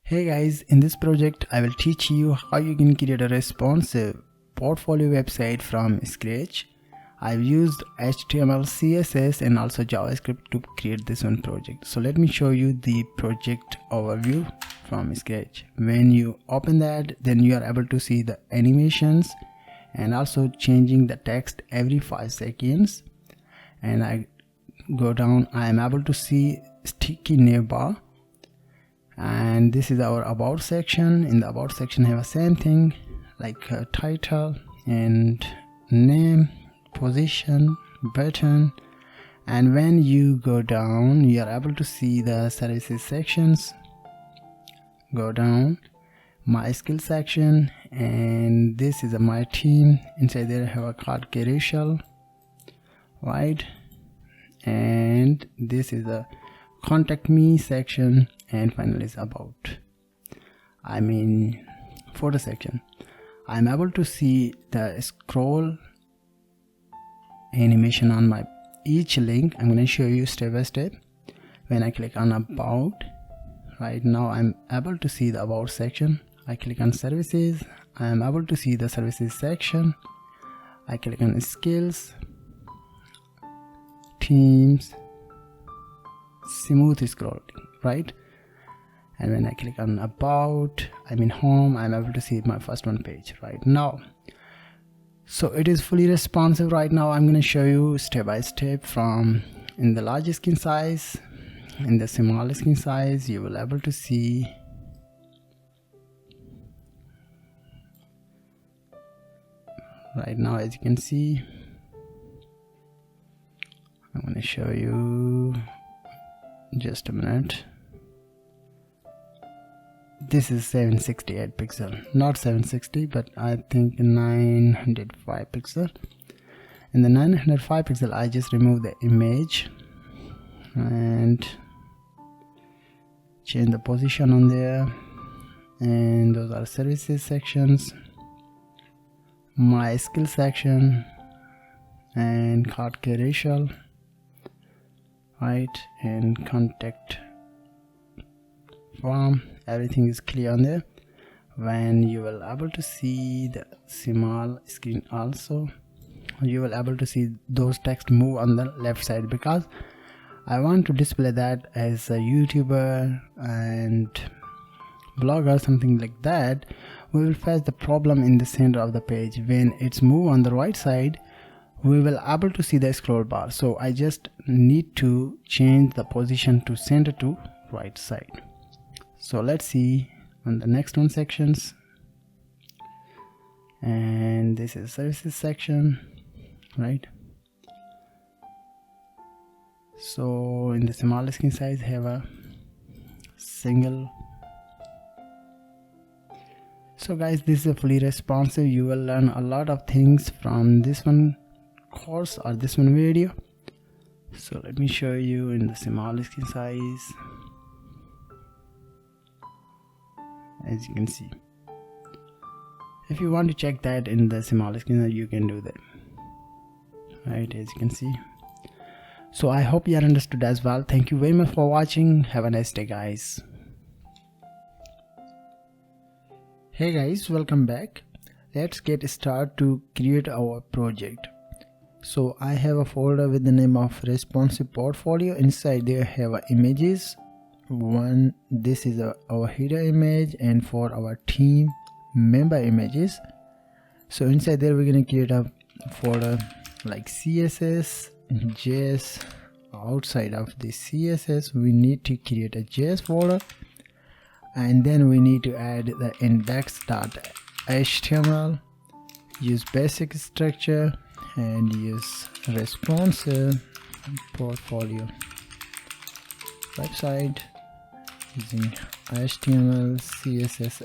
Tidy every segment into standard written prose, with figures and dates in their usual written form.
Hey guys, in this project I will teach you how you can create a responsive portfolio website from scratch. I've used HTML, CSS and also JavaScript to create this one project. So let me show you the project overview from scratch. When you open that, then you are able to see the animations and also changing the text every 5 seconds. And I go down, I am able to see sticky navbar. And this is our about section. In the about section have the same thing like title and name, position, button. And when you go down, you are able to see the services sections. Go down, my skill section, and this is my team. Inside there I have a card carousel, right? And this is a contact me section, and finally is about, photo section. I'm able to see the scroll animation on my each link. I'm going to show you step by step. When I click on about, right now I'm able to see the about section. I click on services, I am able to see the services section. I click on skills, teams, smooth scrolling, right? And when I click on about, home, I'm able to see my first one page right now. So it is fully responsive right now. I'm going to show you step by step from in the large screen size, in the small screen size. You will able to see right now. As you can see, I'm going to show you just a minute. This is 768 pixel, not 760, but I think 905 pixel. In the 905 pixel, I just remove the image and change the position on there. And those are services sections, my skill section, and card carousel, right? And contact form. Everything is clear on there. When you will able to see the small screen also, you will able to see those text move on the left side, because I want to display that as a YouTuber and blogger, something like that. We will face the problem in the center of the page. When it's move on the right side, we will able to see the scroll bar. So I just need to change the position to center to right side. So let's see on the next one sections. And this is services section, right? So in the small screen size have a single. So guys, this is a fully responsive. You will learn a lot of things from this one course or this one video. So let me show you in the small screen size. As you can see, if you want to check that in the small screen, you can do that, right? As you can see. So I hope you are understood as well. Thank you very much for watching. Have a nice day, guys. Hey guys, welcome back. Let's get started to create our project. So I have a folder with the name of responsive portfolio. Inside there have images. This is our header image, and for our team member images. So inside there we're going to create a folder like CSS and JS. Outside of the CSS we need to create a JS folder, and then we need to add the index.html, use basic structure, and use responsive portfolio website using HTML, CSS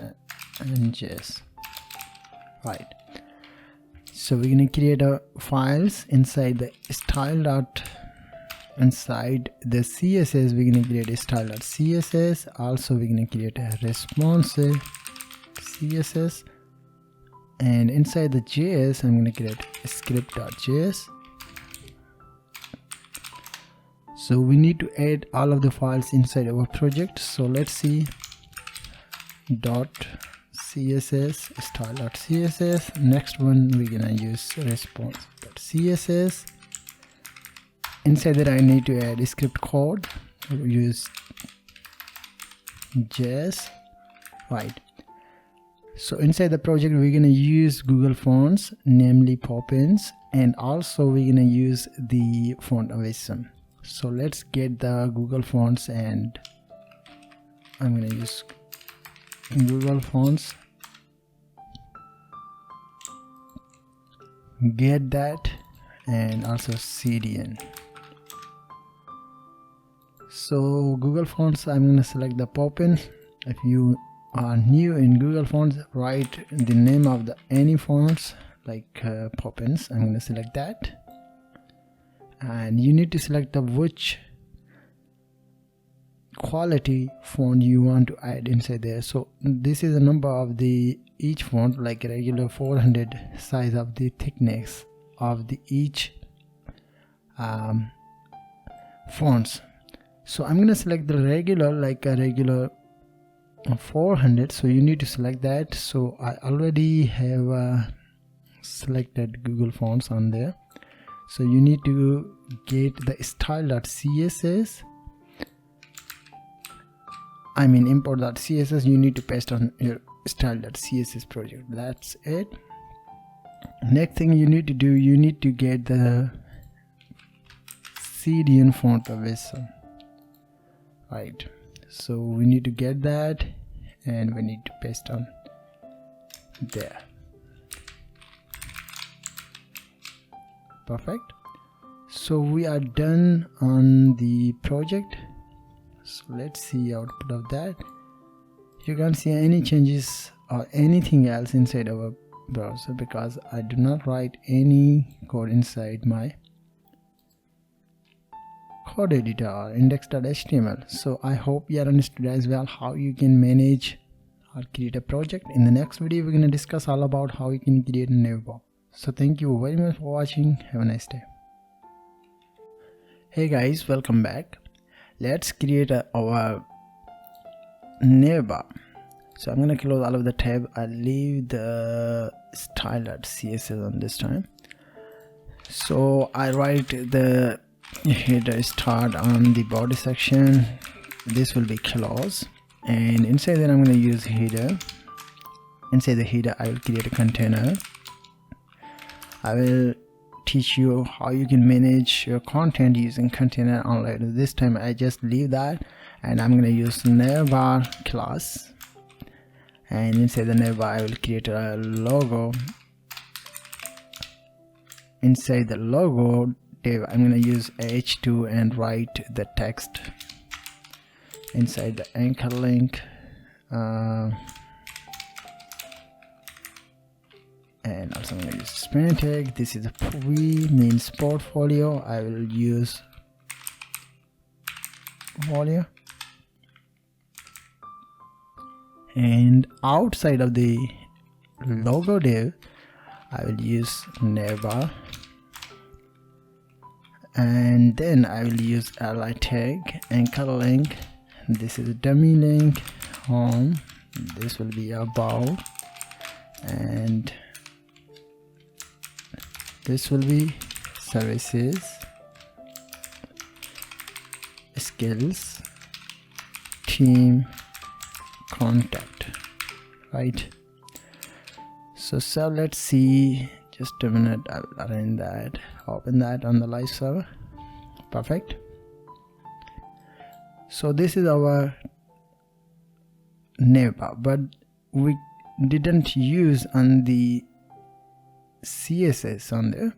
and JS, right? So we're going to create a files inside the style. Inside the CSS we're going to create a style.css. also we're going to create a responsive CSS, and inside the JS I'm going to create a script.js. So we need to add all of the files inside our project. So let's see dot css, style dot css. Next one we're gonna use response dot css. Inside that I need to add a script code. We'll use JS, right? So inside the project we're gonna use Google fonts, namely Poppins, and also we're gonna use the font Awesome. So let's get the Google fonts, and I'm gonna use Google fonts. Get that, and also CDN. So Google fonts, I'm gonna select the Poppin. If you are new in Google fonts, write the name of the any fonts like Poppins. I'm gonna select that, and you need to select the which quality font you want to add inside there. So this is the number of the each font, like regular 400 size of the thickness of the each fonts. So I'm gonna select the regular, like a regular 400, so you need to select that. So I already have selected Google fonts on there, so you need to get the style.css, I mean import.css. you need to paste on your style.css project. That's it. Next thing you need to do, you need to get the CDN font Awesome, right? So we need to get that, and we need to paste on there. Perfect. So we are done on the project. So let's see output of that. You can't see any changes or anything else inside our browser because I do not write any code inside my code editor or index.html. So I hope you understood as well how you can manage or create a project. In the next video we're going to discuss all about how you can create a Navbar. So thank you very much for watching. Have a nice day. Hey guys, welcome back. Let's create our Navbar. So I'm going to close all of the tab. I'll leave the style.css on this time. So I write the header start on the body section. This will be clause, and inside that I'm going to use header. Inside the header I will create a container. I will teach you how you can manage your content using container online. This time I just leave that, and I'm going to use Navbar class, and inside the Navbar I will create a logo. Inside the logo div I'm going to use h2 and write the text inside the anchor link, and also I'm going to use span tag. This is a V means portfolio. I will use folio, and outside of the logo div I will use Navbar, and then I will use ally tag, anchor link. This is a dummy link, home. This will be about, and this will be services, skills, team, contact, right? So let's see. Just a minute, I will arrange that, open that on the live server. Perfect. So this is our Navbar, but we didn't use on the CSS on there,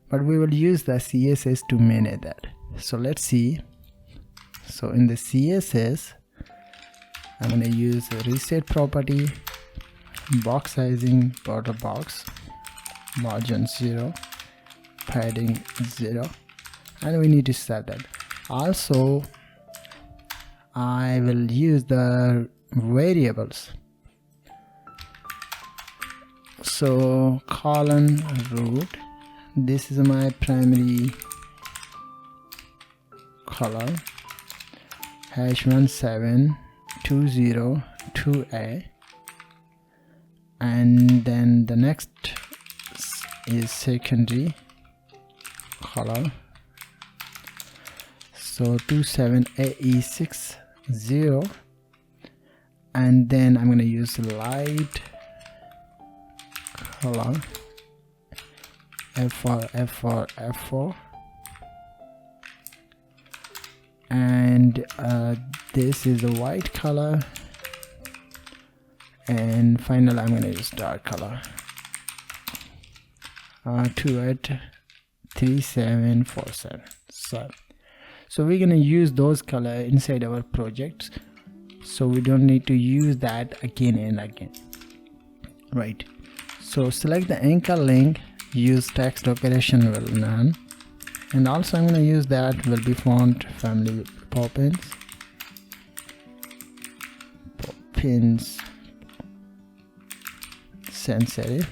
but we will use the CSS to manage that. So let's see. So in the CSS I'm going to use a reset property, box sizing, border box, margin 0, padding 0, and we need to set that. Also I will use the variables. So colon root, this is my primary color, #172020 2A, and then the next is secondary color, so 27AE60, and then I'm going to use light color F4, and this is a white color, and finally I'm going to use dark color 283747. So we're going to use those color inside our projects, so we don't need to use that again and again, right? So select the anchor link, use text operation will none, and also I'm going to use that will be font family Poppins sans serif,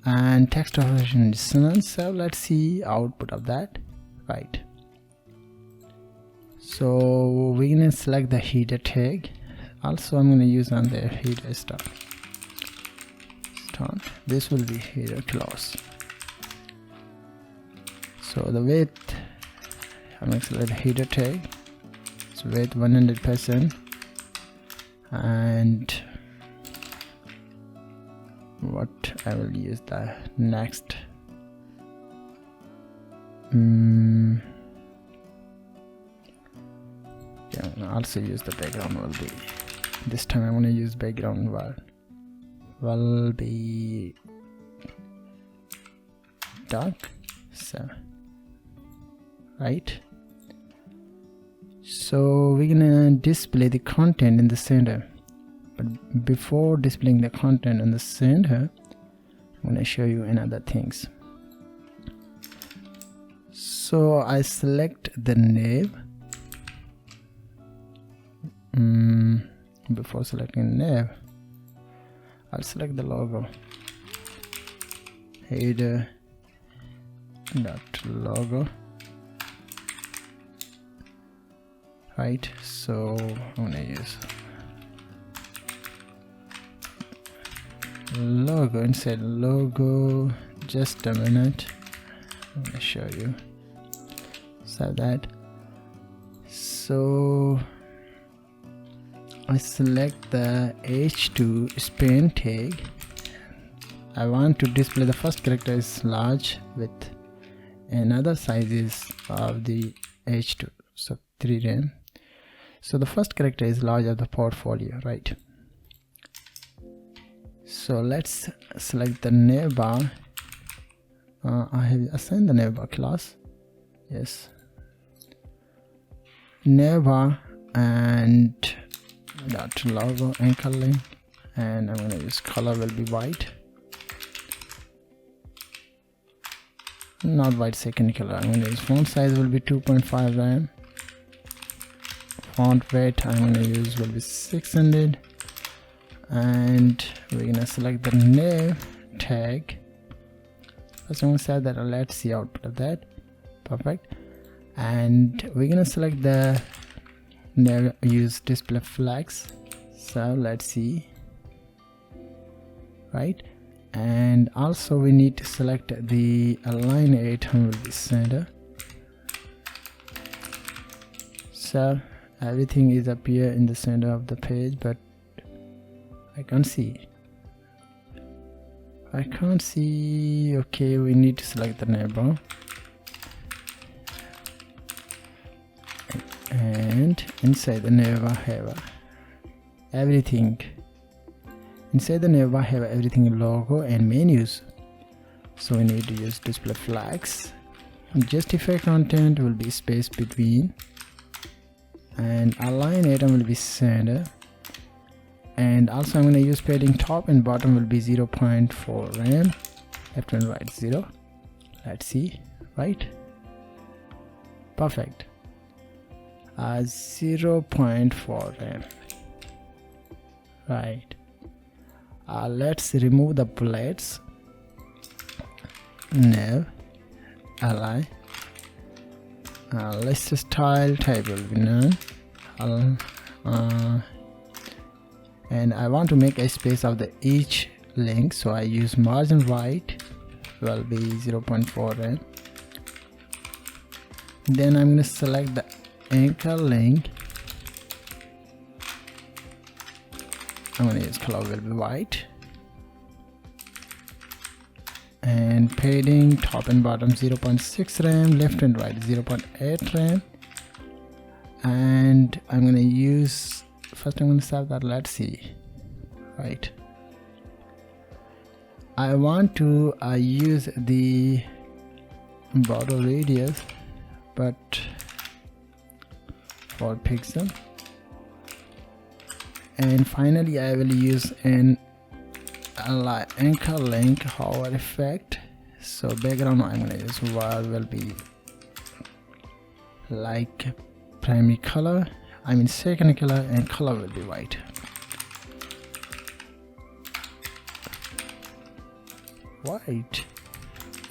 and text operation dissonance. So let's see output of that, right? So we're going to select the header tag. Also I'm going to use on the header start. This will be header clause. So the width, I'm going to select the header tag, it's width 100%, and what I will use the next yeah, also use the background will be, this time I'm going to use background will be dark, so right. So we're gonna display the content in the center, but before displaying the content in the center, I'm gonna show you another things. So I select the nav. Before selecting nav, I'll select the logo, header dot logo, right? So I'm gonna use logo inside logo. Just a minute, I'm gonna show you. So that, so I select the H2 span tag. I want to display the first character is large with another sizes of the H2, so 3 rem. So the first character is large of the portfolio, right? So let's select the navbar. I have assigned the navbar class, yes, navbar, and dot logo anchor link, and I'm going to use color will be white, not white, second color. I'm going to use font size will be 2.5 rem, font weight I'm going to use will be 600, and we're going to select the nav tag. First I'm going to set that, let's see output of that, perfect. And we're going to select the use display flags, so let's see, right? And also we need to select the align item will be center, so everything is appear in the center of the page, but I can't see. Okay, we need to select the neighbor, and inside the neighbor have everything. Inside the neighbor have everything logo and menus, so we need to use display flags. Justify content will be space between, and align item will be center, and also I'm going to use padding top and bottom will be 0.4 rem, left and right 0. Let's see, right? Perfect. 0.4 rem, right? Let's remove the bullets. Nav ally, list style type will be none, and I want to make a space of the each link, so I use margin right will be 0.4 rem. Then I'm going to select the anchor link. I'm going to use color will be white, and padding top and bottom 0.6 rem, left and right 0.8 rem. And I'm going to use, first I'm going to set that, let's see, right. I want to use the border radius, but for pixel. And finally I will use an anchor link hover effect. So background I'm going to use will be like primary color, I mean secondary color, and color will be white. White.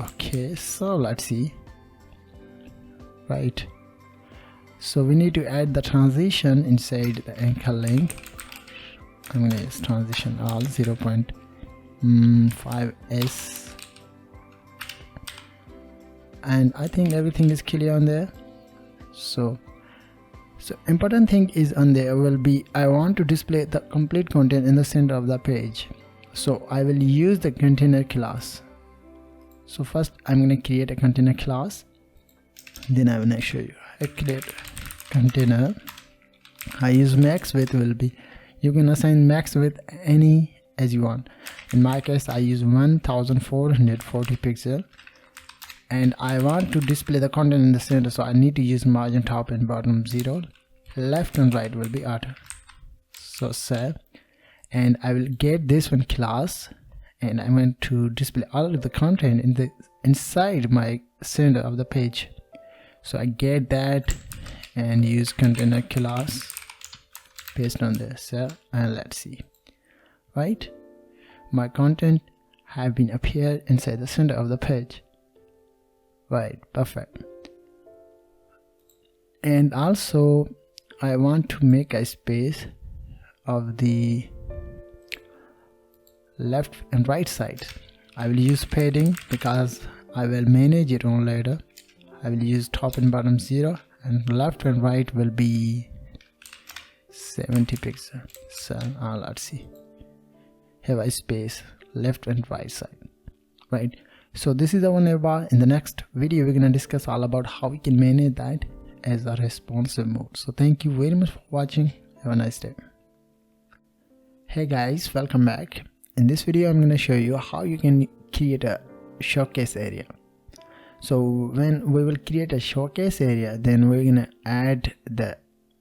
Okay, so let's see. Right. So we need to add the transition inside the anchor link. I'm going to use transition all 0.5s, and I think everything is clear on there. So important thing is on there will be, I want to display the complete content in the center of the page, so I will use the container class. So first I'm going to create a container class, then I will show you. I create container, I use max width will be, you can assign max width any as you want. In my case I use 1440 pixel, and I want to display the content in the center, so I need to use margin top and bottom 0, left and right will be auto. So save, and I will get this one class, and I'm going to display all of the content in the inside my center of the page. So I get that and use container class, paste on this, and let's see, right, my content have been appeared inside the center of the page, right, perfect. And also I want to make a space of the left and right side. I will use padding because I will manage it on later. I will use top and bottom 0, and left and right will be 70 pixel. So let's see, have a space left and right side, right. So this is our navbar. In the next video we're going to discuss all about how we can manage that as a responsive mode. So thank you very much for watching. Have a nice day. Hey guys, welcome back. In this video I'm going to show you how you can create a showcase area. So when we will create a showcase area, then we're going to add the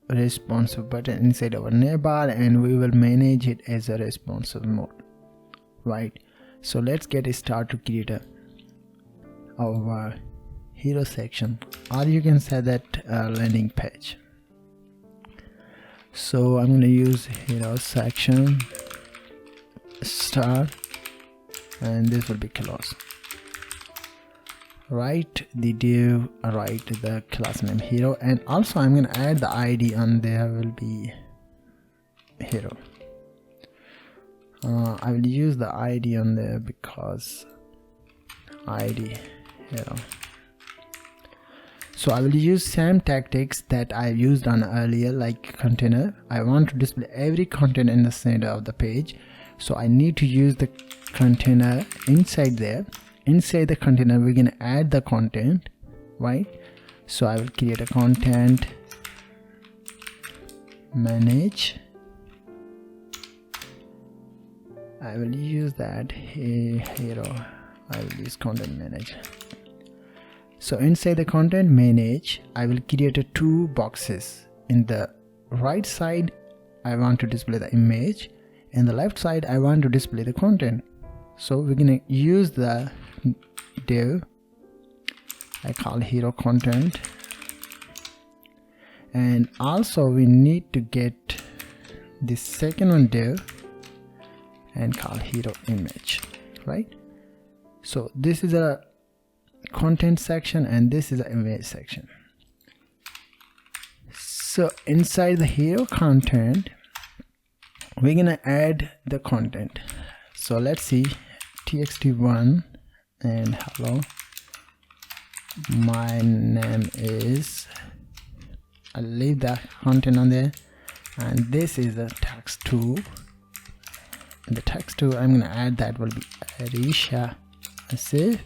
responsive button inside our navbar, and we will manage it as a responsive mode, right. So let's get started to create our hero section, or you can say that landing page. So I'm going to use hero section start, and this will be close, write the div, write the class name hero, and also I'm going to add the ID on there will be hero. I will use the ID on there because ID hero. So I will use same tactics that I used on earlier, like container. I want to display every content in the center of the page, so I need to use the container inside there. Inside the container we're going to add the content, right. So I will create a content, manage, I will use that hero, I will use content manage. So inside the content manage I will create two boxes. In the right side I want to display the image, in the left side I want to display the content. So we're going to use the div I call hero content, and also we need to get the second one div and call hero image, right. So this is a content section and this is an image section. So inside the hero content, we're gonna add the content. So let's see, txt1 and hello, my name is, I'll leave that content on there, and this is the text 2. In the text 2 I'm gonna add that will be Arisha Asif,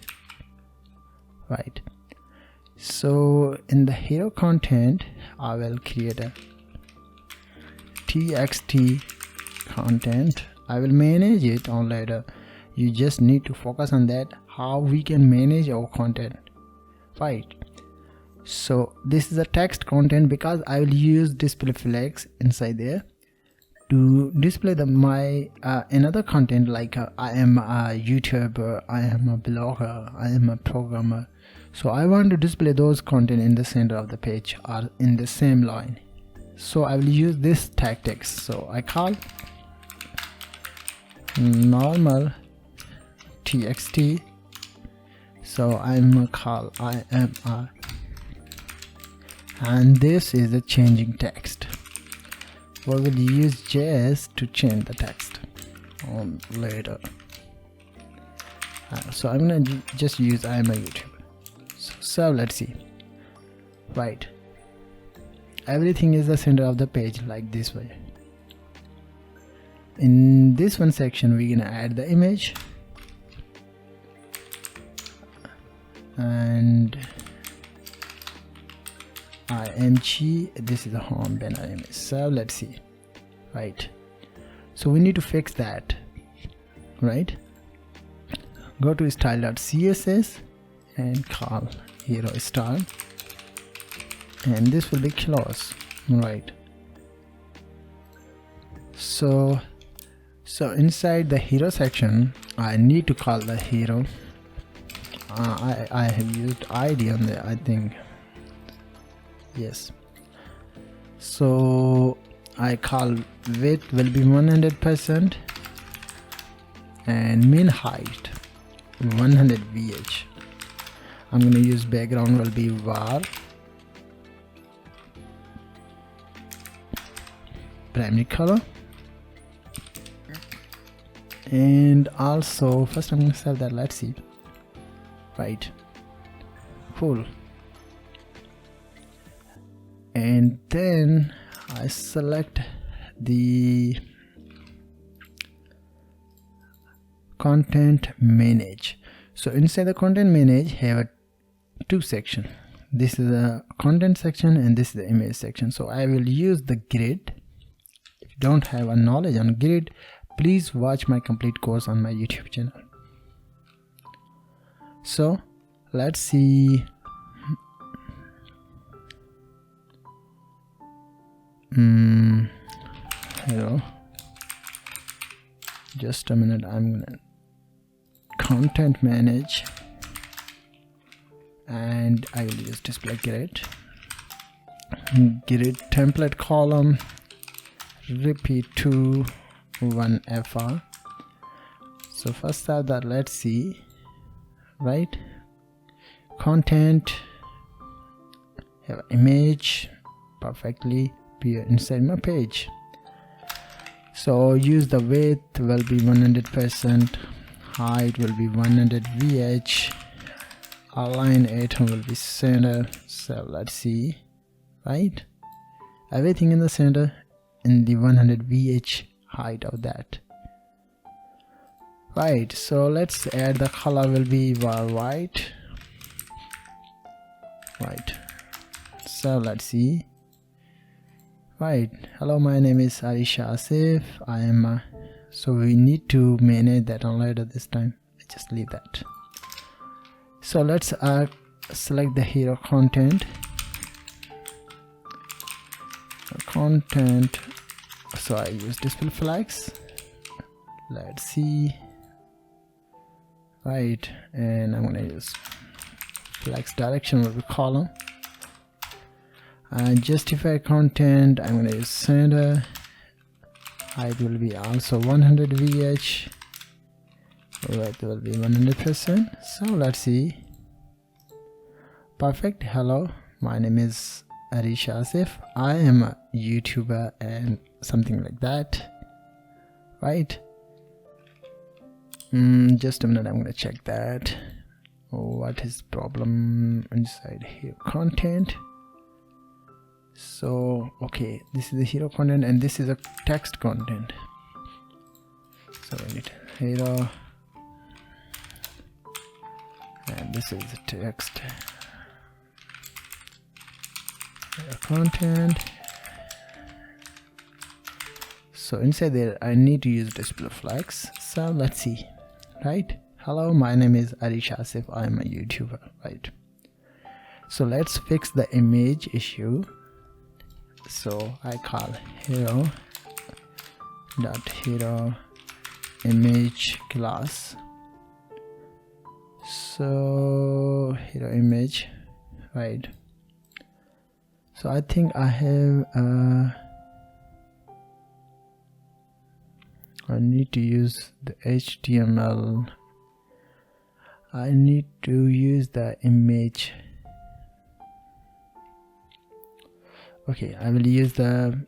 right? So in the hero content I will create a txt content. I will manage it on later. You just need to focus on that, how we can manage our content, right? So this is a text content because I will use display flags inside there to display my another content, like I am a YouTuber, I am a blogger, I am a programmer. So I want to display those content in the center of the page or in the same line. So I will use this tag text. So I call normal txt. So I'm gonna call I am a, and this is the changing text. We will use JS to change the text on later. So I'm gonna just use I am a YouTuber. So let's see, right? Everything is the center of the page like this way. In this one section we're gonna add the image, and img, this is the home banner image. So let's see, right? So we need to fix that, right? Go to style.css and call hero style, and this will be close, right? So inside the hero section I need to call the hero. I have used id on there, I think, yes. So I call width will be 100% and min height 100 vh. I'm gonna use background will be var, primary color, and also first I'm gonna save that. Let's see, right? Full. And then I select the content manage. So inside the content manage have a two section. This is the content section and this is the image section. So I will use the grid. If you don't have a knowledge on grid, please watch my complete course on my YouTube channel. So let's see. Hello, just a minute. I'm gonna content manage and I will use display grid template column repeat to 1 fr. So first of that, let's see, right? Content have image perfectly appear inside my page. So use the width will be 100%, height will be 100 vh, align item will be center. So let's see, right? Everything in the center in the 100 vh height of that, right? So let's add the color will be white, right? So let's see, right? Hello, my name is Arisha Asif. I am so we need to manage that on later this time. I just leave that. So let's select the hero content. So I use display flags. Let's see, right? And I'm gonna use flags direction will be column. And justify content, I'm gonna use center. Height will be also 100 vh, width will be 100%. So let's see, perfect. Hello, my name is Arish Asif, I am a YouTuber, and something like that, right? Just a minute, I'm gonna check that. What is problem inside here? Content. So okay, this is the hero content and this is a text content. So I need hero and this is the text hero content. So inside there I need to use display flags. So let's see, right? Hello, my name is Arish Asif, I am a YouTuber, right? So let's fix the image issue. So I call hero image class. So hero image, right? So I think I have I need to use the HTML. I need to use the image. Okay, I will use the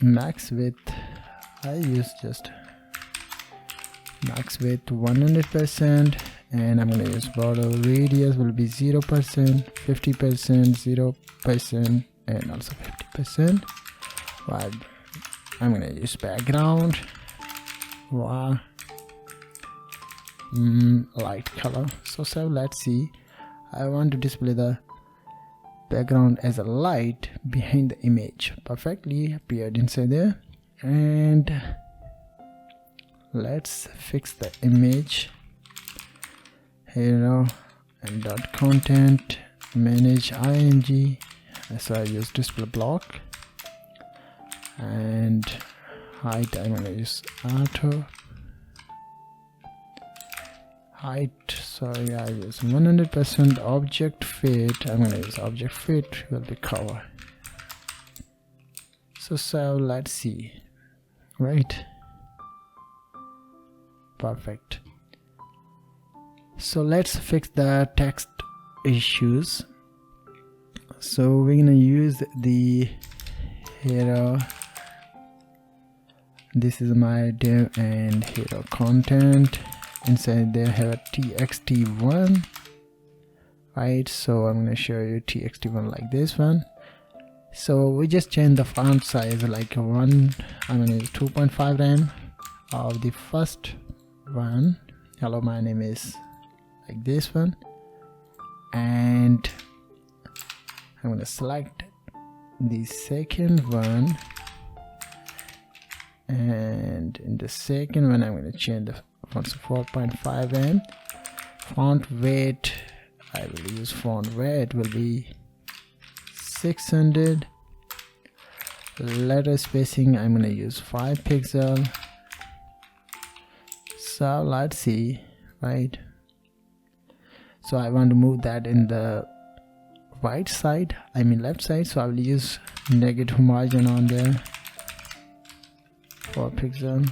max width. I use just max width 100%, and I'm gonna use border radius will be 0%, 50%, 0%, and also 50%. Right, I'm gonna use background. Wow. Light color. So let's see. I want to display the background as a light behind the image. Perfectly appeared inside there. And let's fix the image. Hero and dot content manage img. So I use display block and height. I'm gonna use auto height. Sorry, I use 100% object fit. I'm gonna use object fit will be cover. So let's see, right? Perfect. So let's fix the text issues. So we're gonna use the hero. This is my div and hero content. Inside there have a txt1, right? So I'm gonna show you txt1 like this one. So we just change the font size like I'm gonna use 2.5 rem of the first one. Hello, my name is like this one, and I'm gonna select the second one, and in the second one I'm gonna change the font to 4.5 rem. Font weight, I will use font weight will be 600. Letter spacing, I'm gonna use 5 pixel. So let's see, right? So I want to move that in the right side, I mean left side, so I will use negative margin on there, 4 pixel.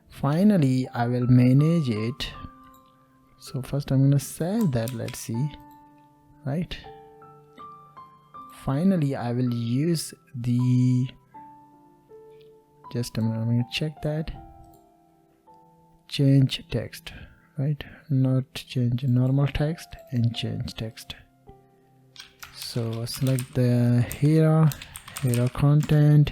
Finally I will manage it. So first I'm gonna save that, let's see, right? Finally I will use the, just a minute, I'm gonna check that, change text, right? Not change normal text and change text. So select the hero content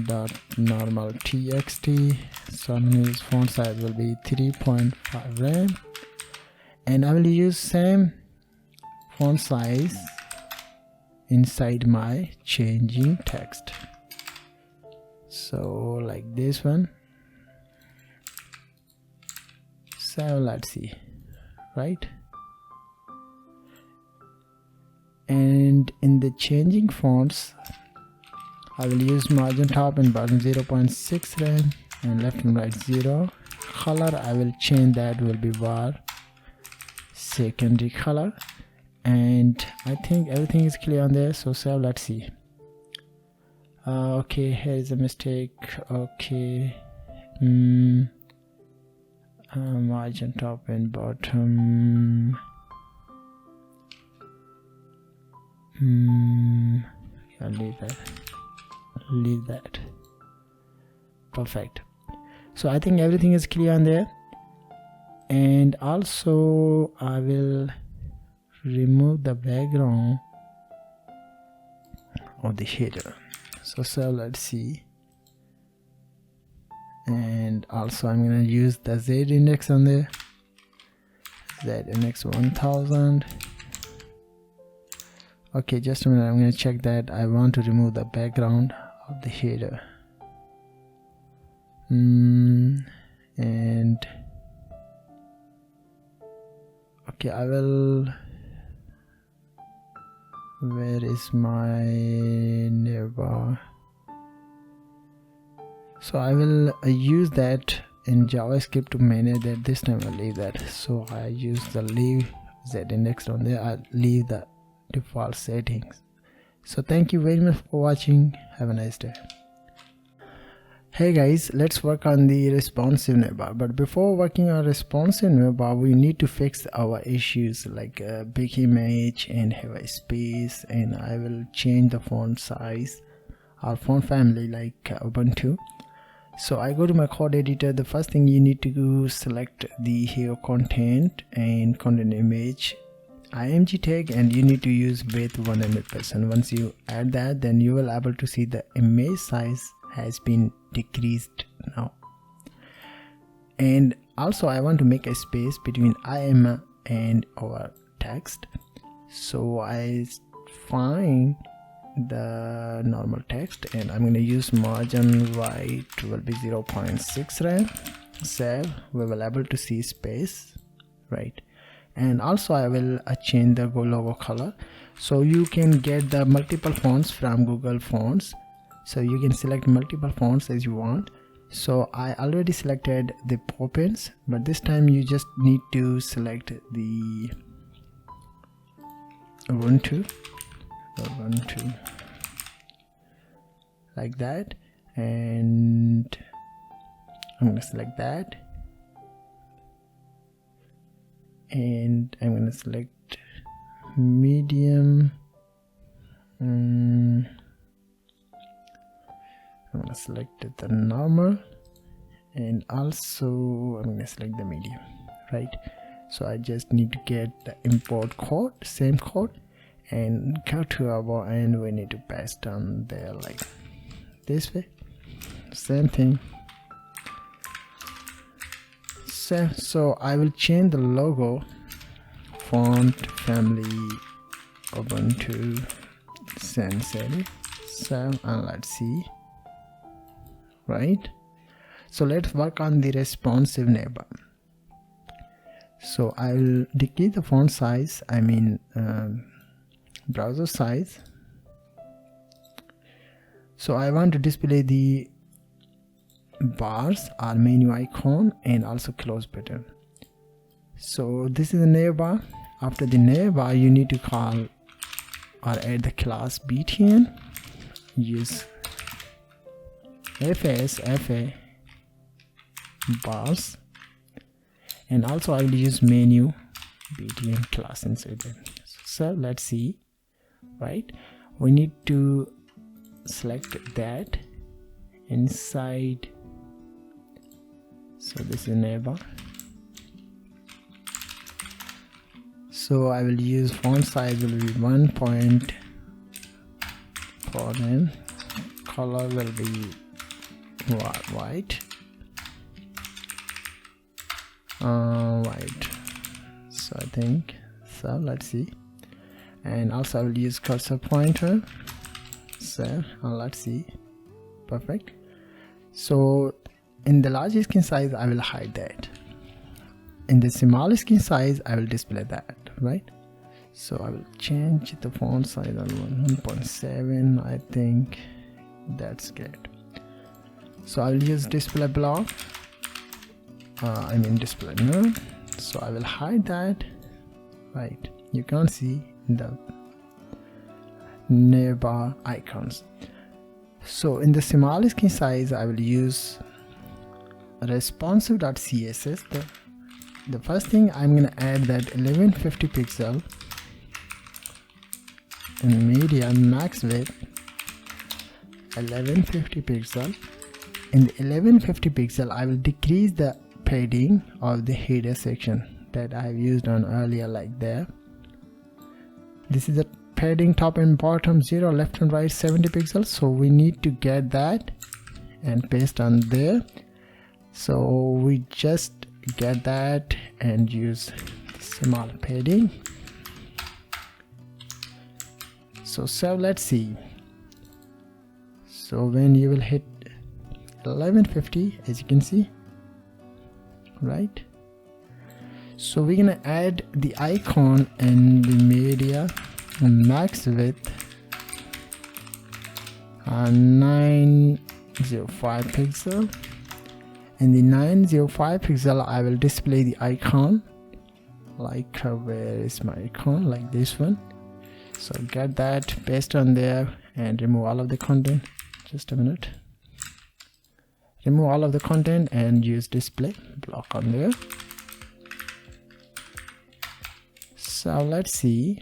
dot normal txt. So I'm gonna use font size will be 3.5 rem, and I will use same font size inside my changing text. So like this one. So let's see, right? And in the changing fonts I will use margin top and bottom 0.6 rem and left and right 0. Color I will change, that will be var secondary color, and I think everything is clear on there. So let's see. Okay, here is a mistake. Okay, margin top and bottom. I'll leave that. Perfect. So I think everything is clear on there. And also I will remove the background of the header. So let's see. And also I'm gonna use the Z index on there. Z index 1000. Okay, just a minute, I'm gonna check that. I want to remove the background of the header. And okay, I will, where is my navbar? So I will use that in JavaScript to manage that. This time I'll leave that. So I use the leave Z index on there. I'll leave the default settings. So thank you very much for watching. Have a nice day. Hey guys, let's work on the responsive navbar. But before working on responsive navbar, we need to fix our issues like a big image and have a space, and I will change the font size or font family like Ubuntu. So I go to my code editor. The first thing you need to do, select the hero content and content image img tag, and you need to use width 100%. Once you add that, then you will able to see the image size has been decreased now. And also I want to make a space between IM and our text. So I find the normal text and I'm going to use margin right will be 0.6 rand. Save. We will able to see space, right? And also I will change the logo color. So you can get the multiple fonts from Google Fonts. So you can select multiple fonts as you want. So I already selected the Poppins, but this time you just need to select the Ubuntu like that, and I'm going to select that, and I'm going to select medium. I'm going to select the normal, and also I'm going to select the medium, right? So I just need to get the import code, same code, and go to our end. We need to paste down there like this way, same thing. So I will change the logo, font family Ubuntu sans serif. So and let's see, right? So let's work on the responsive navbar. So I will decrease the font size, I mean browser size. So I want to display the bars or menu icon and also close button. So this is a navbar. After the navbar, you need to call or add the class btn. Use fa bars, and also I will use menu btn class inside it. So let's see, right? We need to select that inside. So this is navbar. So I will use font size will be 1 point and color will be white. White. So I think so. Let's see. And also I will use cursor pointer. So let's see. Perfect. So in the large screen size I will hide that. In the small screen size I will display that, right? So I will change the font size on 1.7. I think that's good. So I'll use display block. I mean display none. So I will hide that, right? You can't see the navbar icons. So in the small screen size I will use responsive.css. The first thing I'm gonna add that 1150 pixel and media max width 1150 pixel. In the 1150 pixel, I will decrease the padding of the header section that I have used on earlier, like there. This is the padding top and bottom 0, left and right 70 pixels, so we need to get that and paste on there. So we just get that and use small padding. So let's see. So when you will hit 1150, as you can see, right? So we're gonna add the icon and the media max width 905 pixel. In the 905 pixel, I will display the icon, like where is my icon, like this one. So get that, paste on there, and remove all of the content. Just a minute. Remove all of the content and use display block on there. So let's see.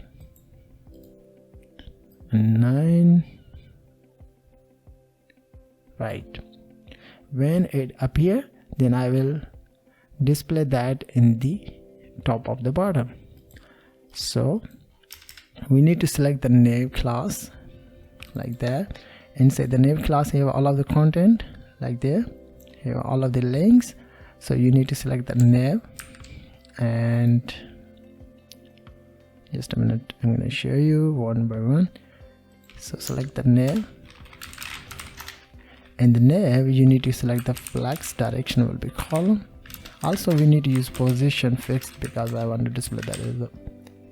9, right? When it appear, then I will display that in the top of the bottom. So we need to select the nav class, like that. Inside the nav class, you have all of the content, like there. You have all of the links. So you need to select the nav, and just a minute, I'm going to show you one by one. So select the nav. In the nav, you need to select the flex direction will be column. Also, we need to use position fixed because I want to display that as a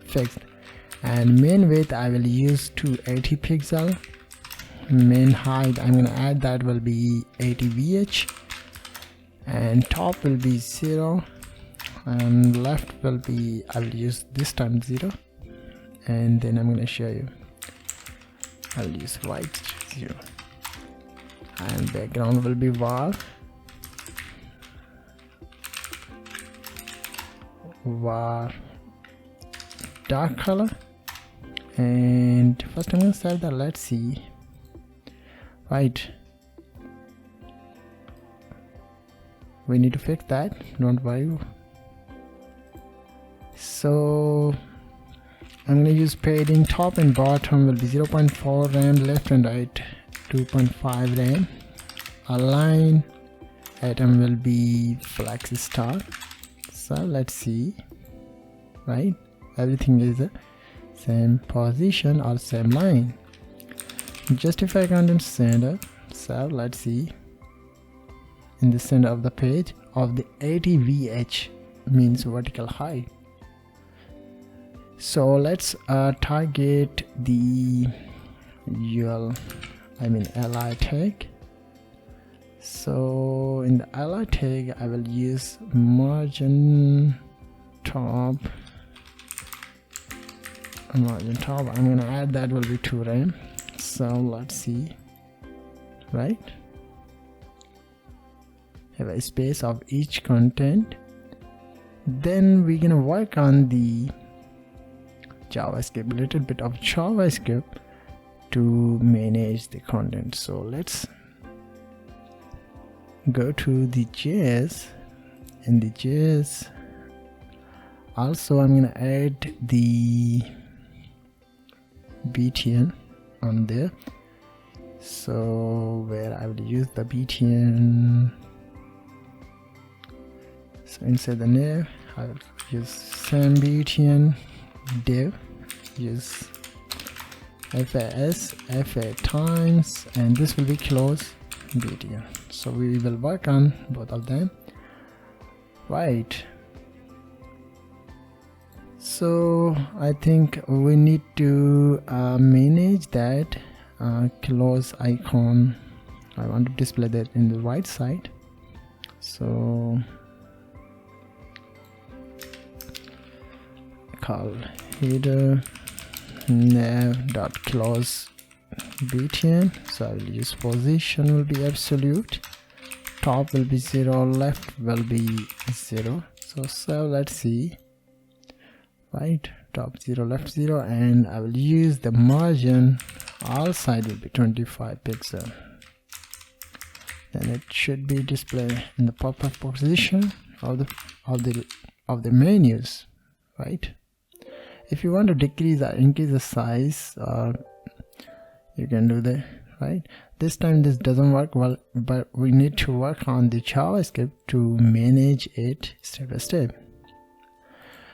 fixed. And main width, I will use 280 pixel. Main height, I'm going to add that will be 80 VH. And top will be 0. And left will be, I will use this time 0. And then I'm going to show you. I'll use right 0. And background will be var dark color. And first I'm going to set that, let's see, right, we need to fix that, don't worry. So I'm going to use padding top and bottom will be 0.4 RAM, left and right 2.5 RAM. Align item will be flex star. So let's see, right, everything is the same position or same line. Justify content center. So let's see, in the center of the page of the 80 VH means vertical height. So let's target the li tag. So in the li tag, I will use margin top. I'm going to add that will be 2 RAM. So let's see, right, have a space of each content. Then we're gonna work on the JavaScript, little bit of JavaScript to manage the content. So let's go to the JS. In the JS, also I'm gonna add the btn on there. So where I will use the btn, so inside the nav I will use same btn div, use fa times, and this will be close btn. So we will work on both of them, right? So I think we need to manage that close icon. I want to display that in the right side. So call header nav.close btn. So I will use position will be absolute, top will be 0, left will be 0. So let's see, right, top 0 left 0, and I will use the margin all side will be 25 pixel. Then it should be displayed in the pop-up position of the menus, right? If you want to decrease or increase the size, you can do that, right? This time this doesn't work well, but we need to work on the JavaScript to manage it step by step.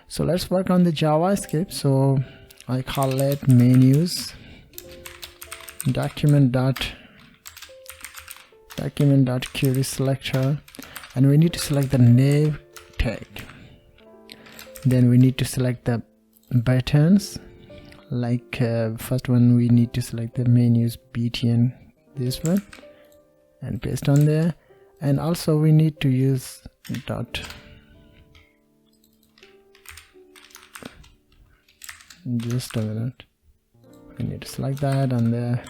So let's work on the JavaScript. So I call it menus document.query selector, and we need to select the nav tag. Then we need to select the buttons, like first one we need to select the menus btn, this one, and paste on there. And also we need to use dot, just a minute, we need to select that, and there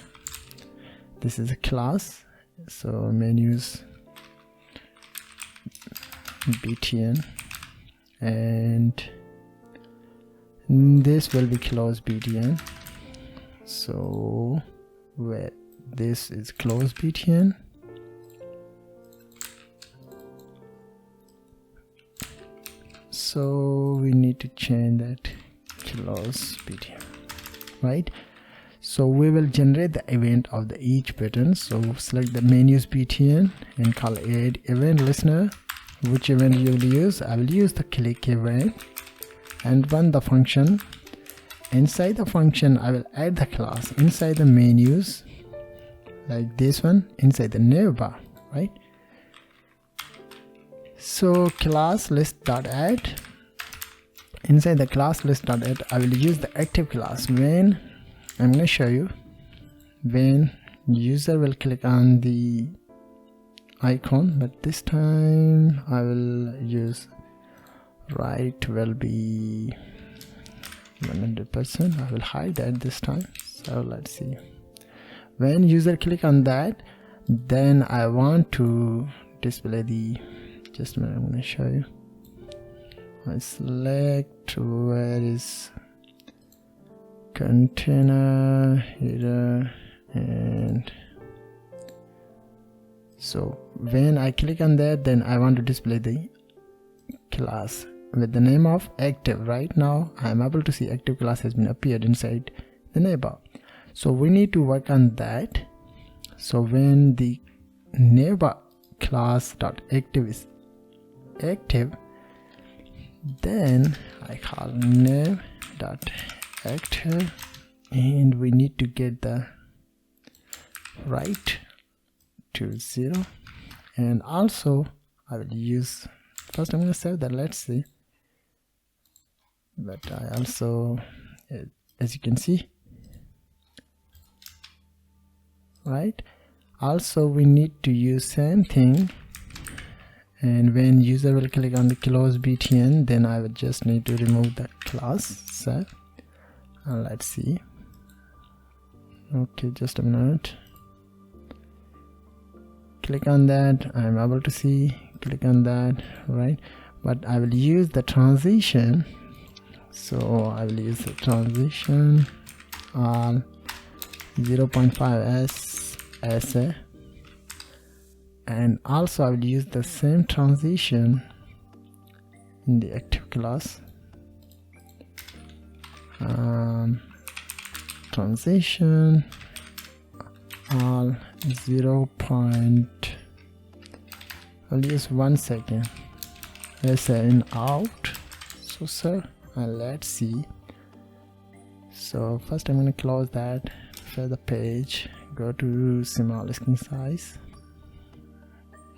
this is a class, so menus btn, and this will be close btn, so where this is close btn, so we need to change that close btn, right? So we will generate the event of the each button. So select the menus btn and call add event listener. Which event you will use? I will use the click event, and run the function. Inside the function I will add the class inside the menus, like this one, inside the navbar, right? So class list.add, inside the class list.add I will use the active class. When I'm going to show you, when user will click on the icon, but this time I will use right will be 100%. I will hide that this time. So let's see, when user click on that, then I want to display the, just a minute, I'm going to show you. I select where is container header, and so when I click on that, then I want to display the class with the name of active. Right now I am able to see active class has been appeared inside the navbar. So we need to work on that. So when the navbar class dot active is active, then I call nav dot active, and we need to get the right to 0, and also I will use, first I'm going to save that, let's see, but I also, as you can see, right, also we need to use same thing, and when user will click on the close btn, then I will just need to remove the class set, and let's see, okay, just a minute, click on that, I'm able to see, click on that, right? But I will use the transition, so I will use the transition on 0.5 SA, and also I will use the same transition in the active class, transition all 0. I'll use 1 second. Let's in out. So sir, and let's see. So first I'm going to close that, fill the page, go to small screen size.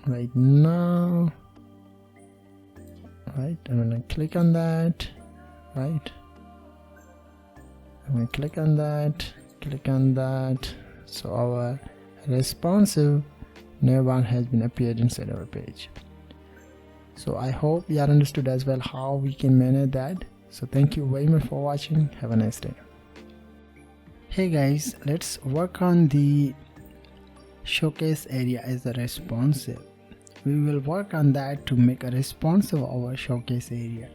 Right now, right, I'm going to click on that, right, I'm going to click on that, so our responsive navbar has been appeared inside our page. So I hope you are understood as well how we can manage that. So thank you very much for watching. Have a nice day. Hey guys, let's work on the showcase area as a responsive. We will work on that to make a responsive our showcase area.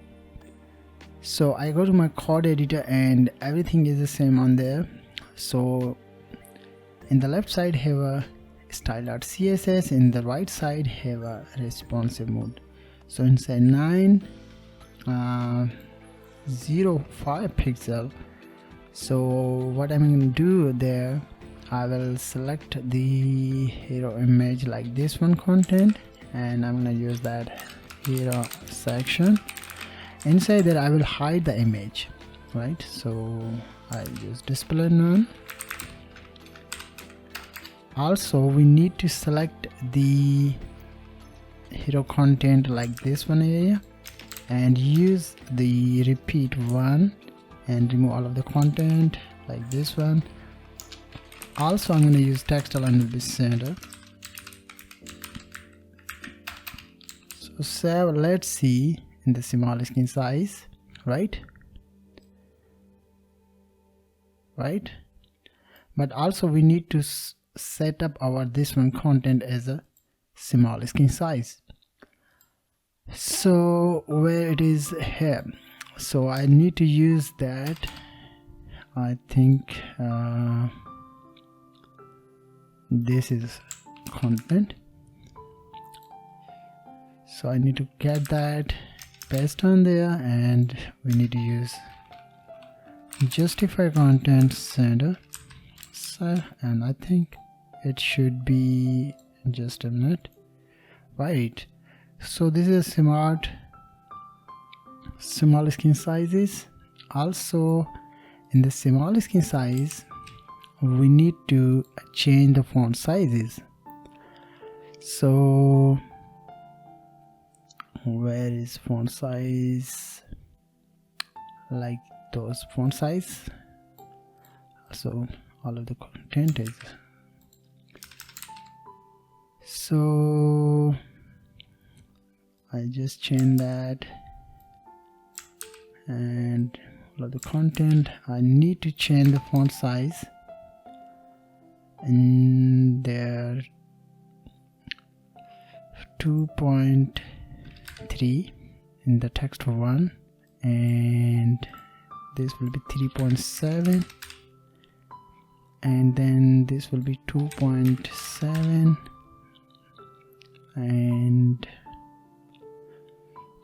So I go to my code editor and everything is the same on there. So in the left side have a style.css, in the right side have a responsive mode. So inside 905 pixel, so what I'm going to do there, I will select the hero image like this one content, and I'm going to use that hero section. Inside there I will hide the image, right? So I'll use display none. Also we need to select the hero content like this one area and use the repeat one and remove all of the content like this one. Also I'm going to use text align will be center. So save, let's see in the small screen size, right? But also we need to set up our this one content as a small screen size. So where it is here, so I need to use that, I think this is content, so I need to get that, paste on there, and we need to use justify content center. So, and I think it should be, just a minute, right? So this is small screen sizes. Also in the small screen size we need to change the font sizes. So where is font size, like those font size, so all of the content is, so I just change that, and all of the content I need to change the font size, and there 2.3 in the text one, and this will be 3.7, and then this will be 2.7, and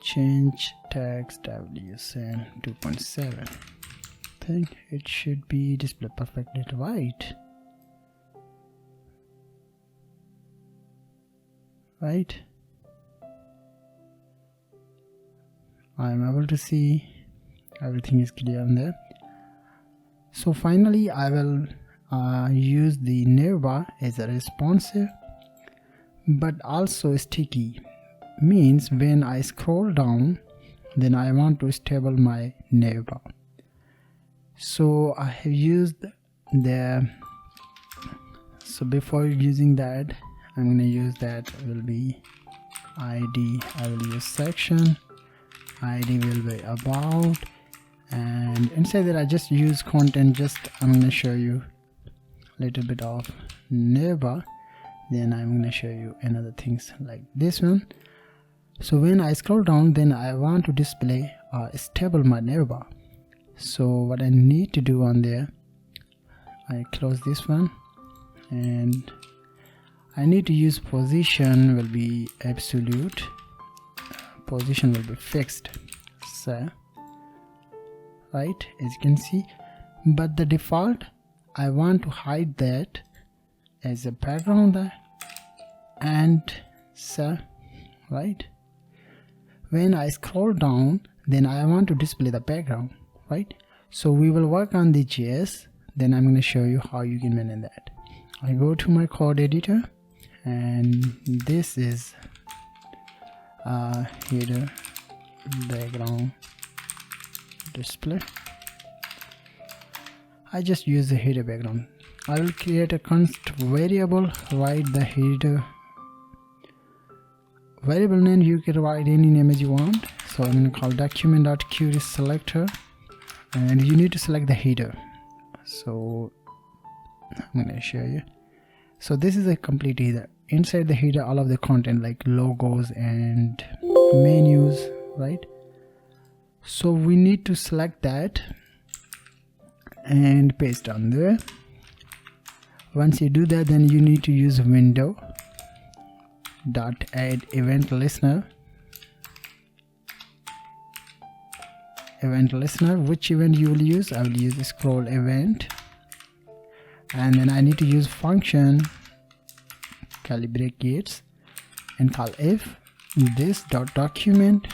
change text WSN 2.7. I think it should be displayed perfectly right. I'm able to see everything is clear on there. So finally I will use the navbar as a responsive but also sticky. Means when I scroll down, then I want to stable my navbar. So I have used the, so before using that, I'm going to use that will be ID. I will use section, ID will be about, and inside that I just use content. Just I'm going to show you a little bit of navbar, then I'm going to show you another things like this one. So when I scroll down, then I want to display stable my navbar. So what I need to do on there, I close this one, and I need to use position will be absolute, position will be fixed, so right, as you can see. But the default I want to hide that as a background there, and so right, when I scroll down, then I want to display the background, right? So we will work on the JS, then I'm going to show you how you can manage that. I go to my code editor, and this is header background display. I just use the header background. I will create a const variable, write the header variable name. You can write any name as you want. So I'm going to call document.querySelector, and you need to select the header. So I'm going to show you. So this is a complete header. Inside the header, all of the content like logos and menus, right? So we need to select that and paste on there. Once you do that, then you need to use window dot add event listener. Which event you will use? I will use the scroll event, and then I need to use function calibrate gates and call if this dot document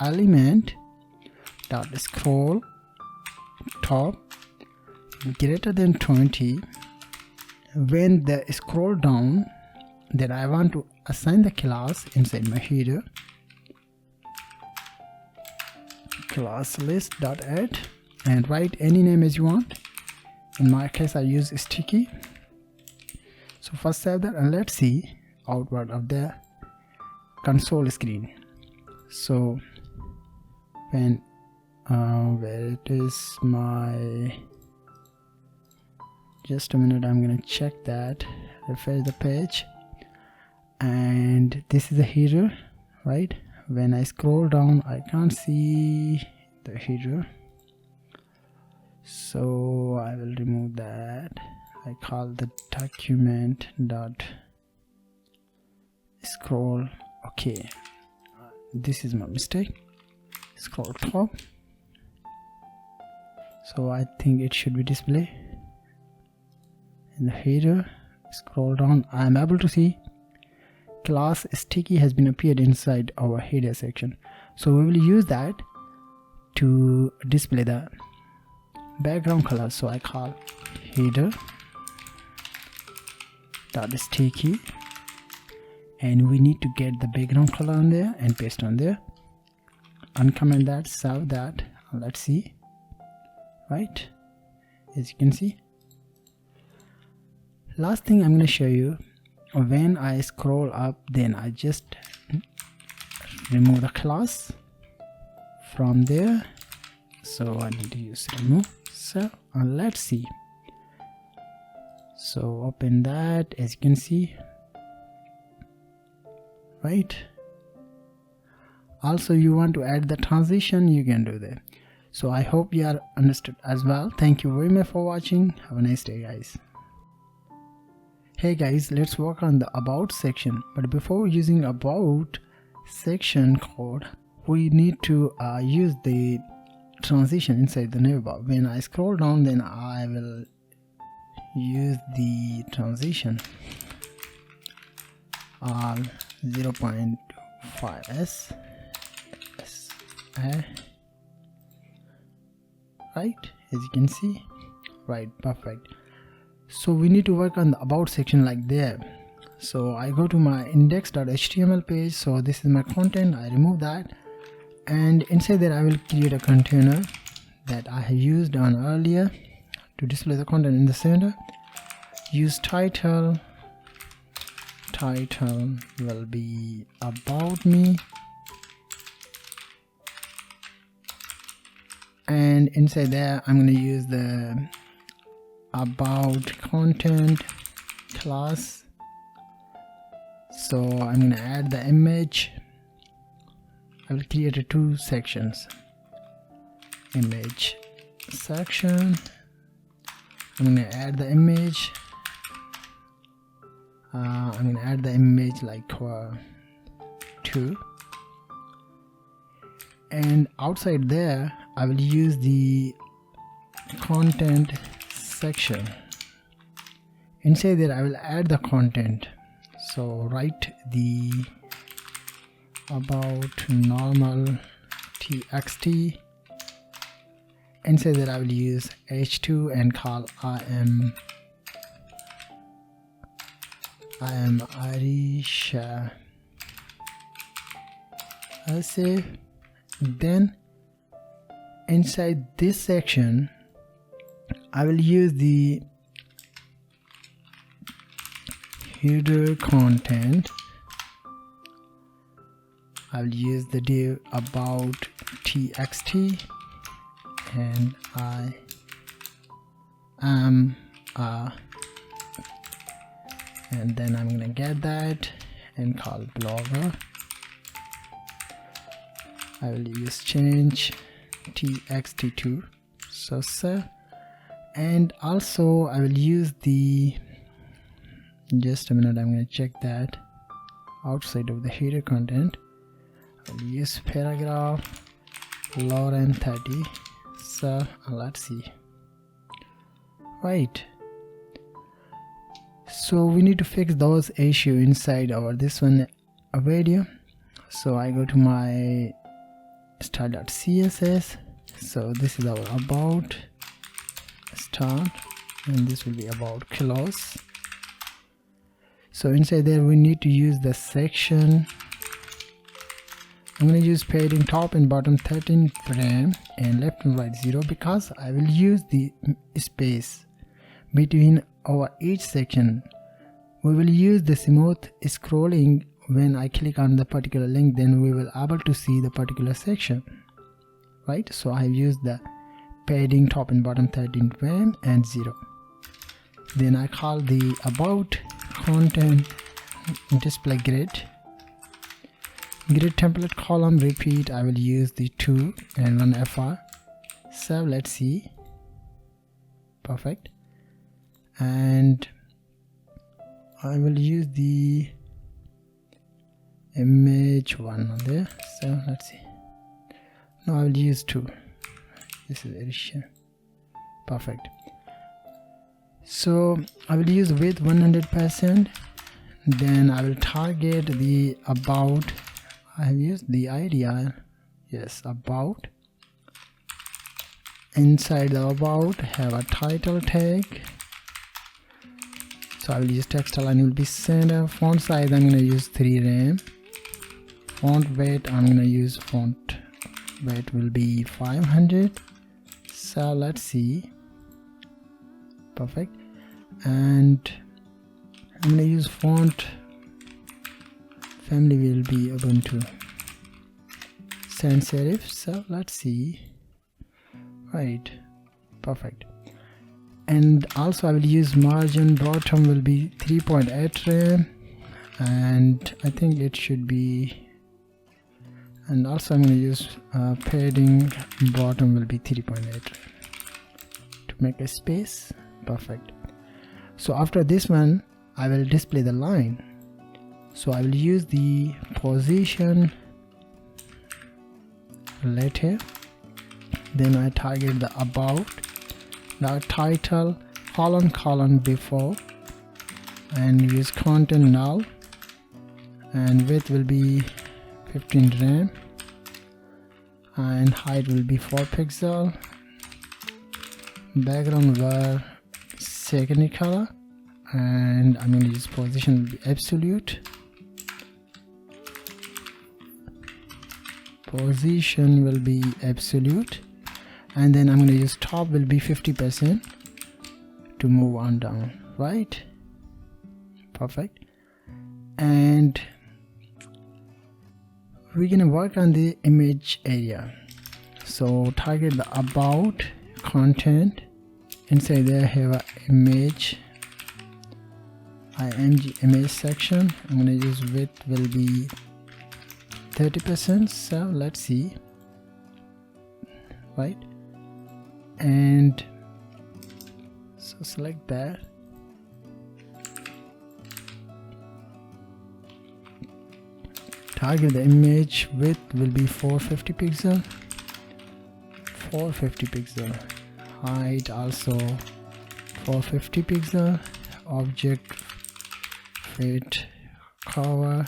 element dot scroll top greater than 20. When the scroll down, then I want to assign the class inside my header, class list dot add, and write any name as you want. In my case I use sticky. So first save that and let's see output of the console screen. So when where it is my, just a minute, I'm gonna check that, refresh the page, and this is the header, right? When I scroll down I can't see the header, so I will remove that. I call the document dot scroll. Okay, this is my mistake. Scroll top, so I think it should be display in the header. Scroll down, I am able to see class sticky has been appeared inside our header section. So we will use that to display the background color. So I call header dot sticky, and we need to get the background color on there and paste on there. Uncomment that, save that, let's see, right? As you can see, last thing I'm going to show you, when I scroll up, then I just remove the class from there. So I need to use remove. So let's see. So open that, as you can see, right? Also you want to add the transition, you can do that. So I hope you are understood as well. Thank you very much for watching. Have a nice day, guys. Hey guys, let's work on the about section. But before using about section code, we need to use the transition inside the navbar. When I scroll down, then I will use the transition 0.5s, right? As you can see, right, perfect. So we need to work on the about section like there. So I go to my index.html page. So this is my content, I remove that, and inside there I will create a container that I have used on earlier to display the content in the center. Use title will be about me, and inside there I'm going to use the about content class. So I'm going to add the image. I will create two sections, image section. I'm going to add the image. I'm going to add the image like 2, and outside there I will use the content section. Inside there I will add the content. So write the about normal txt. Inside there I will use h2 and call I am Arisha. I say, then inside this section I will use the header content. I will use the div about txt, and I am and then I'm gonna get that and call blogger. I will use change txt2. So save. And also I will use the, just a minute, I'm going to check that outside of the header content. I'll use paragraph lower 30. So let's see. Right, so we need to fix those issue inside our this one video. So I go to my style.css. so this is our about start, and this will be about close. So inside there we need to use the section. I'm going to use padding top and bottom 13 frame and left and right 0, because I will use the space between our each section. We will use the smooth scrolling. When I click on the particular link, then we will able to see the particular section, right? So I use the padding top and bottom 13 frame and 0. Then I call the about content display grid template column repeat. I will use the 2 and 1 fr. So let's see. Perfect. And I will use the image one on there. So let's see. No, I will use 2. This is edition. Perfect. So I will use width 100%. Then I will target the about. I have used the idea. Yes, about. Inside the about have a title tag. So I will use text align will be center. Font size I'm going to use 3 rem. Font weight I'm going to use font weight will be 500. So let's see. Perfect. And I'm going to use font family will be Ubuntu sans serif. So let's see. Right. Perfect. And also I will use margin bottom will be 3.8 rem, and I think it should be, and also I'm going to use padding bottom will be 3.8 rem to make a space. Perfect. So after this one I will display the line. So I will use the position letter, then I target the about, the title, colon before, and use content null, and width will be 15 rem, and height will be 4 pixel, background were secondary color, and I'm going to use position will be absolute, position will be absolute, and then I'm going to use top will be 50% to move on down, right? Perfect. And we're going to work on the image area. So target the about content. Inside there have a image, image section. I'm going to use width will be 30%. So let's see. Right. And so select that, target the image, width will be 450 pixel, height also 450 pixel, object fit cover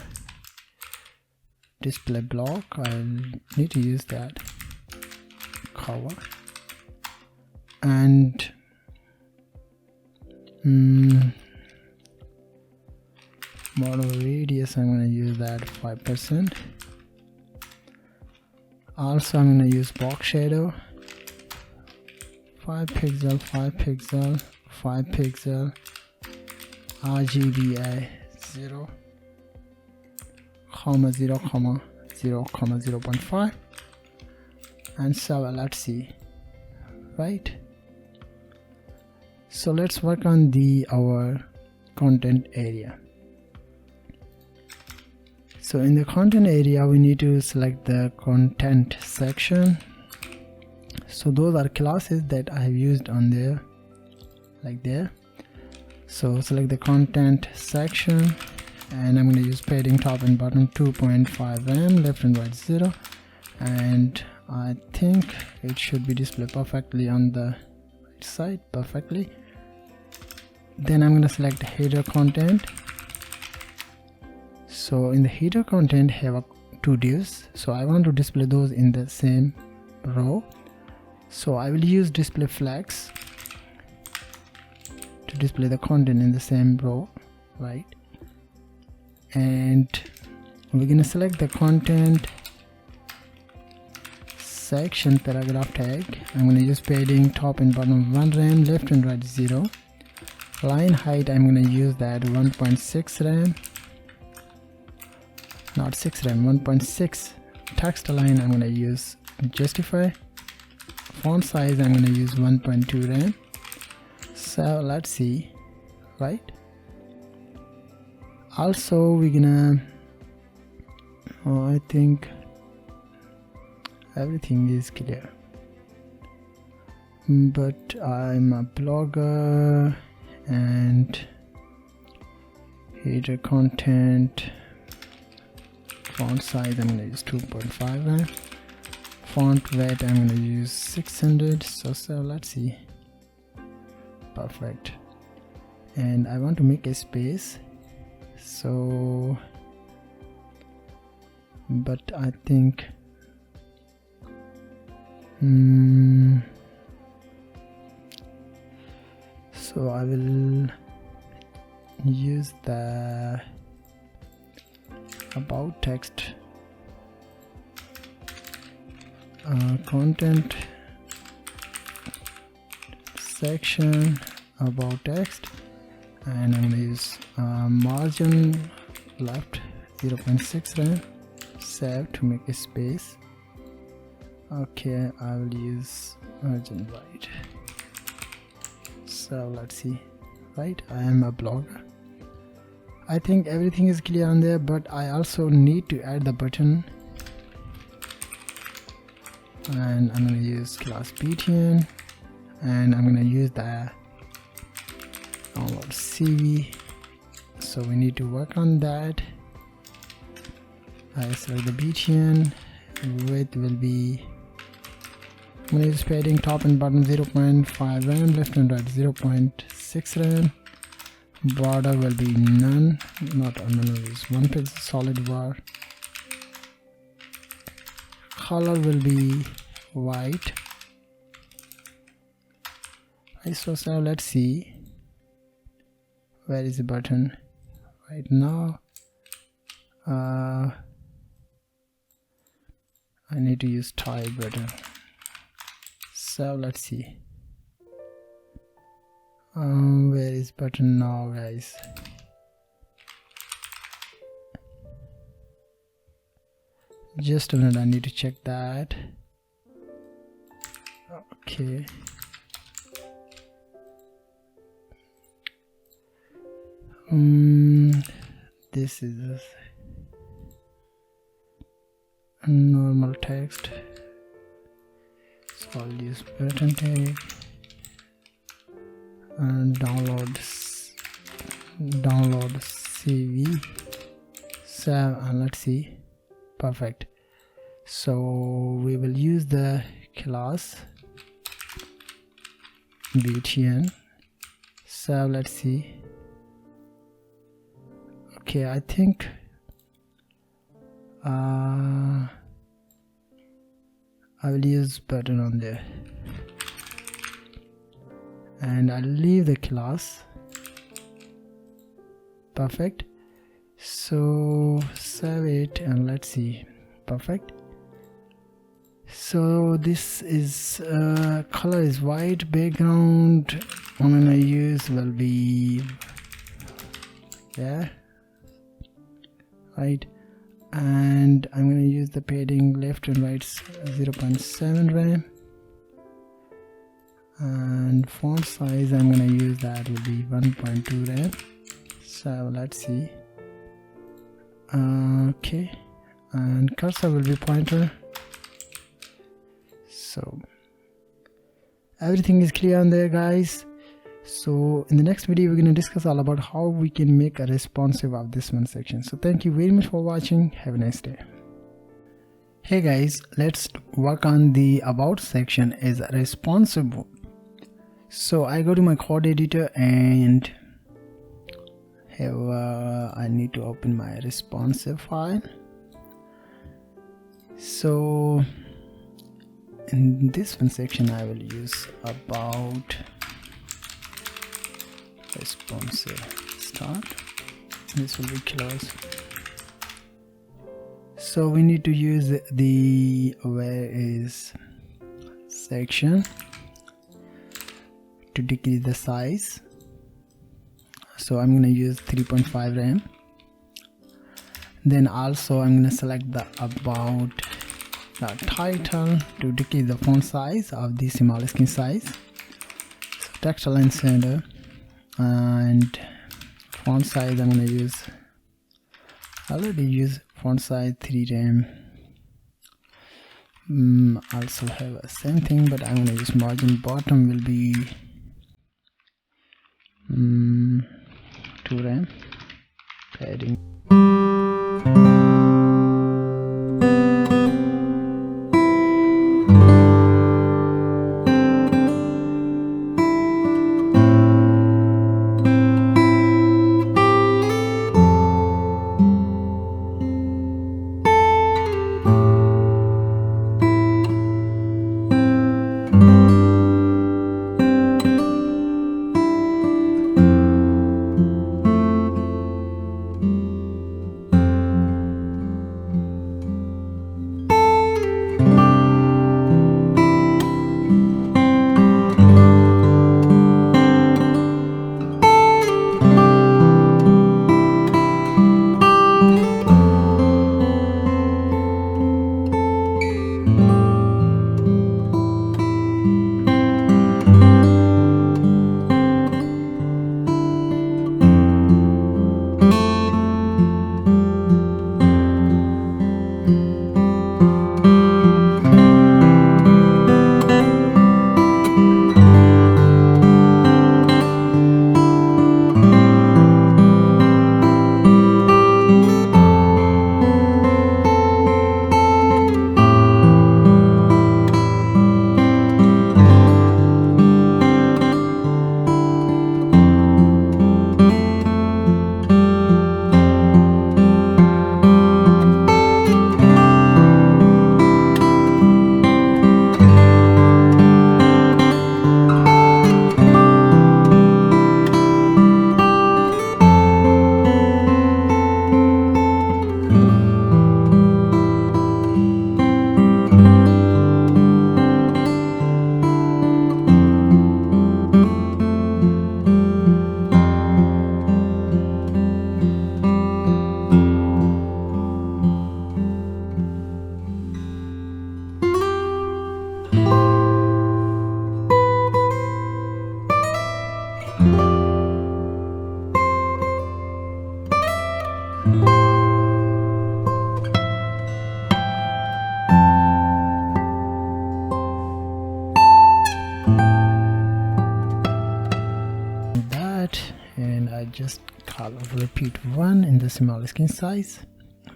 display block, I'll need to use that cover, and model radius I'm going to use that 5%. Also I'm going to use box shadow 5 pixel, 5 pixel, RGBA 0, 0.5, and so let's see. Right, so let's work on our content area. So in the content area we need to select the content section. So those are classes that I have used on there, like there. So select the content section, and I'm going to use padding top and bottom 2.5 rem, left and right 0, and I think it should be displayed perfectly on the right side, perfectly. Then I'm going to select header content. So in the header content have two divs, so I want to display those in the same row. So I will use display flex to display the content in the same row, right? And we're gonna select the content section paragraph tag. I'm gonna use padding top and bottom 1 rem, left and right 0. Line height I'm gonna use that 1.6 rem, not 6 rem, 1.6. Text align I'm gonna use justify. Font size I'm gonna use 1.2 rem. So let's see, right? Also we're gonna I think everything is clear, but I'm a blogger, and header content font size I'm gonna use 2.5 rem. Font weight I'm gonna use 600. So let's see, perfect. And I want to make a space, so but I think so I will use the about text content section, about text, and I'm gonna use margin left 0.6 rem. Save to make a space. Okay, I will use margin right. So let's see, right? I am a blogger. I think everything is clear on there, but I also need to add the button, and I'm going to use class btn, and I'm going to use the download CV. So we need to work on that. I select the btn, width will be, I'm going to use padding top and bottom 0.5 rem, left and right 0.6 rem. Border will be none, not I'm going to use 1 pixel solid bar. Color will be white. So let's see, where is the button right now? I need to use type button. So let's see, where is button now, guys? Just a minute, I need to check that. Okay, this is a normal text, so I'll use button tag and download CV. Save, and let's see, perfect. So we will use the class btn. So let's see. Okay, I think I will use button on there, and I'll leave the class. Perfect. So save it and let's see, perfect. So this is color is white, background I'm gonna use will be there, right? And I'm gonna use the padding left and right 0.7 rem, and font size I'm gonna use that will be 1.2 rem. So let's see, Okay, and cursor will be pointer. So everything is clear on there, guys. So in the next video we're going to discuss all about how we can make a responsive of this one section. So thank you very much for watching. Have a nice day. Hey guys, let's work on the about section as a responsive. So I go to my code editor and I need to open my responsive file. So in this one section I will use about responsive start. This will be close. So we need to use the where is section to decrease the size. So I'm gonna use 3.5 RAM. Then also I'm gonna select the about the title to decrease the font size of the small screen size. So text align center and font size I'm gonna use. I already use font size 3 RAM. Also have a same thing, but I'm gonna use margin bottom will be 2 RAM. Padding. And I just call repeat 1 in the small screen size.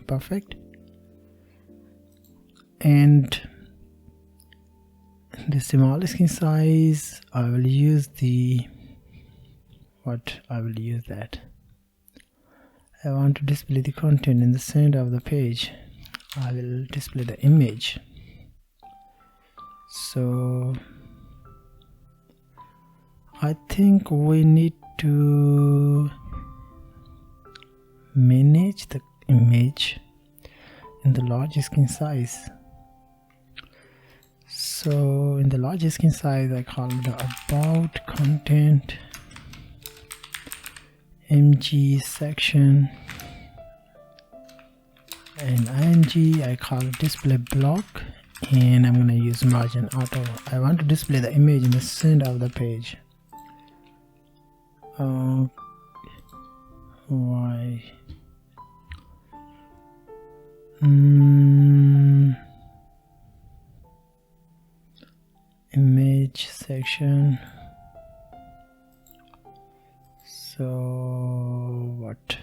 Perfect. And the small screen size I will use the I want to display the content in the center of the page. I will display the image. So I think we need to manage the image in the large screen size. So in the large screen size I call the about content mg section, and img I call display block, and I'm gonna use margin auto. I want to display the image in the center of the page. Why? Image section. So what?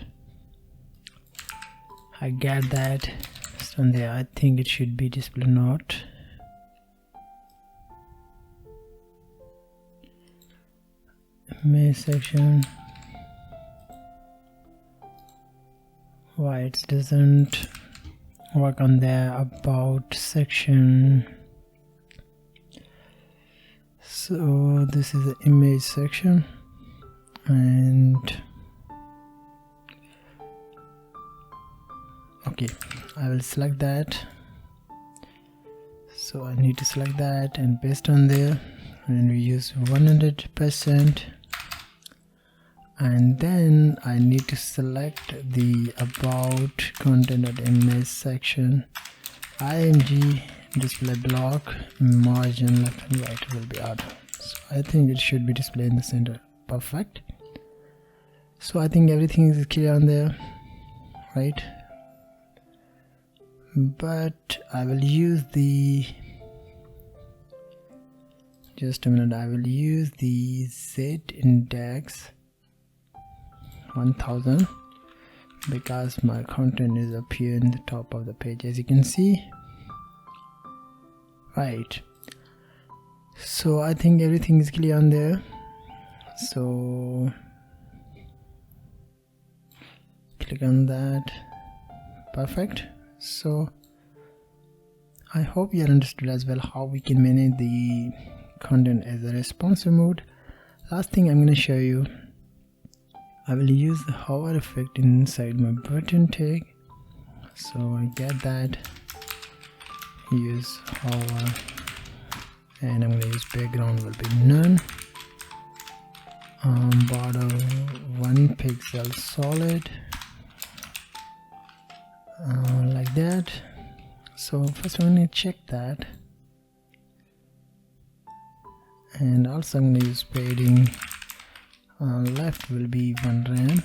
I get that from there. I think it should be display note. Image section. Why it doesn't work on the about section? So this is the image section, and okay, I will select that. So I need to select that and paste on there, and we use 100%. And then I need to select the about content.image section, img display block, margin left and right will be out. So I think it should be displayed in the center. Perfect. So I think everything is clear on there, right? But I will use the, just a minute, I will use the Z index 1000 because my content is up here in the top of the page, as you can see, right? So I think everything is clear on there. So click on that. Perfect. So I hope you understood as well how we can manage the content as a responsive mode. Last thing I'm going to show you, I will use the hover effect inside my button tag. So I get that, use hover, and I'm going to use background will be none, border 1 pixel solid, like that. So first I'm going to check that, and also I'm going to use padding. Left will be 1 rem.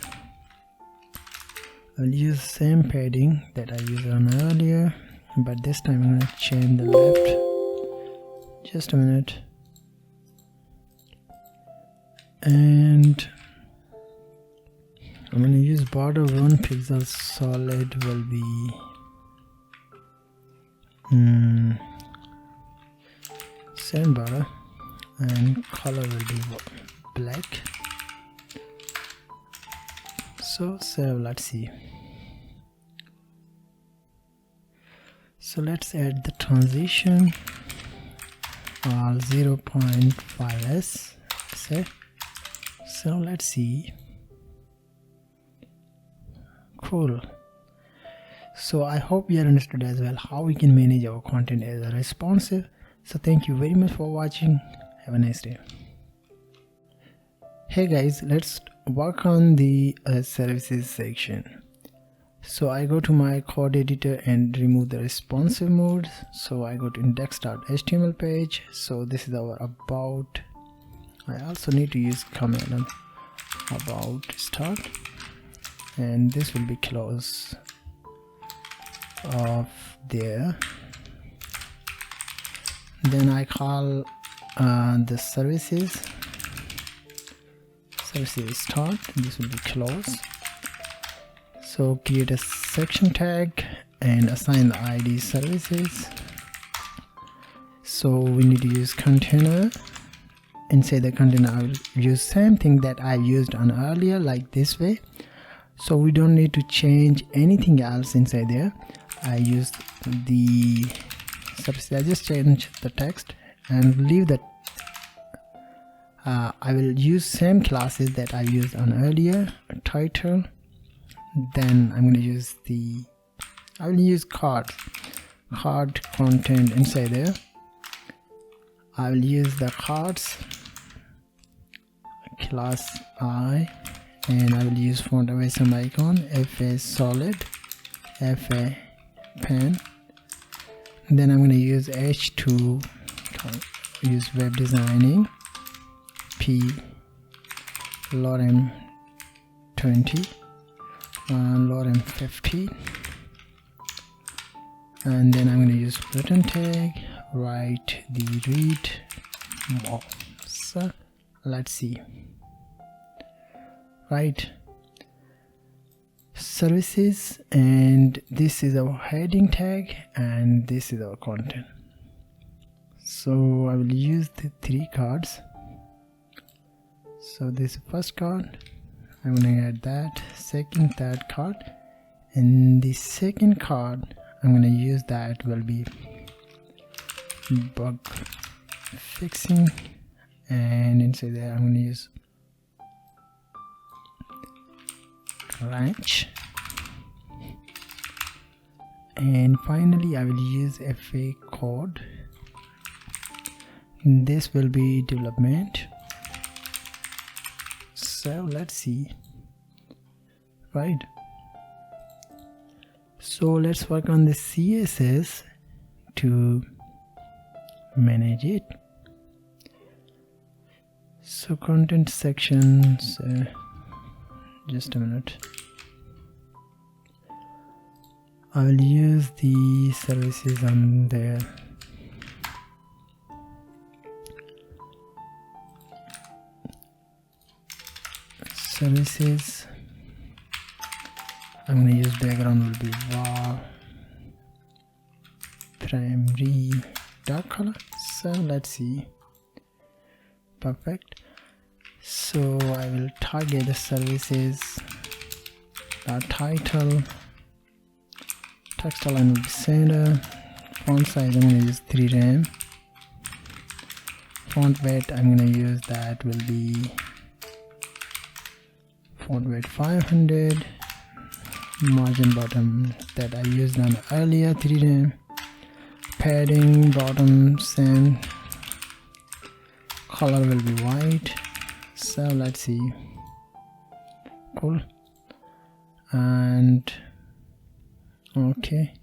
I'll use same padding that I used on earlier, but this time I'm going to change the left. Just a minute. And I'm going to use border 1 pixel solid will be same border, and color will be black. So let's see. So let's add the transition 0.5s. So let's see. Cool. So I hope you understood as well how we can manage our content as a responsive. So thank you very much for watching. Have a nice day. Hey guys, let's work on the services section. So I go to my code editor and remove the responsive mode. So I go to index.html page. So this is our about. I also need to use command on about start, and this will be close off there. Then I call the services start, this will be close. So create a section tag and assign the ID services. So we need to use container. Inside the container I will use same thing that I used on earlier, like this way. So we don't need to change anything else inside there. I used the services, I just change the text and leave that. I will use same classes that I used on earlier, title. Then I'm going to use I will use card content inside there. I will use the cards class I, and I will use font away some icon, FA solid, FA pen. Then I'm going to use H to use web designing, P lorem 20, lorem 50, and then I'm going to use button tag, write the read more. So let's see. Right, services, and this is our heading tag and this is our content. So I will use the 3 cards. So this first card, I'm going to add that, second, third card, and the second card I'm going to use that will be bug fixing, and inside there I'm going to use branch, and finally I will use FA code. This will be development. So let's see. Right, so let's work on the CSS to manage it. So content sections, just a minute, I will use the services on there. Services, I'm going to use background will be var primary dark color. So let's see. Perfect. So I will target the services, the title, text align will be center, font size I'm going to use 3 rem, font weight I'm going to use that will be font weight 500, margin bottom that I used on earlier 3 rem, padding bottom same, color will be white. So let's see. Cool. And okay,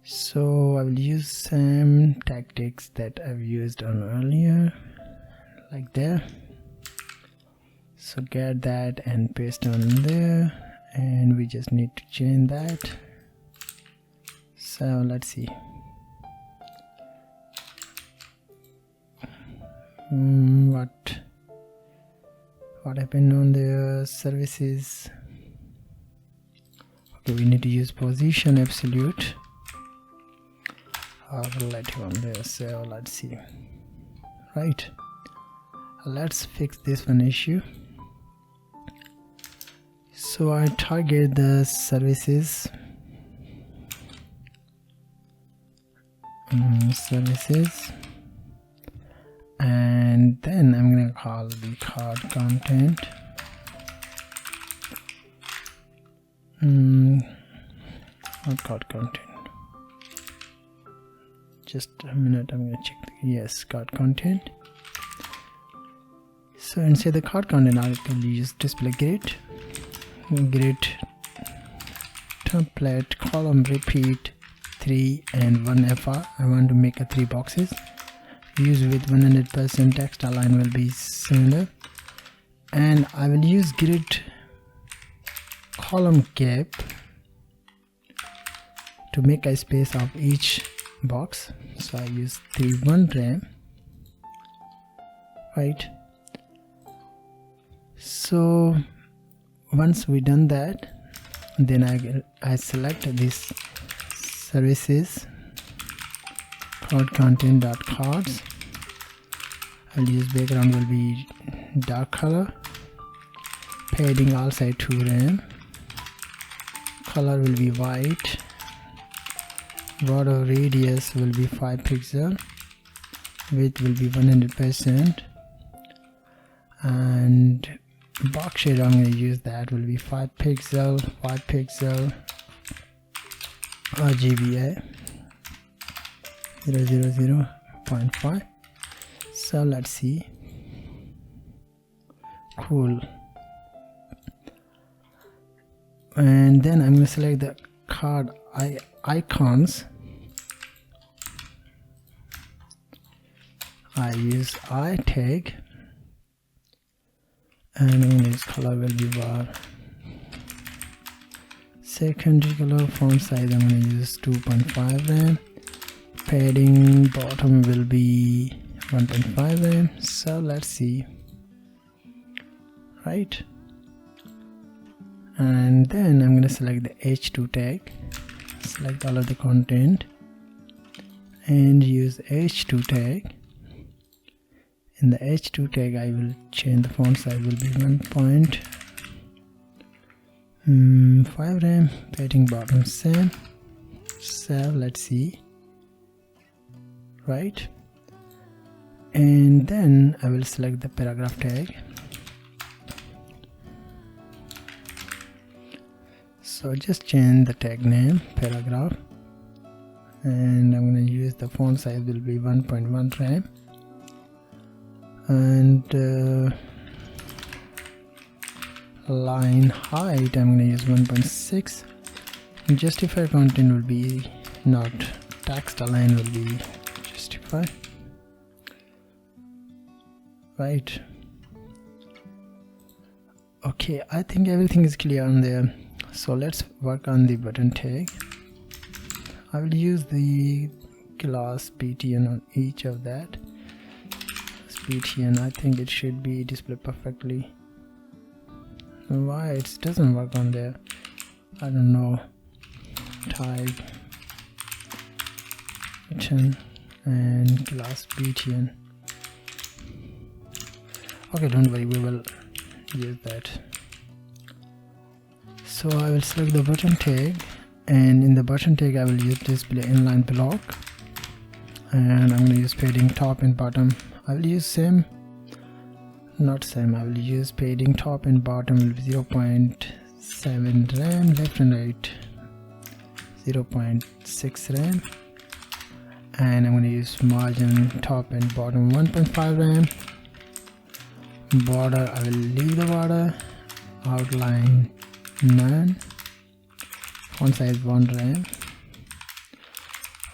so I will use same tactics that I've used on earlier, like there. So get that and paste on there, and we just need to change that. So let's see. What happened on the services? Okay, we need to use position absolute. I will let you on there. So let's see. Right, let's fix this one issue. So I target the services, services, and then I'm going to call the card content. Not card content. Just a minute, I'm going to check. Yes, card content. So inside the card content, I can use display grid, template, column repeat 3 and 1 FR. I want to make a 3 boxes. Use with 100% text align will be similar, and I will use grid column gap to make a space of each box. So I use 1 rem. Right, so once we done that, then I select this services card content dot cards. I'll use background will be dark color, padding also 2 rem, color will be white, border radius will be 5 pixel, width will be 100%, and box shader I'm going to use that will be 5 pixel RGBA 000.5. So let's see. Cool. And then I'm going to select the card icons. I use I tag, and I'm going to use color will be bar secondary color. Font size I'm going to use 2.5 rem. Padding bottom will be 1.5 rem. So let's see. Right, and then I'm going to select the h2 tag, select all of the content and use h2 tag. In the h2 tag I will change the font size will be 1.5 rem. Padding bottom same. So let's see. Right, and then I will select the paragraph tag. So just change the tag name paragraph, and I'm going to use the font size will be 1.1 rem, and line height I'm going to use 1.6. Justify content will be not text align will be justify. Right, okay, I think everything is clear on there. So let's work on the button tag. I will use the class btn on each of that. Btn, I think it should be displayed perfectly. Why it doesn't work on there, I don't know. Type button and class btn. Okay, don't worry, we will use that. So I will select the button tag, and in the button tag I will use display inline block, and I'm going to use padding top and bottom. I will use I will use padding top and bottom will be 0.7 rem, left and right 0.6 rem, and I'm going to use margin top and bottom 1.5 rem. Border I will leave the border. Outline none. Font size 1 rem.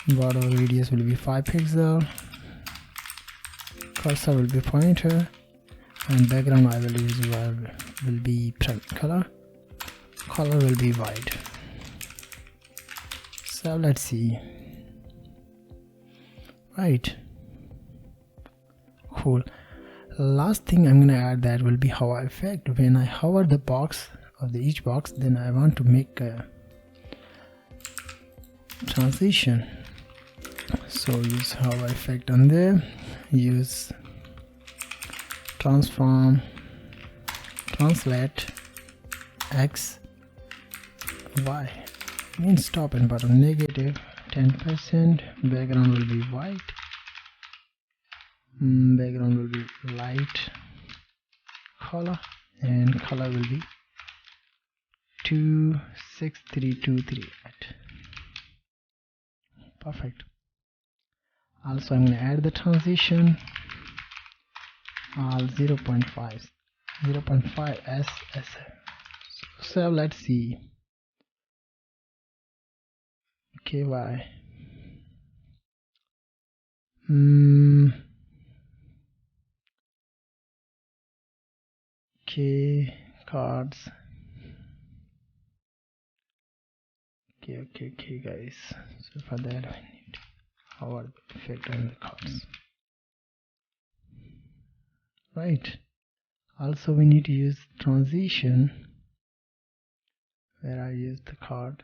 Border radius will be 5 pixel. Cursor will be pointer, and background I will use will be color. Color will be white. So let's see. Right, cool. Last thing I'm gonna add that will be hover effect. When I hover the box of each box, then I want to make a transition. So use hover effect on there. Use transform translate x y means top and bottom negative 10%. Background will be white. Background will be light color, and color will be 26323. Perfect. Also I'm going to add the transition 0.5 s. So let's see. Okay, why okay, cards. Okay guys, so for that I need hover effect on the cards. Right, also we need to use transition where I use the card.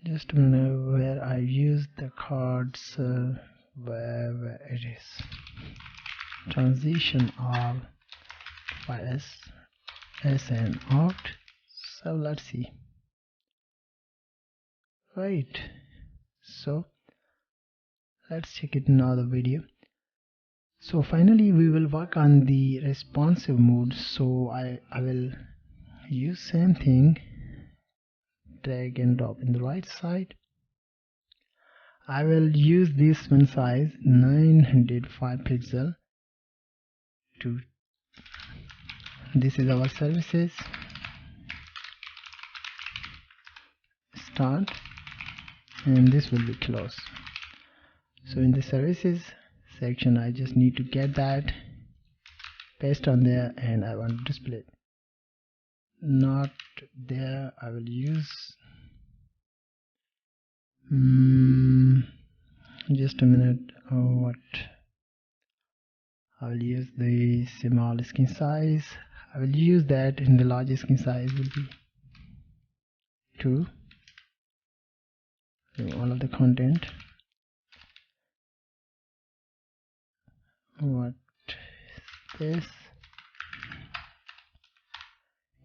Just know where I use the cards, where it is. Transition all by S and out. So let's see. Right, so let's check it in another video. So finally we will work on the responsive mode. So I will use same thing, drag and drop in the right side. I will use this one size 905 pixel to this is our services. Start, and this will be close. So in the services section I just need to get that paste on there, and I want to display. Not there, I will use just a minute. What I will use the small screen size. I will use that, and the large screen size will be 2. So all of the content. What is this?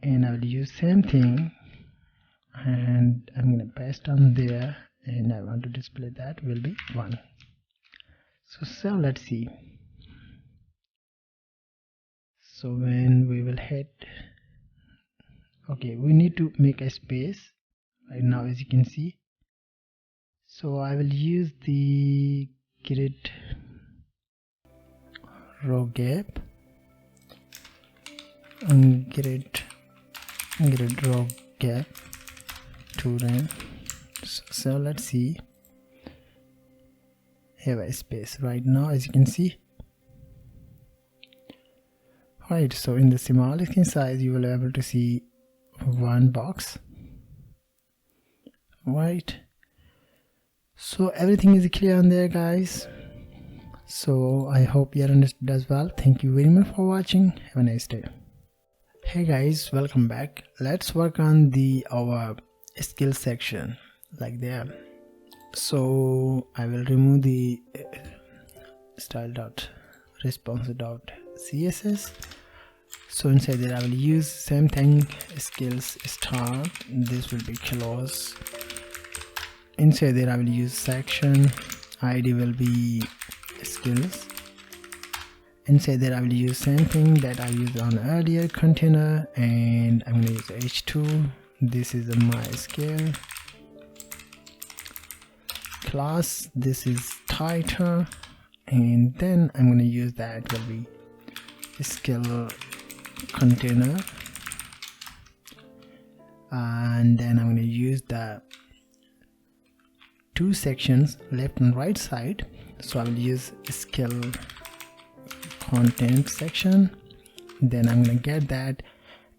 And I will use same thing, and I'm gonna paste on there, and I want to display that will be 1. So let's see. So when we will hit, okay, we need to make a space right now, as you can see. So I will use the grid row gap and grid row gap to run. So let's see. Have a space right now, as you can see. Right, so in the small screen size you will be able to see 1 box. Right, so everything is clear on there, guys. So I hope you understood as well. Thank you very much for watching. Have a nice day. Hey guys, welcome back. Let's work on our skill section like there. So I will remove the style.response.css. So inside there I will use same thing, skills start. This will be close. Inside there I will use section. ID will be skills. Inside there I will use same thing that I used on earlier container, and I'm going to use h2. This is my skill class. This is title, and then I'm going to use that will be skill container, and then I'm going to use the 2 sections, left and right side. So I will use skill content section, then I'm going to get that,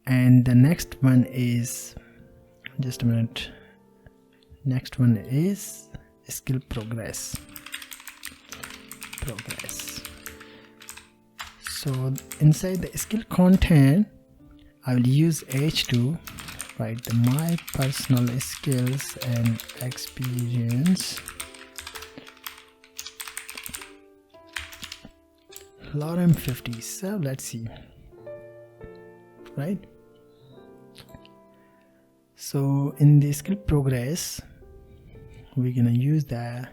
and the next one is, just a minute, next one is skill progress. So inside the skill content I will use h2, write the my personal skills and experience, lorem 50. So let's see. Right, so in the skill progress we're gonna use the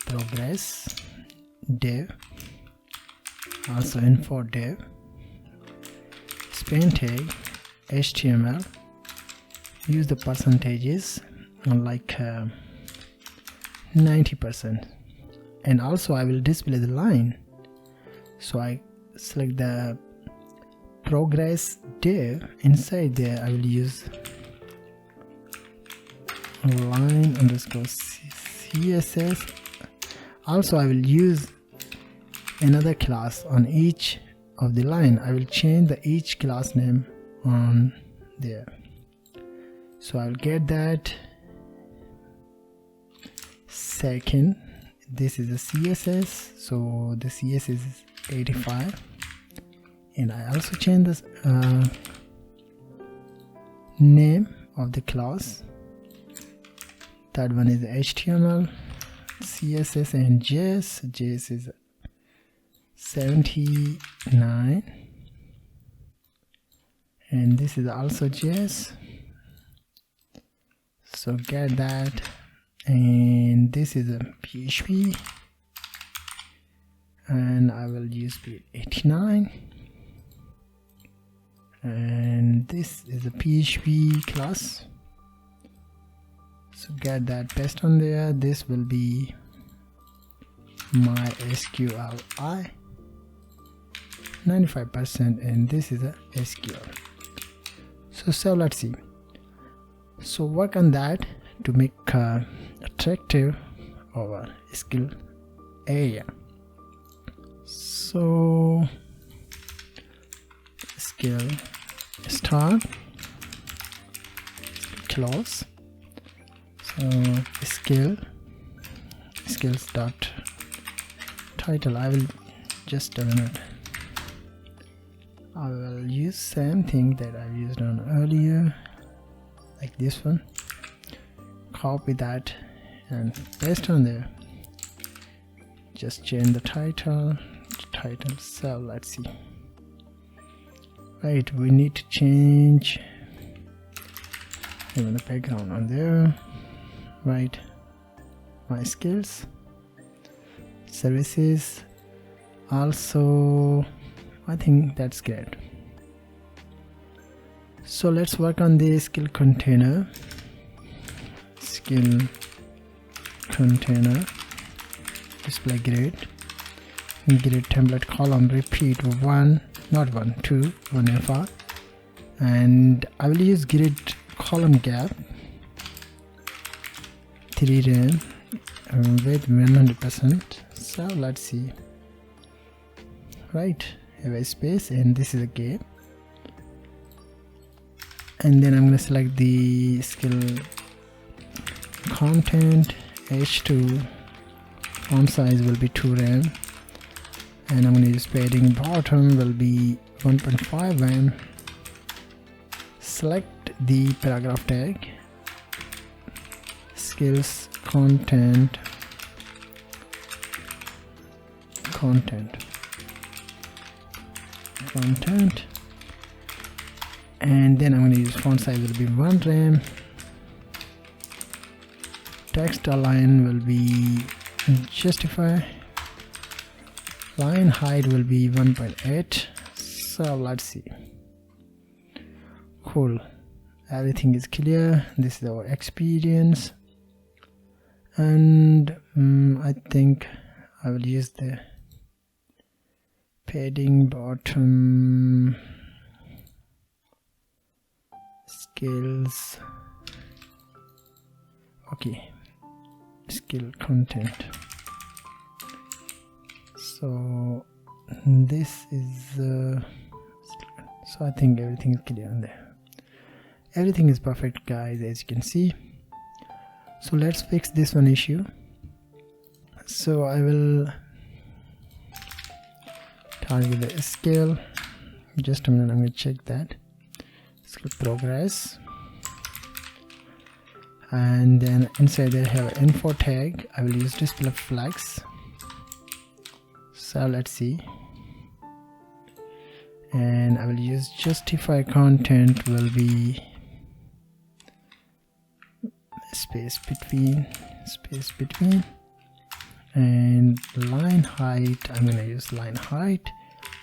progress div, also info div, span tag, HTML, use the percentages like 90%, and also I will display the line. So I select the progress div. Inside there I will use line underscore CSS. Also I will use another class on each of the line. I will change the each class name on there. So I'll get that. Second, this is a CSS, so the CSS is 85, and I also change this name of the class. Third one is HTML, CSS and JS. JS is 79, and this is also JS. So get that. And this is a PHP, and I will use speed 89, and this is a PHP class. So get that, paste on there. This will be my SQLi 95%, and this is a SQL. So let's see. So work on that to make attractive our skill area. So skill start, close. So skills dot title. I will just a minute. I will use same thing that I used on earlier, like this one. Copy that and paste on there. Just change the title. So let's see. Right, we need to change even the background on there. Right, my skills, services. Also, I think that's great. So let's work on the skill container. Skill container, display grid template column, repeat 1 FR, and I will use grid column gap 3 rem with 100%. So let's see. Right, have a space and this is a gap, and then I'm going to select the skill content h2, font size will be 2 rem, and I'm going to use padding bottom will be 1.5 rem. Select the paragraph tag, skills content, and then I'm going to use font size will be 1 rem. Text align will be justify, line height will be 1.8. So let's see. Cool, everything is clear. This is our experience, and I think I will use the padding bottom, skills, okay, skill content. So this is so I think everything is clear on there. Everything is perfect, guys, as you can see. So let's fix this one issue. So I will target the scale. Just a minute, I'm going to check that. Skill progress, and then inside there I have an info tag. I will use display flex. So let's see, and I will use justify content will be space between, and line height, I'm gonna use line height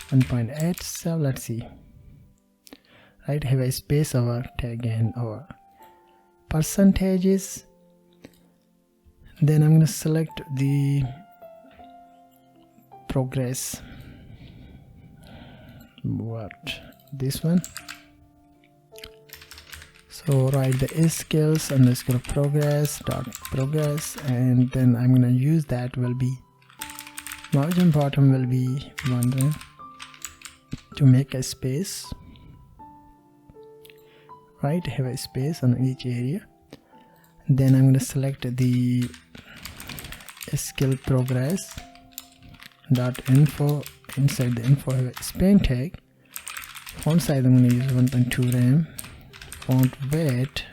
1.8. So let's see. Right, have a space over tag and our percentages. Then I'm gonna select the progress, this one. So write the skills underscore progress dot progress, and then I'm gonna use that will be margin bottom will be 1 to make a space. Right, have a space on each area. Then I'm going to select the skill progress dot info. Inside the info have a span tag. Font size I'm going to use 1.2 rem. Font weight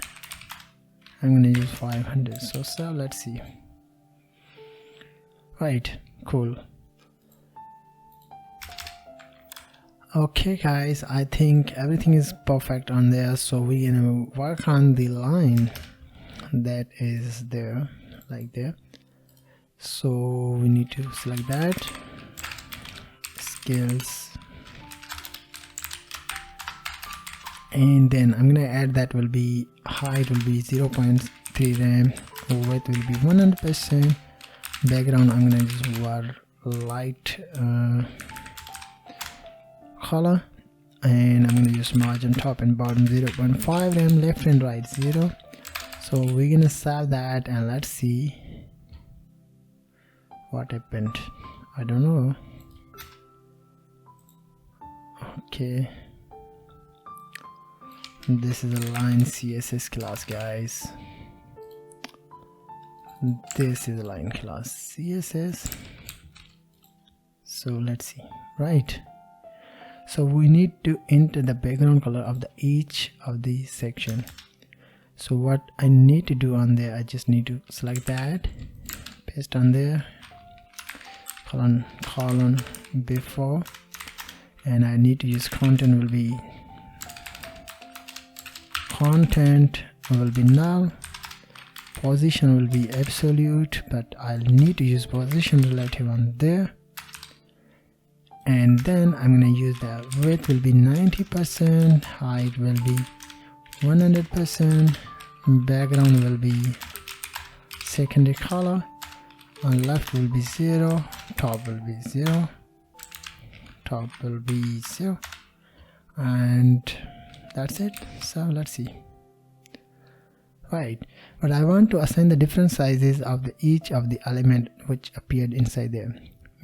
I'm going to use 500. So let's see. Right, cool. Okay guys, I think everything is perfect on there. So we're gonna work on the line that is there, like there. So we need to select that, skills, and then I'm gonna add that will be height will be 0.3 rem, width will be 100%, background I'm gonna use light color, and I'm going to use margin top and bottom 0.5 rem, left and right 0. So we're going to save that, and let's see what happened. I don't know. Okay, this is a line CSS class, guys. This is a line class CSS. So let's see, right? So we need to enter the background color of each of the section. So what I need to do on there, I just need to select that, paste on there, colon before, and I need to use content will be null, position will be absolute, but I'll need to use position relative on there. And then I'm going to use the width will be 90%, height will be 100%, background will be secondary color, on left will be 0, top will be 0, and that's it. So let's see, right? But I want to assign the different sizes of each of the element which appeared inside there.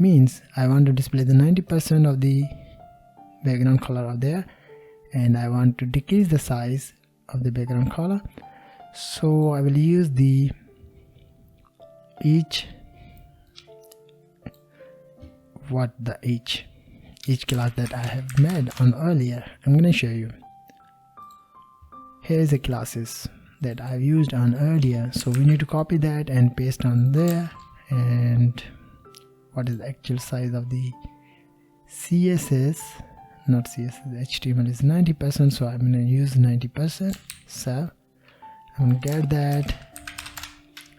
Means I want to display the 90% of the background color out there, and I want to decrease the size of the background color. So I will use the each class that I have made on earlier. I'm going to show you. Here is the classes that I've used on earlier. So we need to copy that and paste on there. And what is the actual size of the CSS, not CSS, HTML is 90%, so I'm going to use 90%. So I'm going to get that,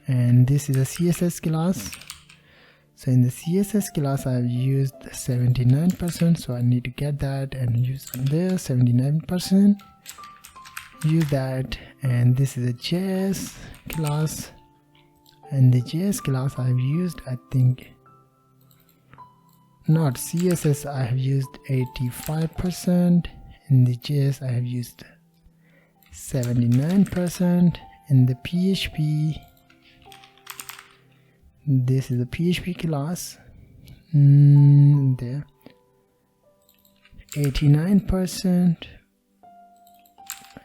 and this is a CSS class. So in the CSS class I've used 79%, so I need to get that and use on there 79%, use that. And this is a JS class, and the JS class I've used, I think, not CSS, I have used 85%. In the JS I have used 79%. In the PHP, this is a PHP class, there 89%.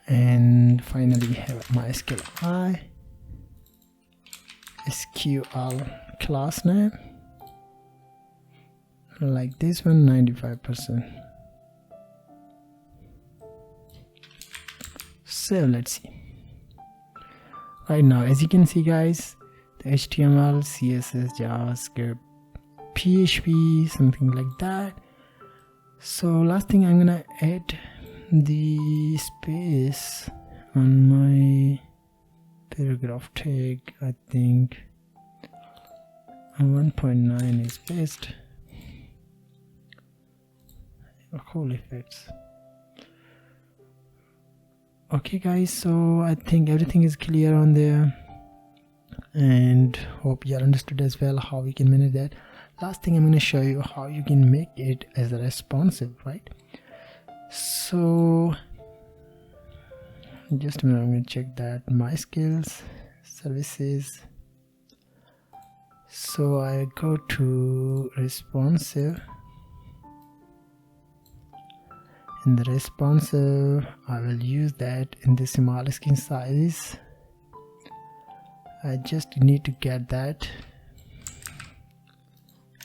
And finally we have MySQL SQL class name, like this one, 95%. So let's see. Right now, as you can see, guys, the HTML, CSS, JavaScript, PHP, something like that. So last thing, I'm gonna add the space on my paragraph tag. I think 1.9 is best. Cool effects. Okay guys, so I think everything is clear on there, and hope you understood as well how we can manage that. Last thing, I'm going to show you how you can make it as a responsive, right? So just a minute, I'm going to check that. My skills, services. So I go to responsive. In the responsive, I will use that in the small screen size. I just need to get that,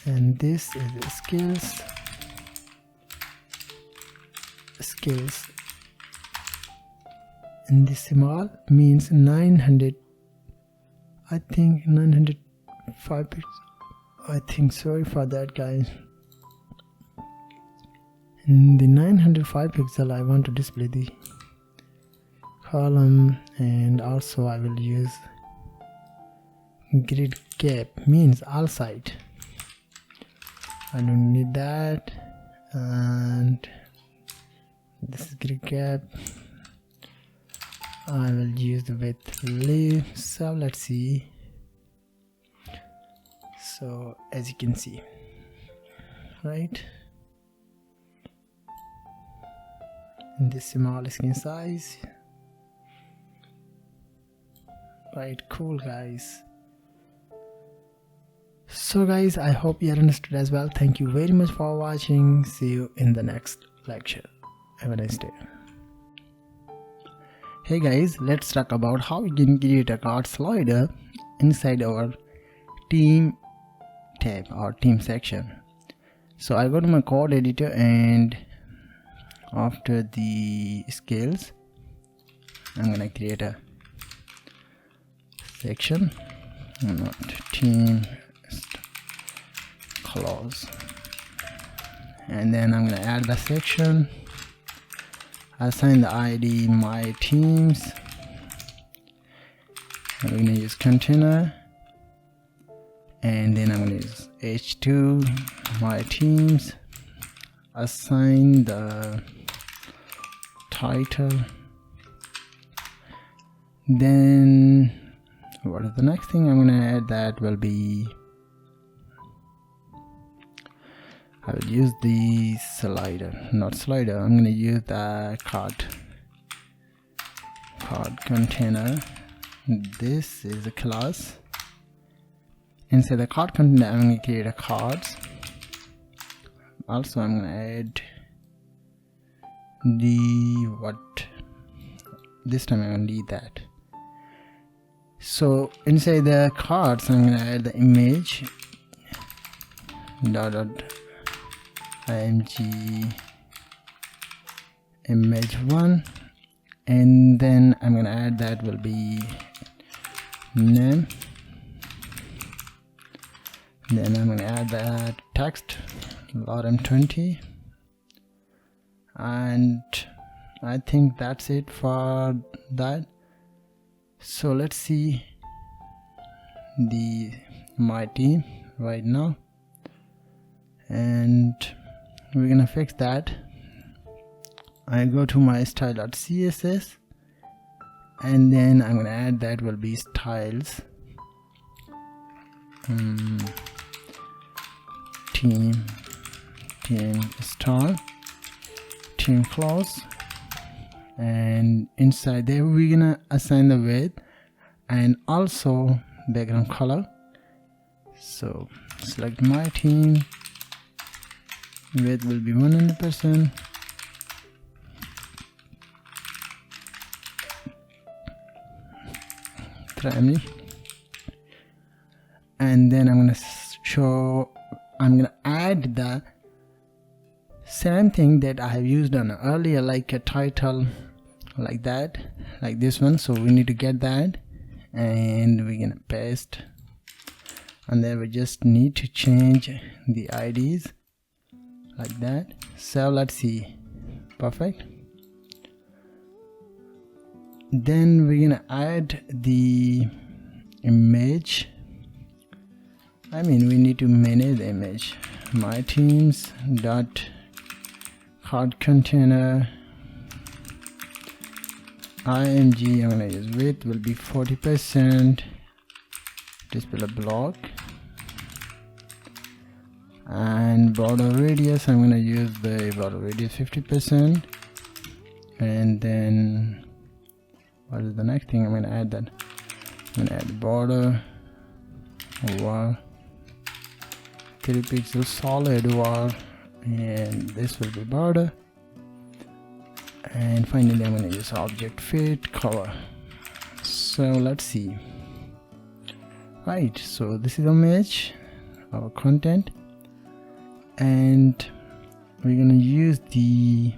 and this is the skills. In the small means 900, I think 905 pixels. I think, sorry for that, guys. In the 905 pixel, I want to display the column, and also I will use grid gap, means all side. I don't need that, and this is grid gap. I will use the width leave. So let's see. So as you can see, right, in this small screen size, right? Cool, guys. So guys, I hope you understood as well. Thank you very much for watching. See you in the next lecture. Have a nice day. Hey guys, let's talk about how we can create a card slider inside our team tab or team section. So I go to my code editor, and after the scales I'm gonna create a section, not team clause, and then I'm gonna add the section, assign the ID my teams, I'm gonna use container, and then I'm gonna use h2 my teams, assign the title. Then what is the next thing I'm gonna add? That will be, I will use the slider, not slider, I'm gonna use the card container. This is a class. Inside the card container I'm gonna create a cards. Also I'm gonna add the this time I'm gonna leave that. So inside the cards I'm gonna add the image img image1, and then I'm gonna add that will be name. Then I'm gonna add the text lorem20, and I think that's it for that. So let's see my team right now, and we're gonna fix that. I go to my style.css, and then I'm gonna add that will be styles team style team clause, and inside there we're gonna assign the width and also background color. So select my team, width will be 100%, primary, and then I'm gonna add the same thing that I have used on earlier, like a title like that, like this one. So we need to get that, and we're gonna paste, and then we just need to change the IDs like that. So let's see, perfect. Then we're gonna add the image. We need to manage the image. My teams dot card container img, I'm gonna use width will be 40%, display block, and border radius I'm gonna use the border radius 50%. And then what is the next thing? I'm gonna add that. I'm gonna add border over 3 pixel solid wall, and this will be border. And finally I'm going to use object fit color. So let's see. Right, so this is the image, our content, and we're going to use the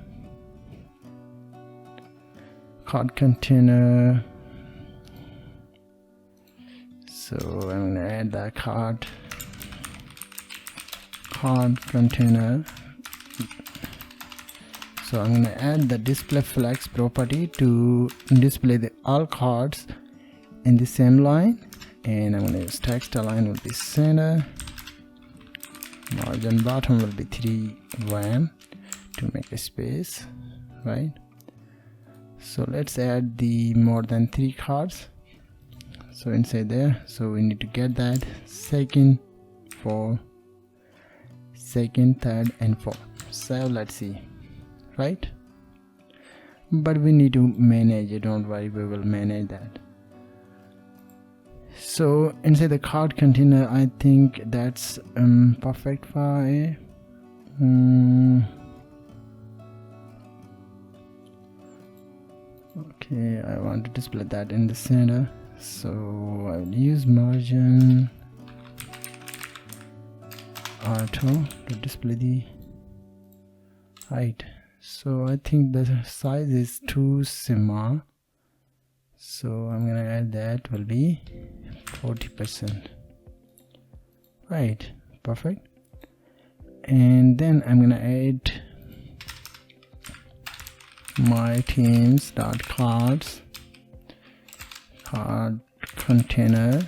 card container. So I'm going to add the card container. So I'm going to add the display flex property to display all cards in the same line, and I'm going to use text align will be center, margin bottom will be 3 RAM to make a space, right? So let's add the more than 3 cards. So inside there, so we need to get that second, third and fourth. So let's see, right? But we need to manage it, don't worry, we will manage that. So inside the card container, I think that's perfect for a Okay, I want to display that in the center, so I will use margin auto to display the height. So I think the size is too small, so I'm gonna add that will be 40%. Right, perfect. And then I'm gonna add my themes.cards, card container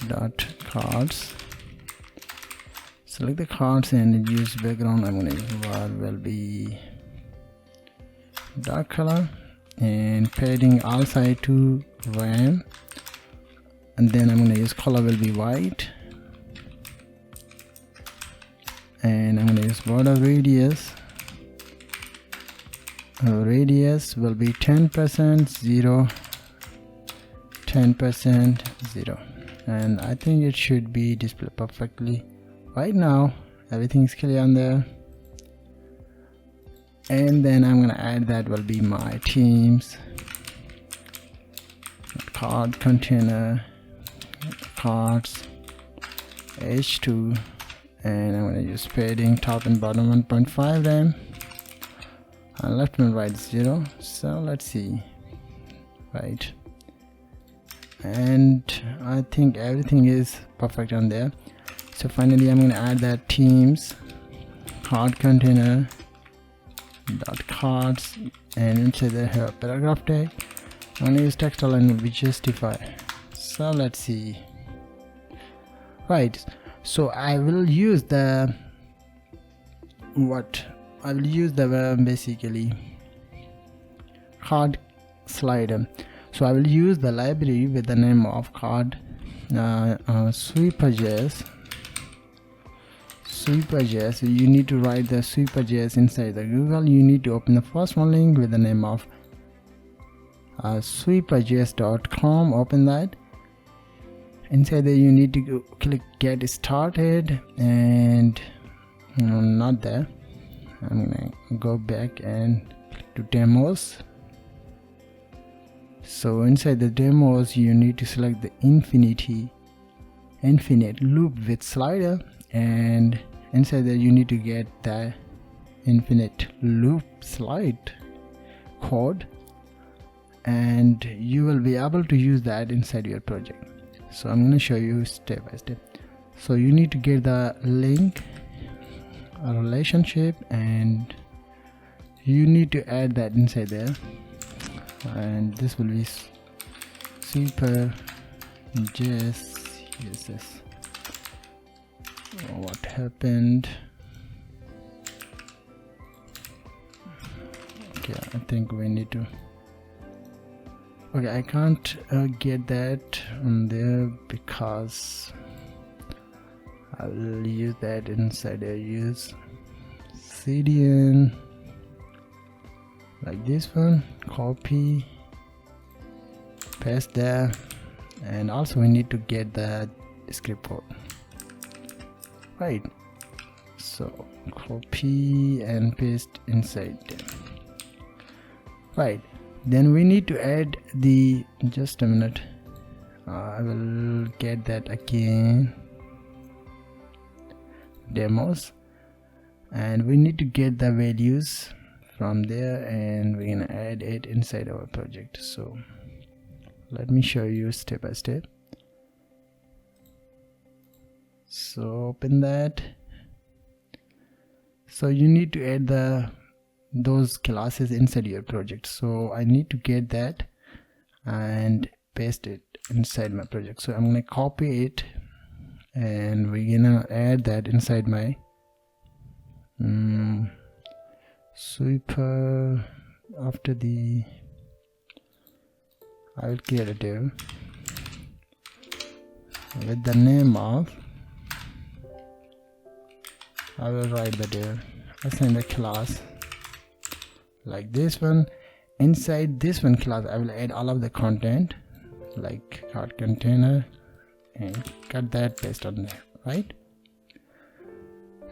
dot cards. Select the cards and use background. I'm gonna use will be dark color, and padding all side to RAM, and then I'm gonna use color will be white, and I'm gonna use border radius. Radius will be 10%, 0, 10%, 0, and I think it should be displayed perfectly. Right now everything is clear on there, and then I'm gonna add that will be my themes card container cards h2, and I'm gonna use padding top and bottom 1.5 RAM, and left and right 0. So let's see, right, and I think everything is perfect on there. So finally I'm gonna add that themes card container dot cards, and inside there have a paragraph tag. I'm gonna use text align will be justify. So let's see, right, so I will use the basically card slider. So I will use the library with the name of card sweeper.js. You need to write the sweeper.js inside the Google. You need to open the first one link with the name of sweeper.js.com. Open that. Inside there you need to click get started, and not there. I'm gonna go back and click to demos. So inside the demos you need to select the infinite loop with slider, and inside there you need to get the infinite loop slide code, and you will be able to use that inside your project. So I'm going to show you step by step. So you need to get the link, a relationship, and you need to add that inside there, and this will be super CSS. What happened? Okay, I think we need to. Okay, I can't get that on there because I will use that inside. I use CDN like this one, copy, paste there, and also we need to get the script code. Right, so copy and paste inside there. Right, then we need to add the, just a minute, I will get that again, demos, and we need to get the values from there, and we're gonna add it inside our project. So let me show you step by step. So open that. So you need to add those classes inside your project. So I need to get that and paste it inside my project. So I'm gonna copy it, and we're gonna add that inside my sweeper. After the, I will create a div with the name of, I will write the div, assign the class like this one. Inside this one class I will add all of the content like card container, and cut that, paste on there, right?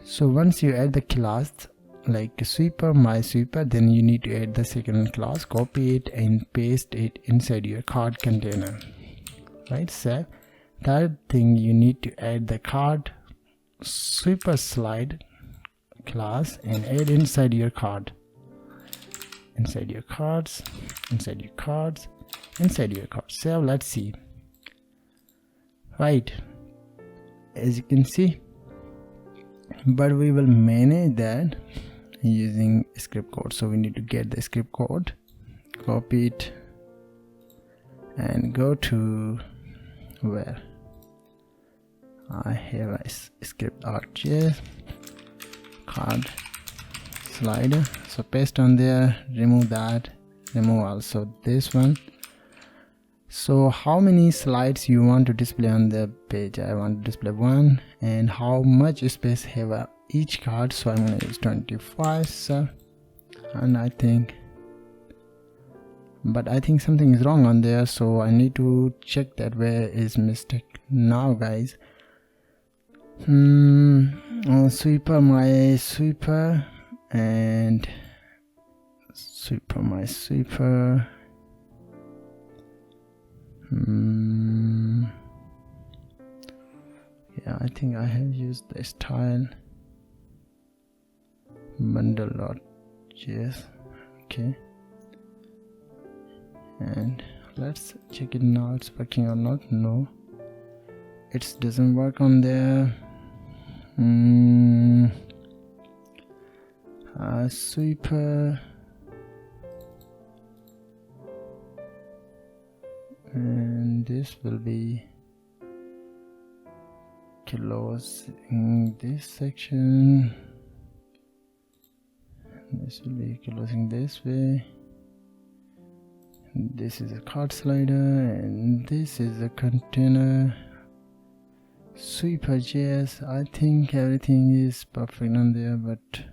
So once you add the class, like sweeper, my sweeper, then you need to add the second class, copy it and paste it inside your card container, right? So third thing, you need to add the card sweeper slide class and add inside your card, inside your cards, inside your cards, inside your cards. So let's see, right, as you can see, but we will manage that using script code. So we need to get the script code, copy it and go to where I have a script ArcGIS card slider, so paste on there, remove that, remove also this one. So how many slides you want to display on the page? I want to display one. And how much space have each card? So I'm going to use 25. So, and I think something is wrong on there, so I need to check that where is mistake now, guys. Sweeper, my sweeper, and sweeper, my sweeper. Yeah, I think I have used the style bundle.js. Okay, and let's check it now, it's working or not. No, it doesn't work on there. Sweeper, and this will be closing this section, this will be closing this way, this is a card slider, and this is a container sweeper.js. I think everything is perfect on there, but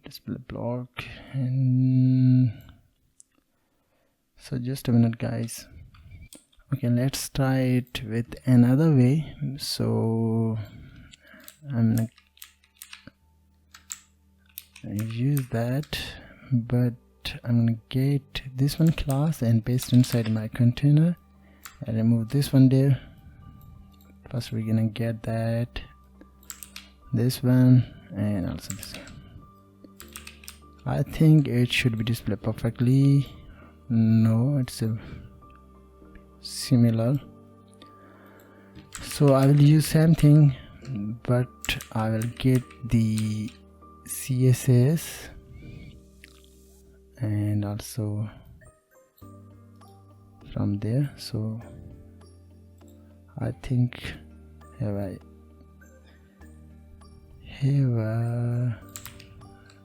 display block, and so just a minute, guys. Okay, let's try it with another way. So I'm gonna use that, but I'm gonna get this one class and paste inside my container and remove this one there. First we're gonna get that, this one, and also this one. I think it should be displayed perfectly. No, it's a similar, so I will use same thing, but I will get the CSS and also from there. So I think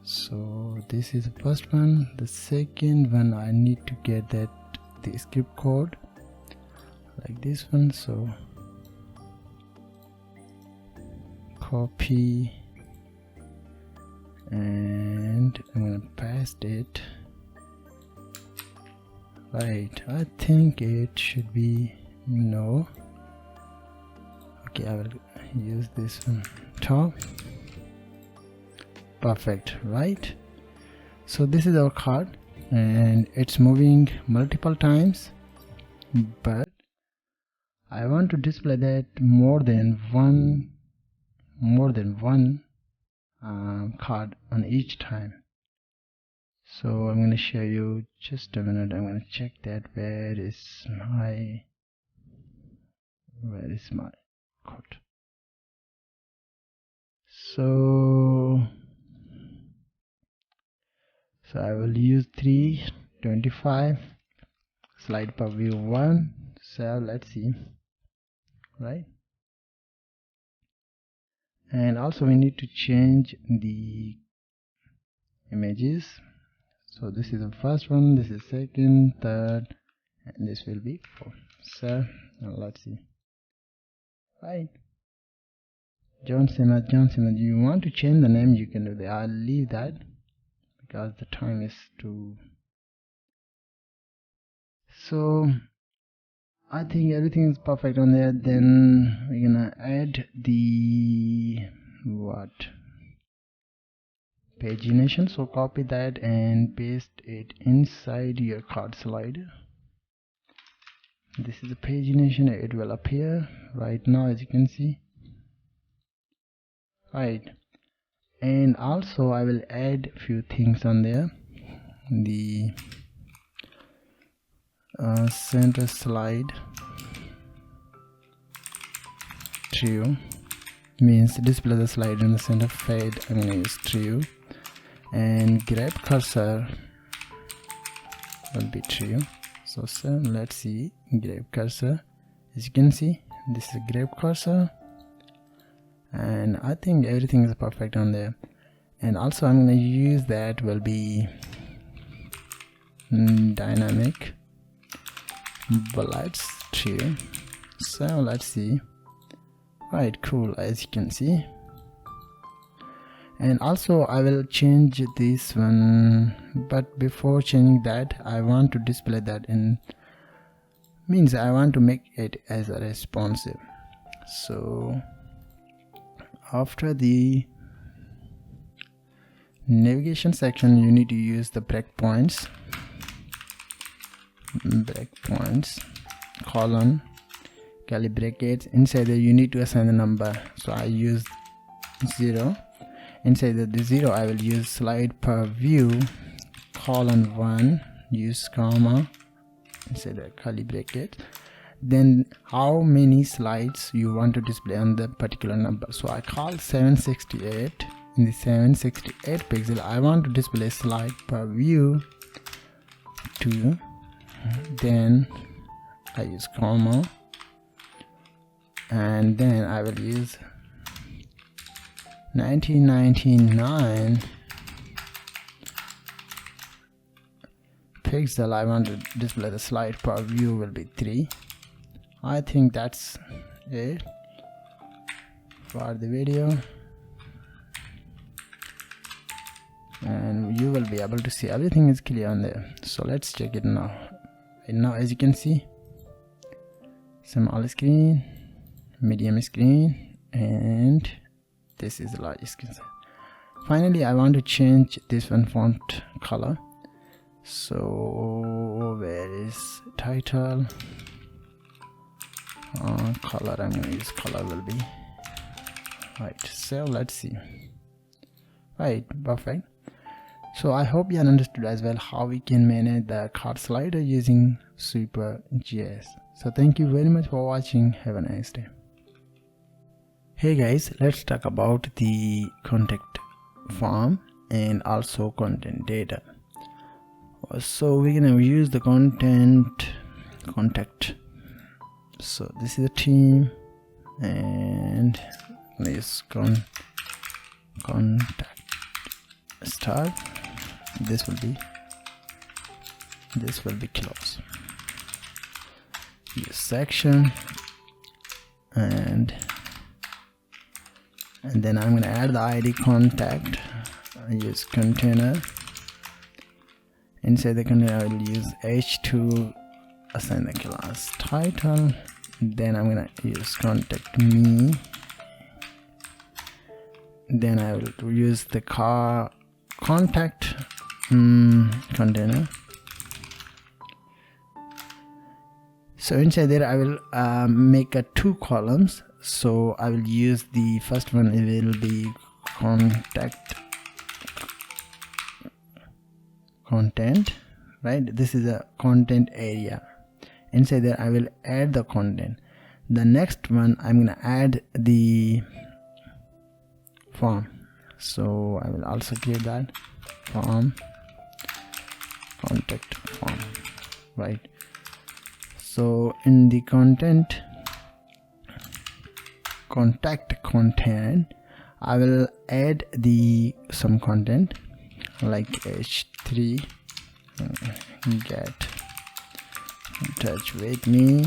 so this is the first one. The second one, I need to get that the script code like this one, so copy and I'm gonna paste it. Right, I think it should be no. Okay, I will use this one top. Perfect, right? So this is our card and it's moving multiple times, but I want to display that more than one card on each time. So I'm going to show you, just a minute. I'm going to check that where is my code. So I will use 325 slide per view 1. So let's see, right? And also we need to change the images. So this is the first one, this is second, third, and this will be 4. So now let's see, right? John Cena, you want to change the name, you can do that. I'll leave that because the time is too. So I think everything is perfect on there. Then we're gonna add the pagination, so copy that and paste it inside your card slider. This is the pagination, it will appear right now as you can see. Right, and also I will add few things on there. The center slide true means display the slide in the center. Fade, I'm going to use true, and grab cursor will be true. So let's see, grab cursor, as you can see this is a grab cursor, and I think everything is perfect on there. And also I'm going to use that will be dynamic bullets true. So let's see. Right, cool, as you can see. And also I will change this one, but before changing that I want to display that in, means I want to make it as a responsive. So after the navigation section you need to use the breakpoints, colon, curly brackets. Inside there you need to assign the number, so I use 0. Inside the 0 I will use slide per view, colon 1, use comma inside the curly bracket, then how many slides you want to display on the particular number. So I call 768. In the 768 pixel I want to display slide per view 2, then I use comma, and then I will use 1999 pixel. I want to display the slide per view will be 3. I think that's it for the video, and you will be able to see everything is clear on there. So let's check it now. And now as you can see, small screen, medium screen, and this is the large screen. Finally I want to change this one font color. So where is title, color, I'm going to use color will be right. So let's see. Right, perfect. So I hope you understood as well how we can manage the card slider using Super.js. So thank you very much for watching. Have a nice day. Hey guys, let's talk about the contact form and also content data. So we're gonna use the contact. So this is a team, and this contact start. This will be close. This section, and then I'm gonna add the ID contact. I use container. Inside the container I will use h to assign the class title. Then I'm gonna use contact me. Then I will use the contact container. So inside there I will make 2 columns. So I will use the first one, it will be content, right? This is a content area. Inside there I will add the content. The next one I'm gonna add the form. So I will also create that form, contact form, right? So in the contact content I will add some content like h3 get in touch with me,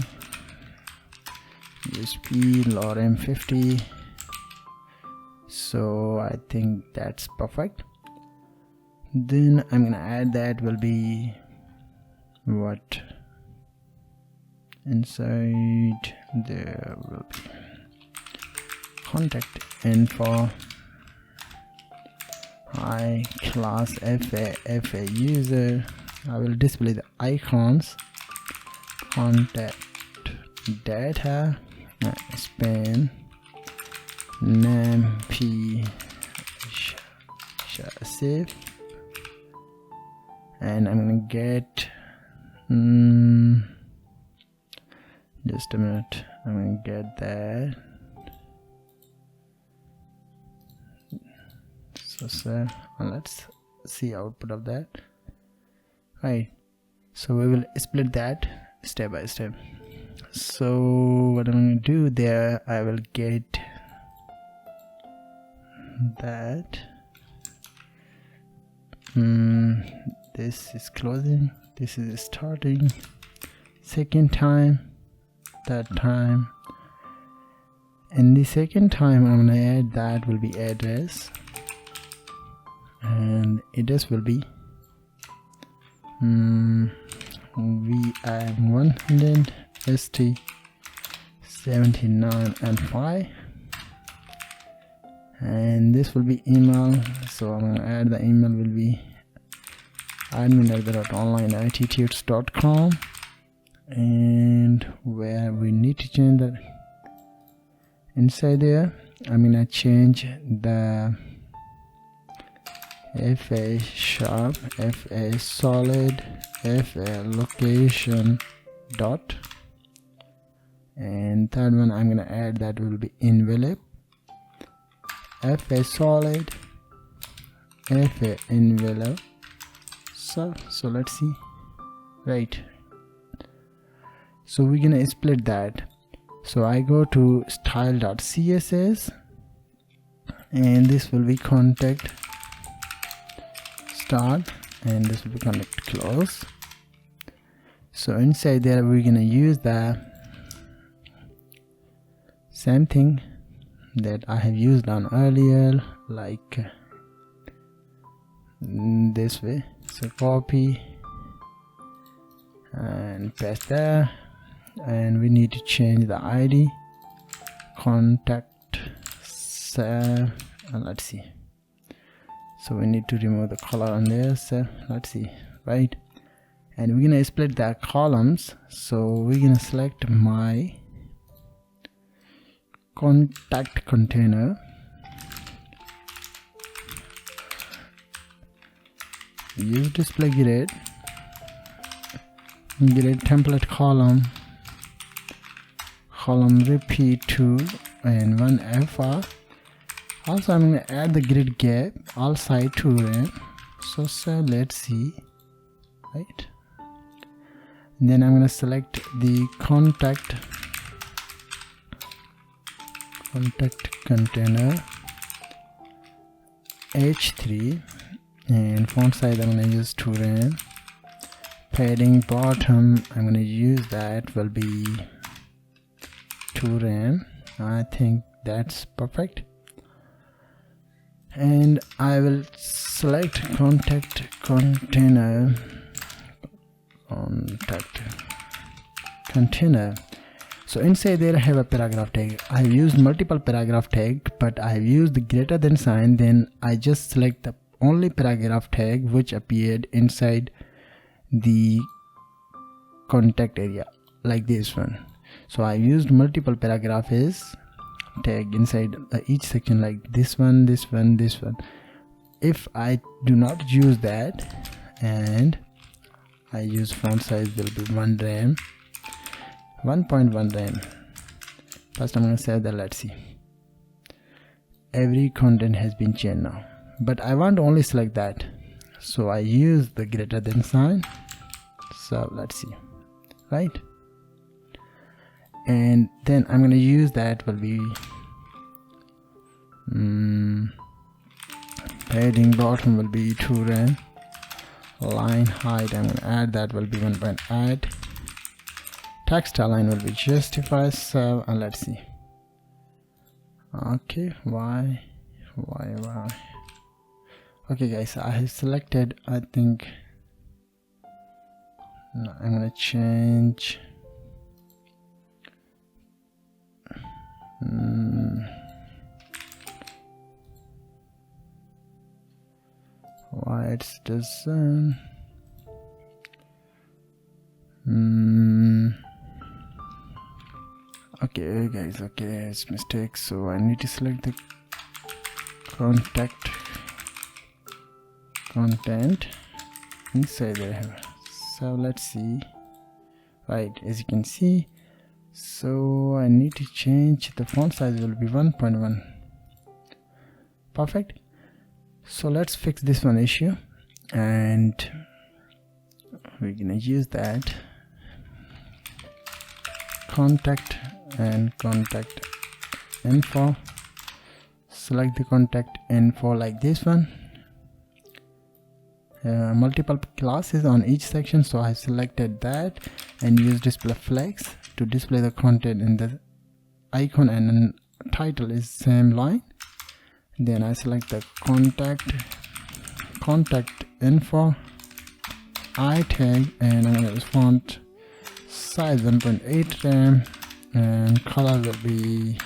USP lorem 50. So I think that's perfect. Then I'm gonna add that will be what inside there will be contact info I class fa user. I will display the icons, contact data, span, name, p, save, and I'm gonna get just a minute, I'm gonna get that. So let's see output of that. Right, so we will split that step by step. So what I'm going to do there, I will get that. This is closing, this is starting, second time, third time, and the second time I'm going to add that will be address, and address will be vi100 st 79 and 5, and this will be email. So I'm gonna add the email will be admin@onlineITtuts.com, and where we need to change that inside there, I'm gonna change the fa sharp, fa solid, fa location dot, and third one I'm gonna add that will be envelope, fa solid, fa envelope. So let's see. Right, so we're gonna split that. So I go to style.css, and this will be contact start, and this will be connect close. So inside there we're gonna use the same thing that I have used on earlier, like this way. So copy and paste there, and we need to change the ID, contact and let's see. So we need to remove the color on there. So let's see, right? And we're gonna split the columns. So we're gonna select my contact container, use display grid template column repeat 2 and 1 fr. Also I'm going to add the grid gap all side to run. So let's see, right? And then I'm going to select the contact container h3, and font size I'm going to use 2 rand. Padding bottom I'm going to use that will be 2 rand. I think that's perfect. And I will select contact container. So inside there I have a paragraph tag. I have used multiple paragraph tag, but I have used the greater than sign. Then I just select the only paragraph tag which appeared inside the contact area, like this one. So I used multiple paragraph is tag inside each section, like this one, this one, this one. If I do not use that and I use font size will be 1 rand, 1.1 rand. First I'm going to save that. Let's see, every content has been changed now, but I want to only select that, so I use the greater than sign. So let's see, right? And then I'm going to use that will be padding bottom will be 2 rand. Line height I'm going to add that will be 1.8. Text align will be justify. So and let's see. Okay, why? Okay guys, I have selected, I think no, I'm gonna change why it doesn't. Okay guys, okay, it's mistake. So I need to select the content inside there. So let's see. Right, as you can see, so I need to change the font size will be 1.1. Perfect. So let's fix this one issue, and we're gonna use that contact and contact info. Select the contact info like this one. Multiple classes on each section, so I selected that and use display flex to display the content in the icon, and then title is same line. Then I select the contact info I tag, and I'm gonna use font size 1.8 rem, and color will be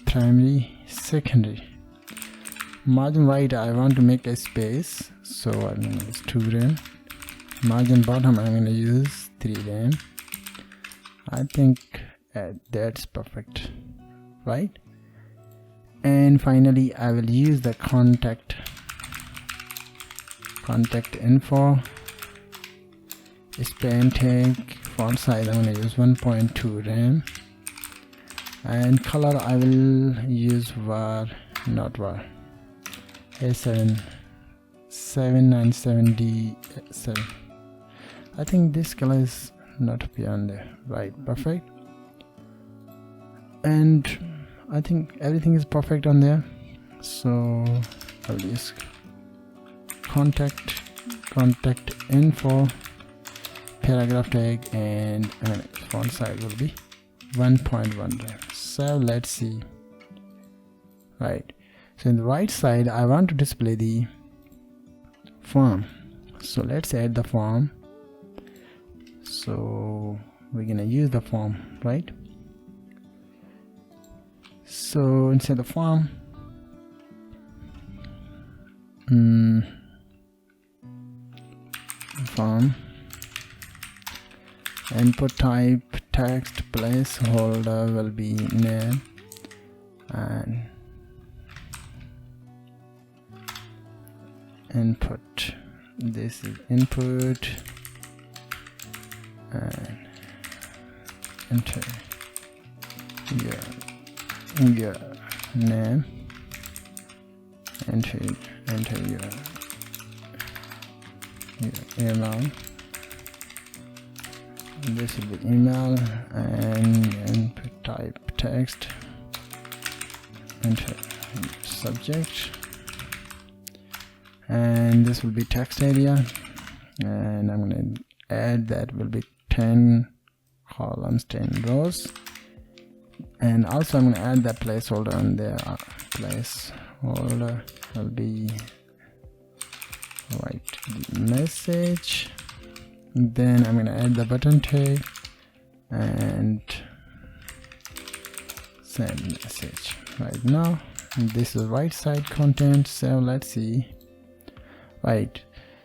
primary, secondary. Margin right, I want to make a space, so I'm gonna use 2 rem. Margin bottom, I'm gonna use 3 rem. I think that's perfect, right? And finally I will use the contact info span tag. Font size I'm going to use 1.2 rem, and color I will use var, not var, A7 797D7. I think this color is not beyond there, right? Perfect. And I think everything is perfect on there, so I'll use contact info paragraph tag, and font size will be 1.1. So let's see. Right, so in the right side I want to display the form, so let's add the form. So we're gonna use the form, right? So inside the form, form input type text placeholder will be name, and input, this is input, and enter your name, enter your email. This will be email, and input type text, enter subject, and this will be text area, and I'm going to add that will be 10 columns, 10 rows, and also I'm going to add that placeholder on there. Placeholder will be write the message. Then I'm going to add the button tag and send message right now. And this is right side content, so let's see. Right,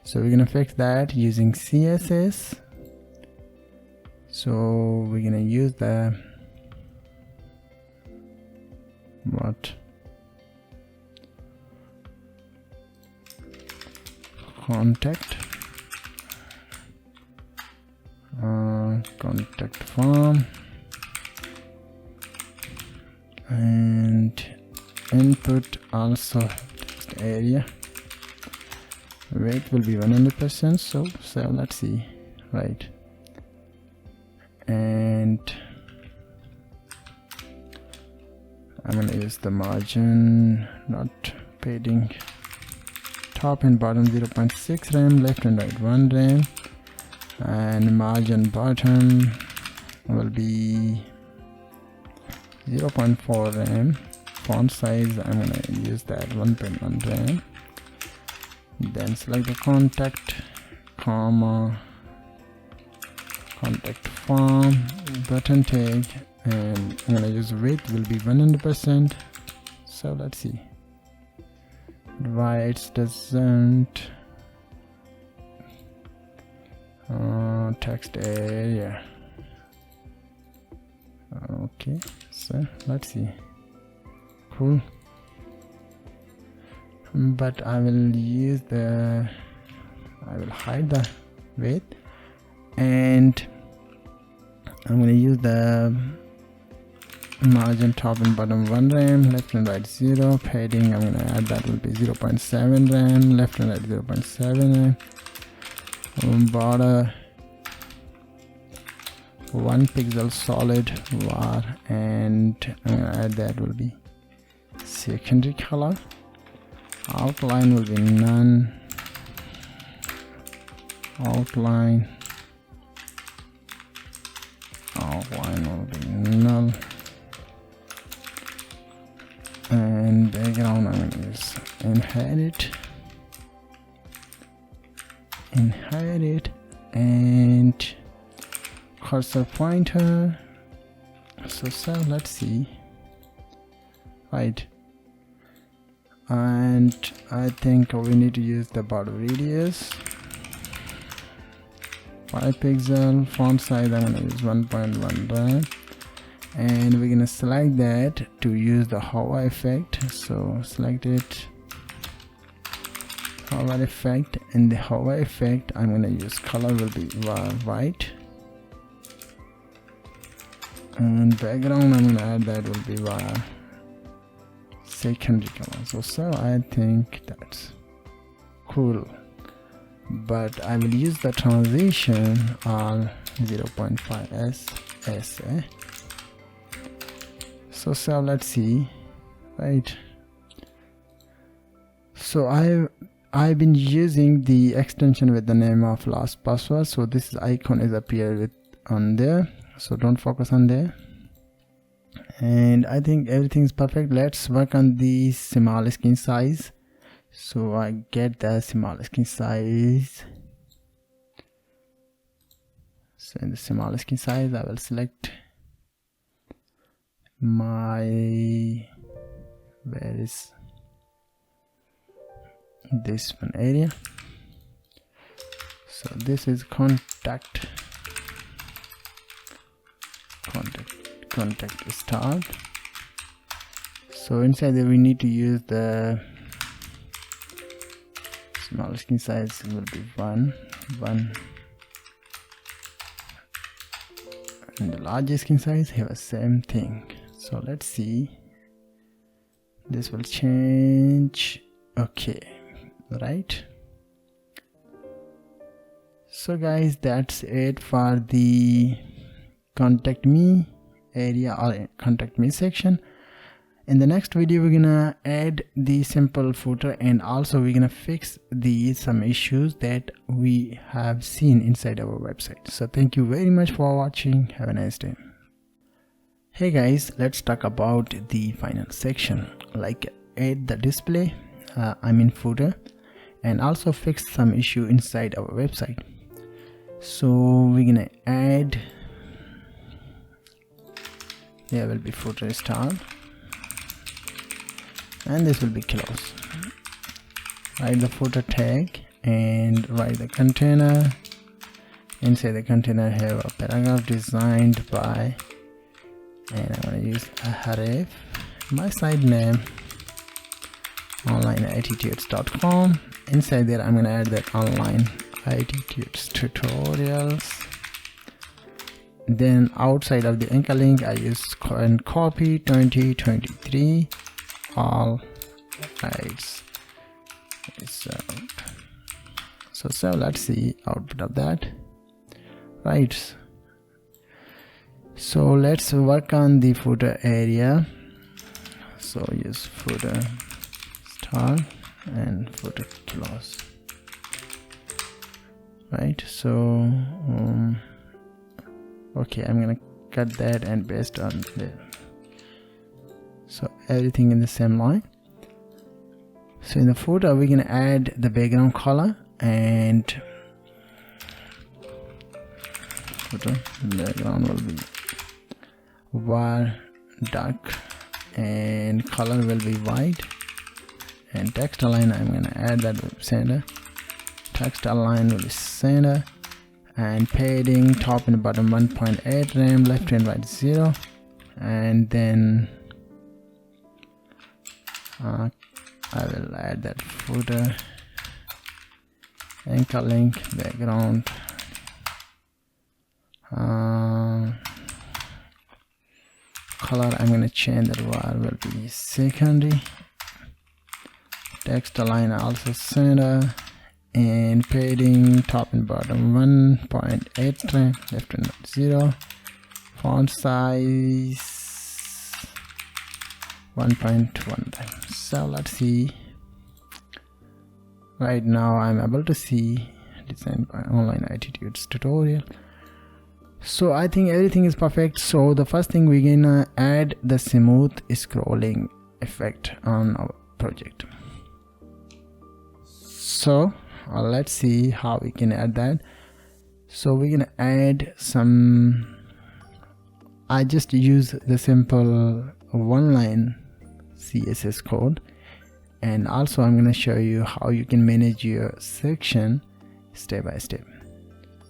so we're going to fix that using CSS. So we're going to use the contact form, and input also text area. Weight will be 100%, so let's see. Right, and I'm gonna use the margin, not padding. Top and bottom 0.6 rem, left and right 1 rem, and margin bottom will be 0.4 rem. Font size I'm gonna use that 1.1 rem. Then select the contact form button tag, and I'm gonna use weight will be 100%. So let's see. why it doesn't text area. Okay, so let's see. Cool. But I will hide the width, and I'm going to use the margin top and bottom 1 rem, left and right 0, padding I'm going to add that will be 0.7 rem, left and right 0.7 rem, border 1 pixel solid var, and I'm going to add that will be secondary color. Outline will be none, outline will be null, and background I'm going to use inherit, and cursor pointer. So let's see, right, and I think we need to use the border radius 5 pixel, font size I'm going to use 1.1 rem, and we're going to select that to use the hover effect. So select it, hover effect, and the hover effect I'm going to use color will be white, and background I'm going to add that will be secondary color. So I think that's cool, but I will use the transition on 0.5 SA. So let's see, right. So I've been using the extension with the name of last password, so this icon is appeared on there, so don't focus on there, and I think everything's perfect. Let's work on the small screen size. So I get the small screen size. So in the small screen size I will select my, where is this one area, so this is contact start. So inside there we need to use the small screen size will be 1, and the largest screen size have the same thing. So let's see, this will change. Okay, right. So guys, that's it for the contact me area or contact me section. In the next video we're gonna add the simple footer, and also we're gonna fix some issues that we have seen inside our website. So thank you very much for watching. Have a nice day. Hey guys, let's talk about the final section, like add the display, footer, and also fix some issue inside our website. So we're gonna add, there will be footer start, and this will be close. Write the footer tag and write the container. Inside the container have a paragraph designed by, and I'm going to use a href, my site name OnlineITtuts.com. Inside there I'm going to add that OnlineITtuts Tutorials. Then outside of the anchor link I use and copy 2023 all rights. So let's see output of that, right. So let's work on the footer area. So use footer start and footer close, right. So okay, I'm gonna cut that and paste on there. So everything in the same line. So in the footer we're gonna add the background color, and footer background will be var dark and color will be white, and text align, I'm gonna add that with center. Text align will be center, and padding top and bottom 1.8 rem, left and right 0, and then I will add that footer, anchor link, background, color, I'm gonna change that var will be secondary. Text align also center, and padding top and bottom 1.8 rem, left and right 0, font size 1.1 rem. So let's see. Right now I'm able to see designed by OnlineITtuts Tutorial. So I think everything is perfect. So the first thing, we're gonna add the smooth scrolling effect on our project. So let's see how we can add that. So we're gonna add some, I just use the simple one line CSS code, and also I'm gonna show you how you can manage your section step by step.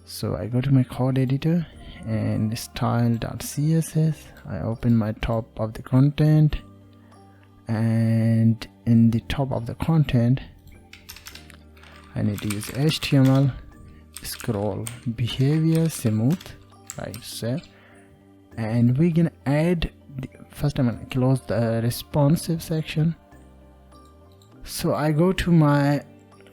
So I go to my code editor and style.css, I open my top of the content, and in the top of the content I need to use HTML scroll behavior smooth, right? So, and we're gonna add first I'm gonna close the responsive section. So I go to my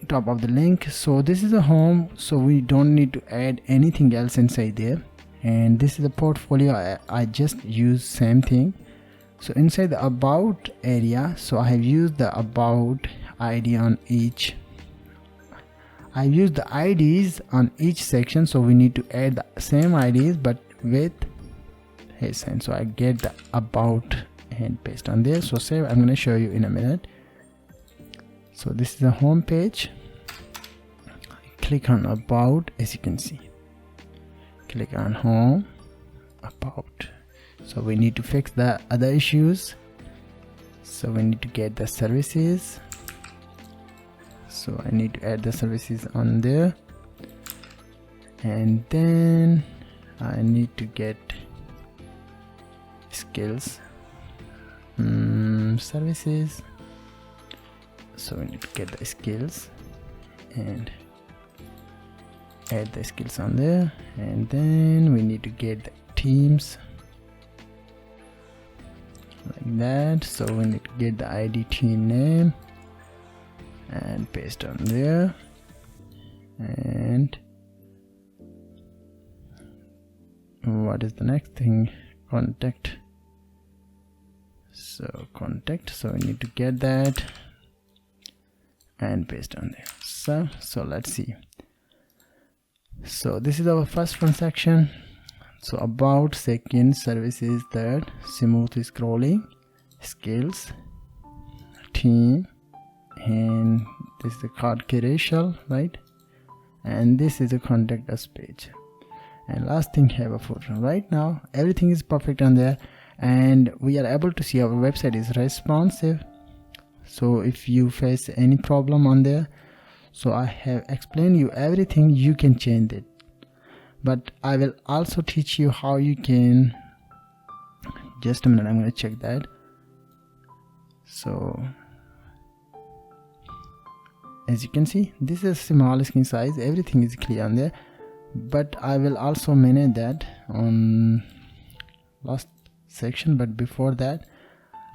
top of the link. So this is a home, so we don't need to add anything else inside there. And this is the portfolio, I just use same thing. So inside the about area, so I have used the about ID on each, I use the IDs on each section, so we need to add the same IDs but with sign. So I get the about and paste on there. So save, I'm going to show you in a minute. So this is the home page. Click on about, as you can see, click on home, about. So we need to fix the other issues. So we need to get the services. So I need to add the services on there, and then I need to get skills services. So we need to get the skills and add the skills on there, and then we need to get the teams like that. So we need to get the ID team name and paste on there, and what is the next thing? Contact. So contact, so we need to get that and paste on there. So let's see. So this is our first one section. So about, second, services, third, smooth scrolling, skills, team, and this is the card carousel, right? And this is the contact us page, and last thing, have a footer. Right now everything is perfect on there, and we are able to see our website is responsive. So if you face any problem on there, so I have explained you everything, you can change it, but I will also teach you how you can, just a minute, I'm going to check that. So as you can see, this is small screen size, everything is clear on there, but I will also manage that on last section. But before that,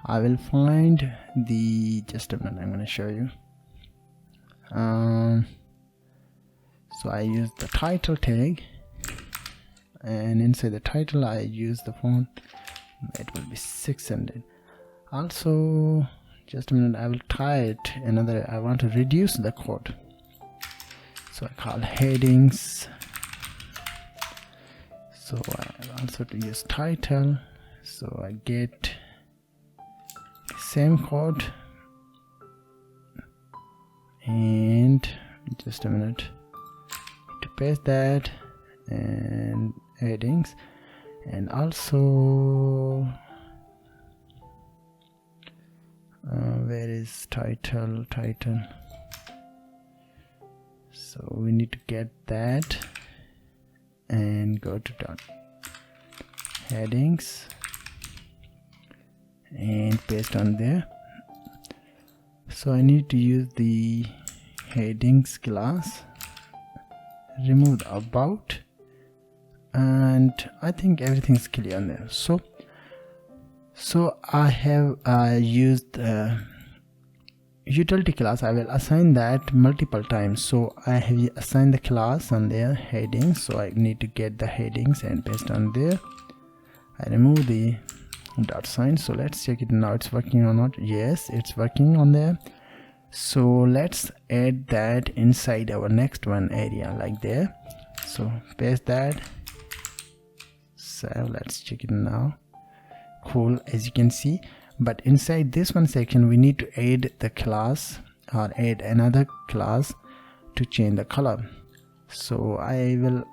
I will find the, just a minute, I'm going to show you. So I use the title tag, and inside the title I use the font, it will be 600. Also, just a minute, I will try it another, I want to reduce the code, so I call headings. So I also to use title, so I get same code, and just a minute to paste that, and headings, and also where is title. So we need to get that and go to headings and paste on there. So I need to use the headings class, remove the about, and I think everything's clear on there. So I have used utility class. I will assign that multiple times. So I have assigned the class on their headings. So I need to get the headings and paste on there. I remove the dot sign. So let's check it now. It's working or not. Yes, it's working on there. So let's add that inside our next one area like there. So paste that. So let's check it now. Cool, as you can see. But inside this one section we need to add the class or add another class to change the color. So I will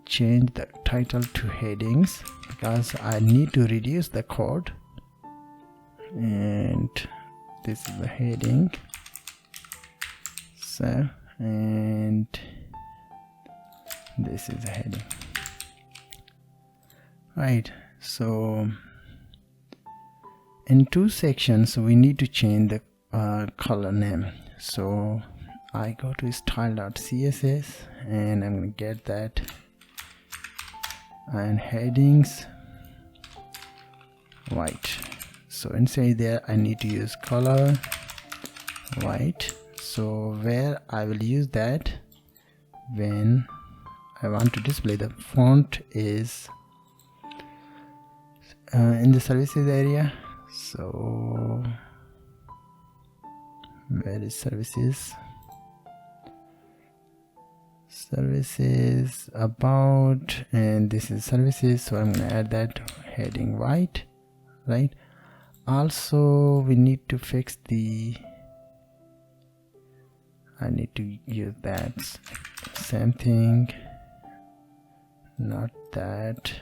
change the title to headings because I need to reduce the code, and this is the heading. So and this is the heading, right? So in two sections we need to change the color name. So I go to style.css and I'm going to get that, and headings white. So inside there I need to use color white. So where I will use that when I want to display the font is in the services area. So where is services? Services about, and this is services. So I'm going to add that heading white, right? Also we need to fix the, I need to use that same thing, not that.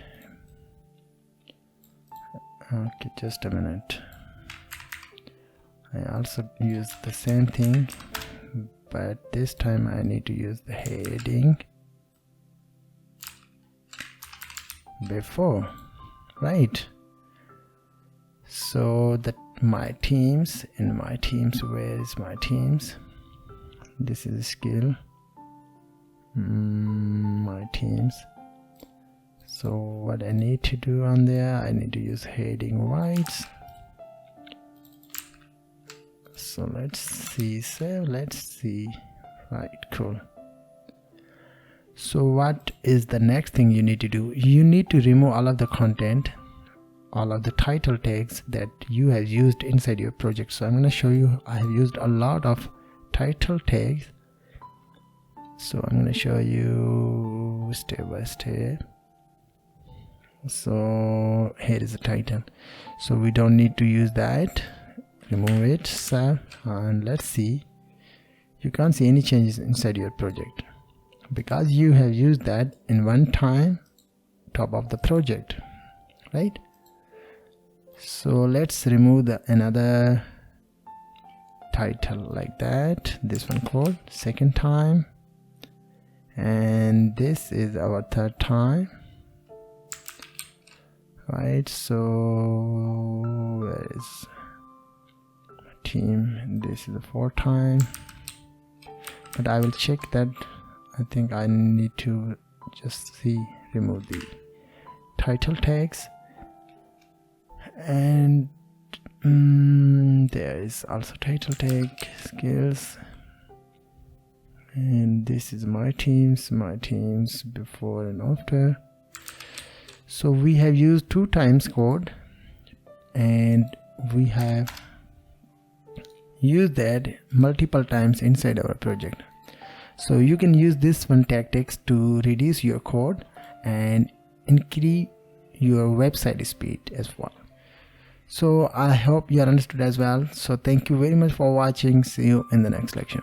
Okay, just a minute. I also use the same thing, but this time I need to use the heading before, right? So that my teams, in my teams, where is my teams? This is skill, my teams. So what I need to do on there, I need to use heading whites. So let's see, let's see, right, cool. So what is the next thing you need to do? You need to remove all of the content, all of the title tags that you have used inside your project. So I'm going to show you, I have used a lot of title tags. So I'm going to show you step by step. So here is the title. So we don't need to use that. Remove it. So and let's see. You can't see any changes inside your project because you have used that in one time top of the project, right? So let's remove the another title like that. This one called second time, and this is our third time, right? So where is my team? This is the fourth time, but I will check that. I think I need to just see, remove the title tags, and there is also title tag skills, and this is my teams before and after. So we have used 2 times code, and we have used that multiple times inside our project. So you can use this one tactics to reduce your code and increase your website speed as well. So I hope you are understood as well. So thank you very much for watching. See you in the next lecture.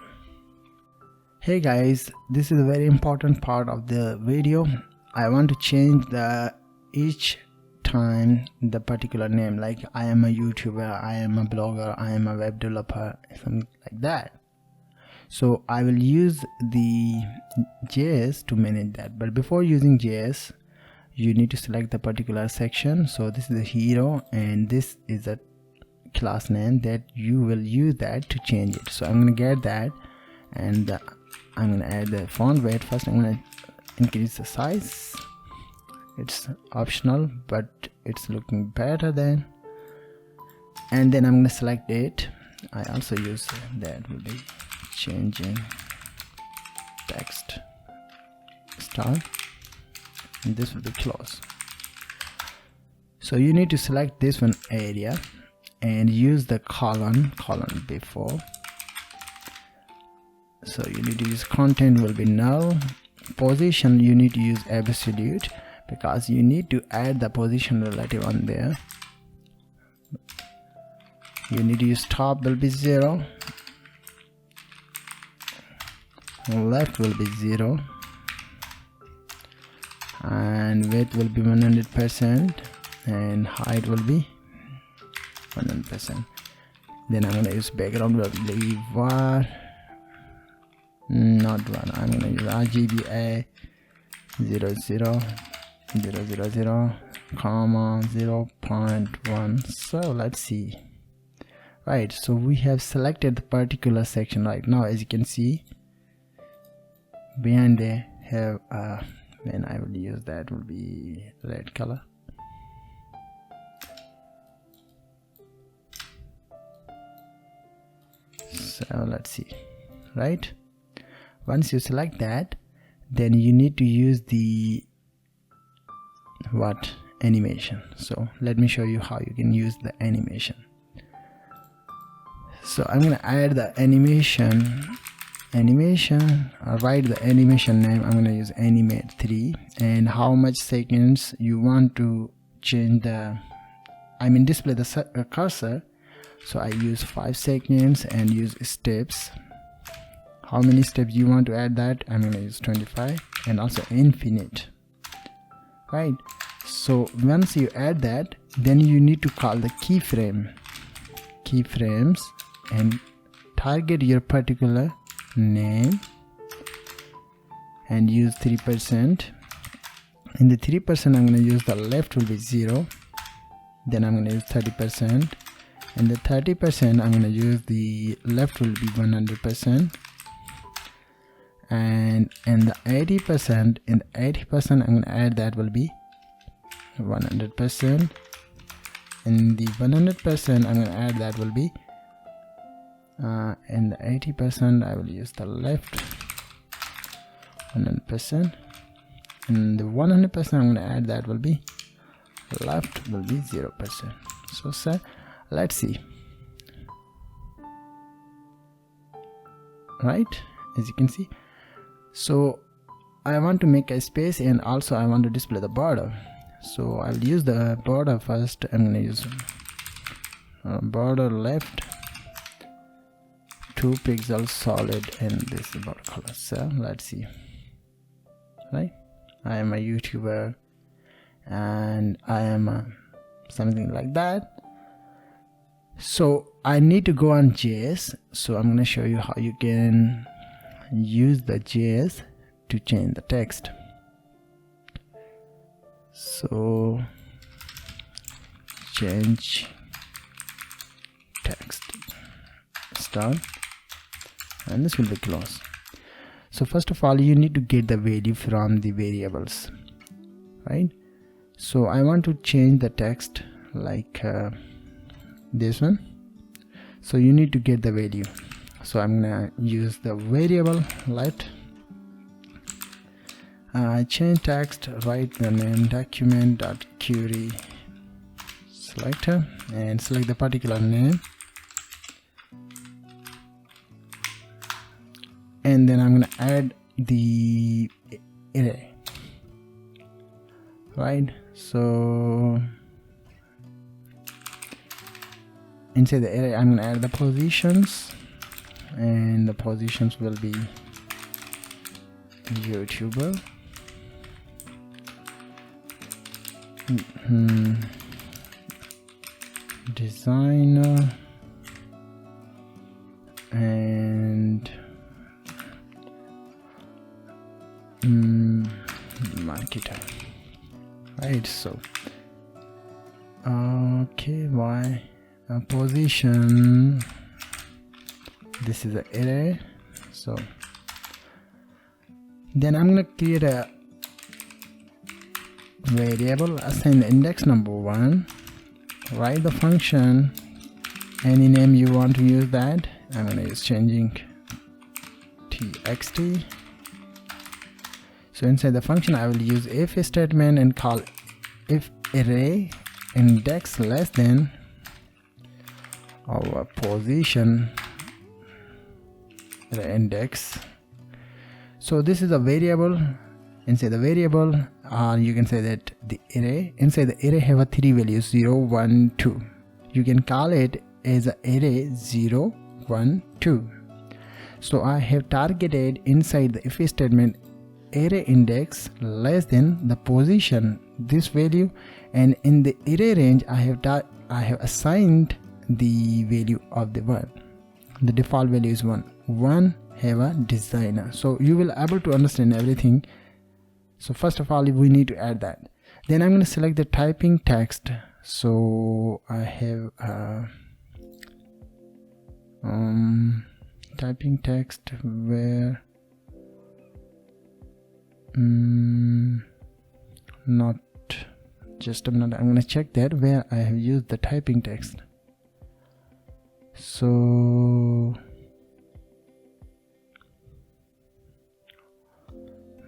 Hey guys, this is a very important part of the video. I want to change the each time the particular name, like I am a YouTuber, I am a blogger, I am a web developer, something like that. So I will use the JS to manage that. But before using JS, you need to select the particular section. So this is the hero and this is a class name that you will use that to change it. So I'm going to get that, and I'm going to add the font weight. First I'm going to increase the size. It's optional, but it's looking better then. And then I'm going to select it. I also use that will be changing text style, and this will be close. So you need to select this one area and use the colon before. So you need to use content will be null. Position you need to use absolute, because you need to add the position relative on there. You need to use top will be 0, left will be 0, and width will be 100%, and height will be 100%. Then I'm gonna use background will be var, not one. I'm gonna use RGBA 0000, comma 0.1. So let's see. Right, so we have selected the particular section right now. As you can see, behind there have when I will use that will be red color. So let's see. Right, once you select that, then you need to use the animation. So let me show you how you can use the animation. So I'm gonna add the animation. I'll write the animation name. I'm gonna use animate 3, and how much seconds you want to change the display the cursor. So I use 5 seconds and use steps. How many steps you want to add that? I'm gonna use 25, and also infinite. Right, so once you add that, then you need to call the keyframes and target your particular name and use 3%. In the 3% I'm going to use the left will be 0, then I'm going to use 30%, and the 30% I'm going to use the left will be 100%, and the 80% I'm going to add that will be 100%, and the 100% I'm going to add that will be and the 80% I will use the left 100%, and the 100% I'm going to add that will be left will be 0%. So let's see. Right, as you can see, so I want to make a space, and also I want to display the border. So I'll use the border first. I'm going to use border left 2 pixels solid, and this is border color. So let's see. Right, I am a YouTuber and I am something like that. So I need to go on JS. So I'm going to show you how you can use the JS to change the text. So change text style, and this will be close. So first of all, you need to get the value from the variables, right? So I want to change the text like this one. So you need to get the value. So I'm gonna use the variable let change text, write the name document.query selector, and select the particular name, and then I'm gonna add the array. Right, so inside the array I'm gonna add the positions, and the positions will be YouTuber, designer and marketer, right? So okay, why position, this is an array. So then I'm gonna create a variable, assign the index number 1, write the function, any name you want to use that. I'm gonna use changing txt. So inside the function I will use if statement and call if array index less than our position array index. So this is a variable. Inside the variable, you can say that the array, inside the array have a 3 values 0, 1, 2. You can call it as a array 0, 1, 2. So I have targeted inside the if statement array index less than the position, this value, and in the array range I have assigned the value of the 1. The default value is 1. 1 have a designer. So you will able to understand everything. So first of all we need to add that. Then I'm going to select the typing text. So I have typing text where not just a minute, I'm going to check that where I have used the typing text. So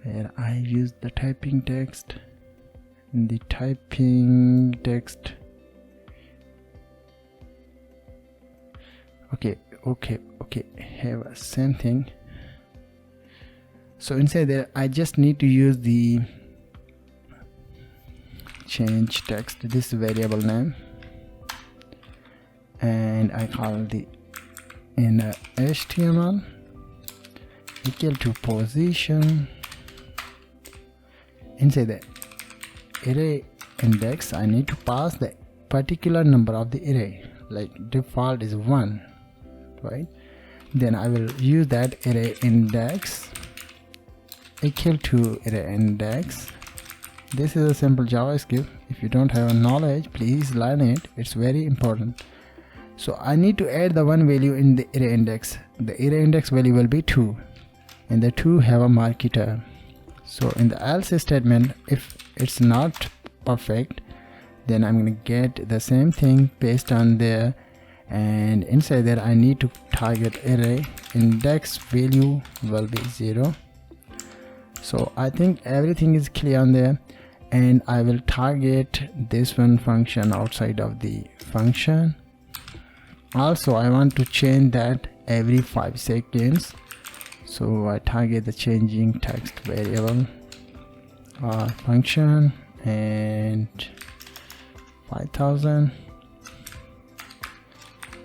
where I use the typing text, in the typing text. Okay, have a same thing. So inside there I just need to use the change text, this variable name, and I call the in HTML equal to position. Inside the array index I need to pass the particular number of the array, like default is 1, right? Then I will use that array index equal to array index. This is a simple JavaScript. If you don't have a knowledge, please learn it, it's very important. So I need to add the 1 value in the array index. The array index value will be 2, and the 2 have a marketer. So in the else statement, if it's not perfect, then I'm gonna get the same thing based on there, and inside there I need to target array index value will be 0. So I think everything is clear on there, and I will target this one function outside of the function. Also I want to change that every 5 seconds. So I target the changing text variable function and 5000.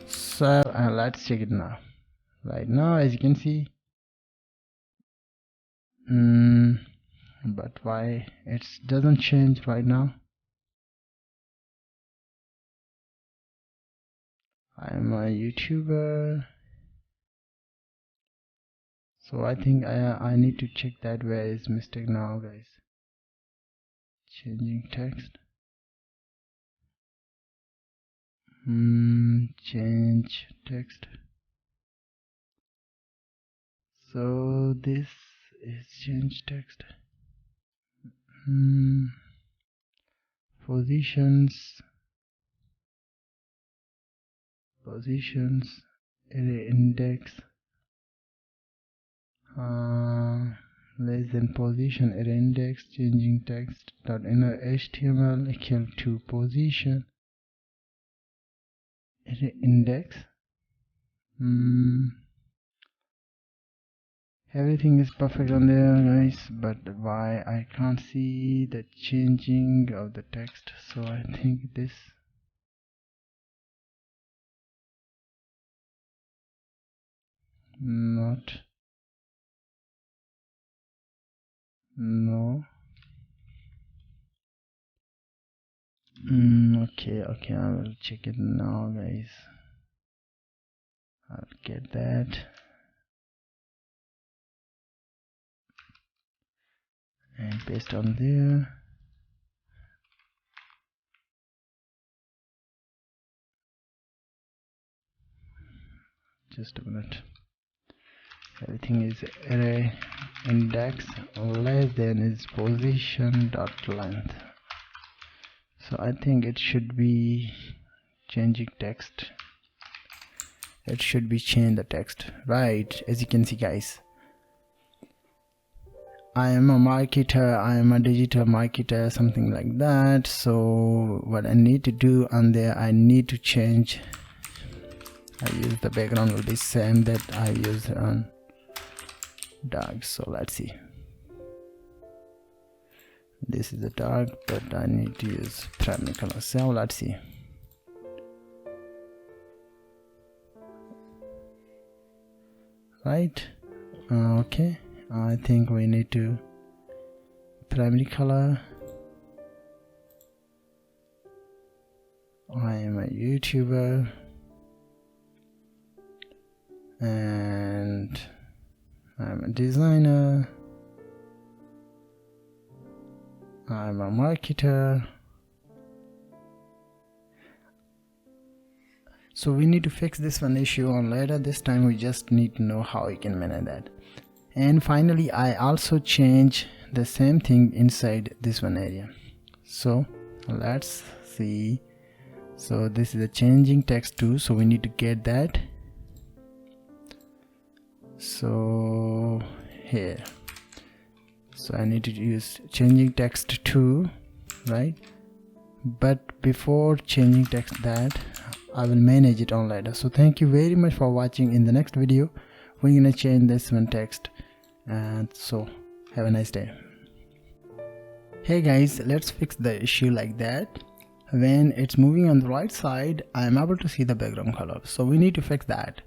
So let's check it now. Right now as you can see, but why it doesn't change right now? I'm a YouTuber, so I think I need to check that where is mistake now, guys. Changing text, change text. So this is change text. Positions, array index less than position array index, changing text dot inner HTML equal to position array index. Everything is perfect on there, guys, but why I can't see the changing of the text? So I think this no. Okay, I will check it now, guys. I'll get that. And paste on there. Just a minute. Everything is array index less than its position dot length. So I think it should be changing text. It should be change the text, right? As you can see, guys, I am a marketer, I am a digital marketer, something like that. So what I need to do on there, I need to change. I use the background will be same that I used on dark. So let's see. This is the dark, but I need to use primary color. So let's see. Right. Okay. I think we need to primary color. I am a YouTuber and I'm a designer. I'm a marketer. So we need to fix this one issue on later. This time we just need to know how we can manage that. And finally, I also change the same thing inside this one area. So let's see. So this is a changing text too, so we need to get that. So here, so I need to use changing text too, right? But before changing text, that I will manage it on later. So thank you very much for watching. In the next video we're gonna change this one text, and so have a nice day. Hey guys, let's fix the issue like that. When it's moving on the right side, I am able to see the background color, so we need to fix that.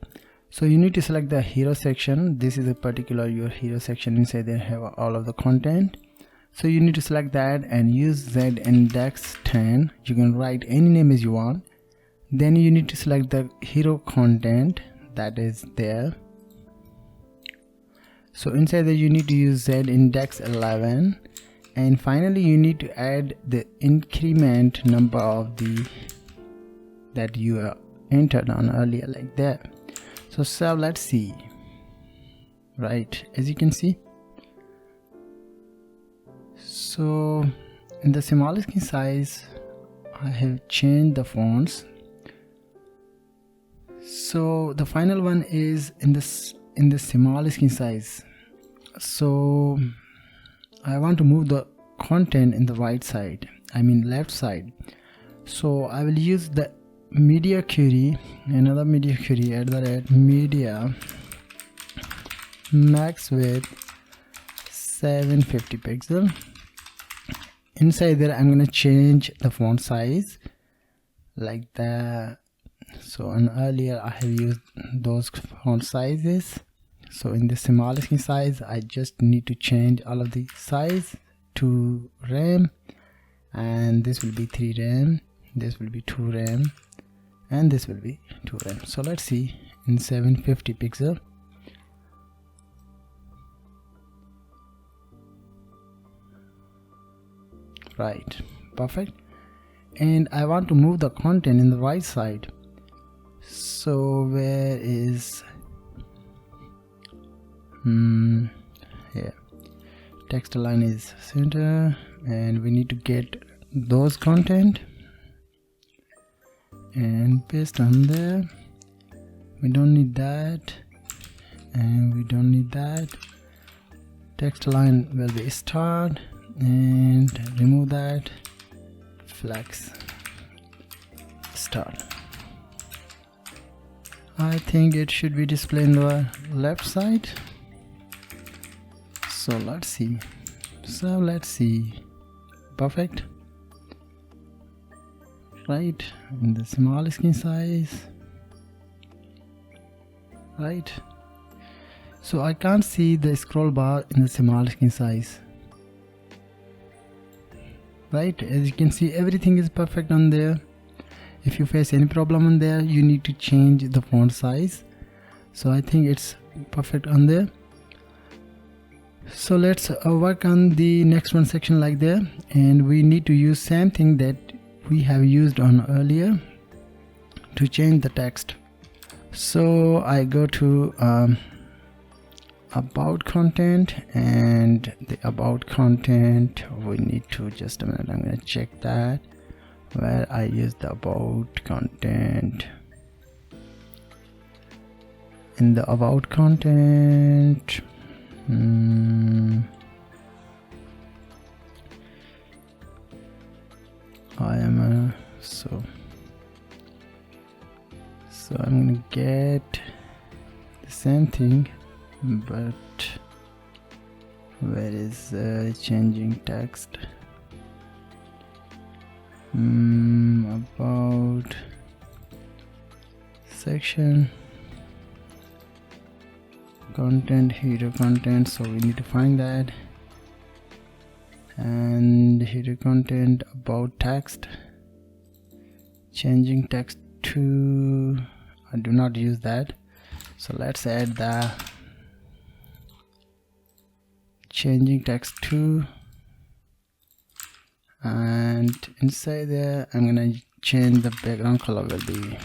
So you need to select the hero section. This is a particular your hero section. Inside there have all of the content. So you need to select that and use Z index 10. You can write any name as you want. Then you need to select the hero content that is there. So inside there you need to use Z index 11. And finally you need to add the increment number of the that you entered on earlier, like that. So let's see. Right, as you can see, so in the smallest size I have changed the fonts. So the final one is in the smallest size. So I want to move the content in the right side, I mean left side. So I will use the media query, another media query @media max width 750 pixel. Inside there I'm gonna change the font size like that. So and earlier I have used those font sizes. So in the smallest size I just need to change all of the size to RAM, and this will be 3 RAM, this will be 2 RAM, and this will be 2 RAM. So let's see in 750 pixel. Right, perfect. And I want to move the content in the right side. So where is here, text align is center, and we need to get those content and paste on there. We don't need that, and we don't need that. Text align will be start, and remove that, flex start. I think it should be displayed on the left side. So let's see. Perfect. Right, in the small screen size. Right, so I can't see the scroll bar in the small screen size. right? As you can see, everything is perfect on there. If you face any problem on there, you need to change the font size. So I think it's perfect on there. So let's work on the next one section like there, and we need to use same thing that we have used on earlier to change the text. So I go to about content, and the about content, we need to, just a minute, I'm gonna check that where I use the about content. In the about content, so I'm gonna get the same thing, but where is changing text? About section, content, header content, so we need to find that. And header content, about text, changing text to, I do not use that, so let's add the changing text to, and inside there I'm gonna change the background color will be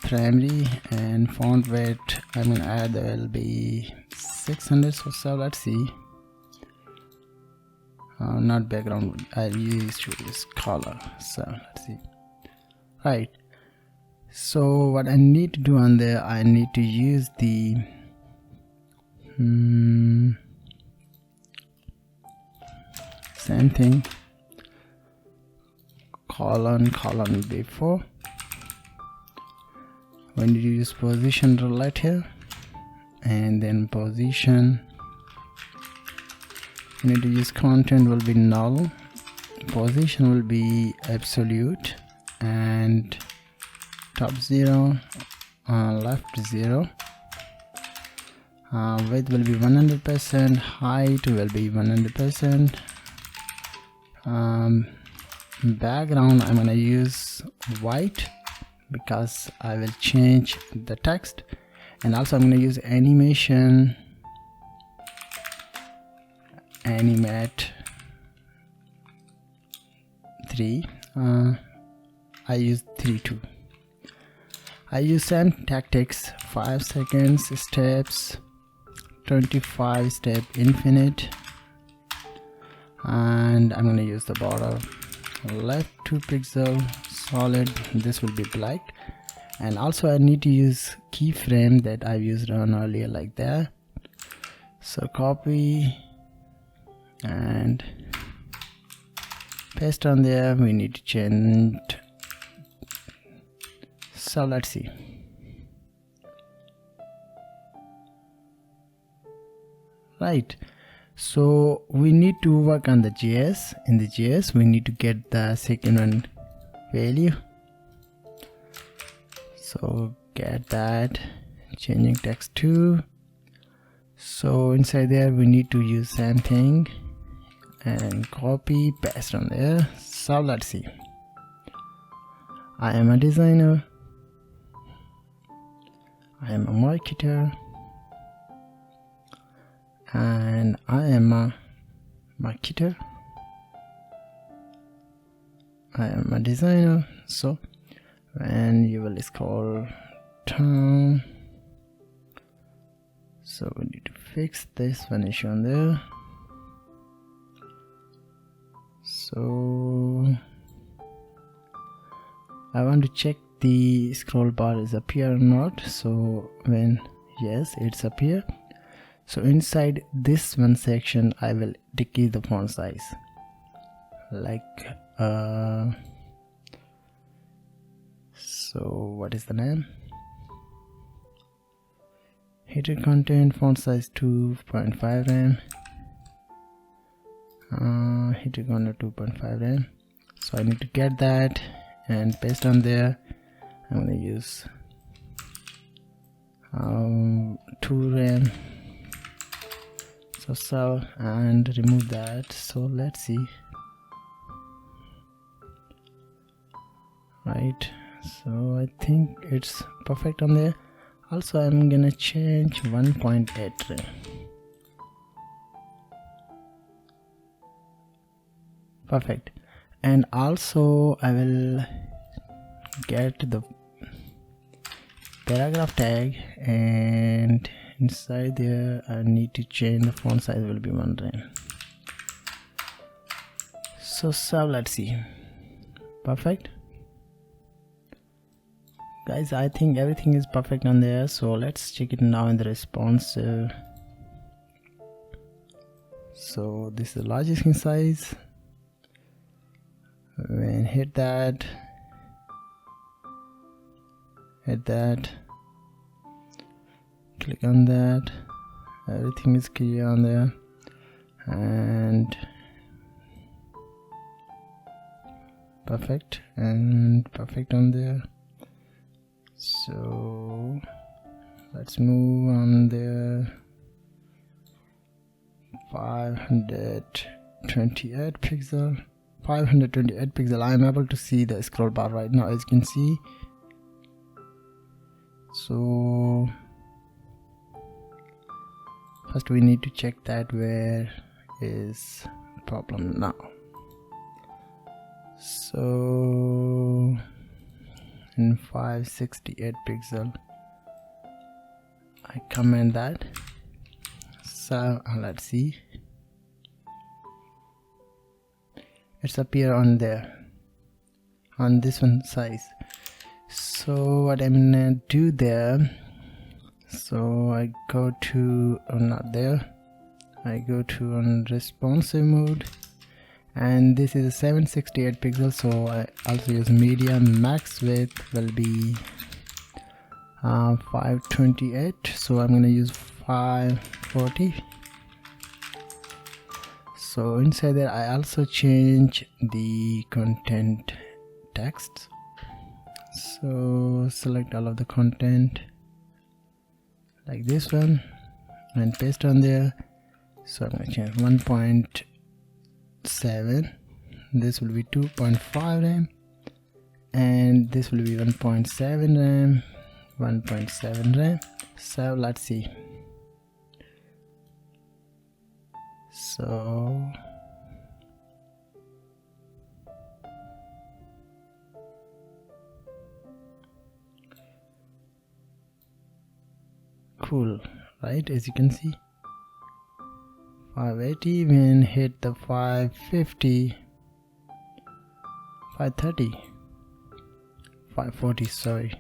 primary, and font weight I'm gonna add will be 600 or so. Let's see, not background, I used to use color, so let's see. Right, so what I need to do on there, I need to use the same thing, colon before. We need to use position right here, and then position, we need to use content will be null, position will be absolute, and top 0, left 0, width will be 100%, height will be 100%, background I'm gonna use white because I will change the text, and also I'm gonna use animate 3, I use 3 too. I use same tactics, 5 seconds, steps, 25 step infinite, and I'm gonna use the border left 2 pixel solid, this will be black, and also I need to use keyframe that I used on earlier like that. So copy and paste on there, we need to change, so let's see. Right, so we need to work on the JS. In the JS we need to get the second one value, so get that, changing text to, so inside there we need to use same thing and copy paste on there. So let's see, I am a designer, I am a marketer, and I am a marketer, I am a designer. So when you will scroll down, so we need to fix this one issue on there. So I want to check the scroll bar is up here or not, so when yes, it's up here. So inside this one section I will decrease the font size, like so what is the name, header content font size 2.5 rem, header content 2.5 rem, so I need to get that and paste on there. I'm going to use 2 rem, So and remove that. So let's see. Right, so I think it's perfect on there. Also I'm gonna change 1.8 perfect. And also I will get the paragraph tag, and inside there I need to change the font size will be 1 rem. So let's see. Perfect guys, I think everything is perfect on there. So let's check it now in the responsive. So this is the largest screen size. When hit that, click on that, everything is clear on there, and perfect on there. So let's move on there. 528 pixel. I am able to see the scroll bar right now, as you can see. So first we need to check that where is problem now. So in 568 pixel I comment that. So let's see, it's appear on there on this one size. So what I'm gonna do there, so I go to not there, I go to on responsive mode, and this is a 768 pixels. So I also use medium. Max width will be 528, so I'm gonna use 540. So inside there I also change the content text. So select all of the content like this one and paste on there. So I'm gonna change 1.7, this will be 2.5 RAM, and this will be 1.7 RAM, 1.7 RAM. So let's see. So cool, right? As you can see, 580 when hit the 550, 530, 540, sorry.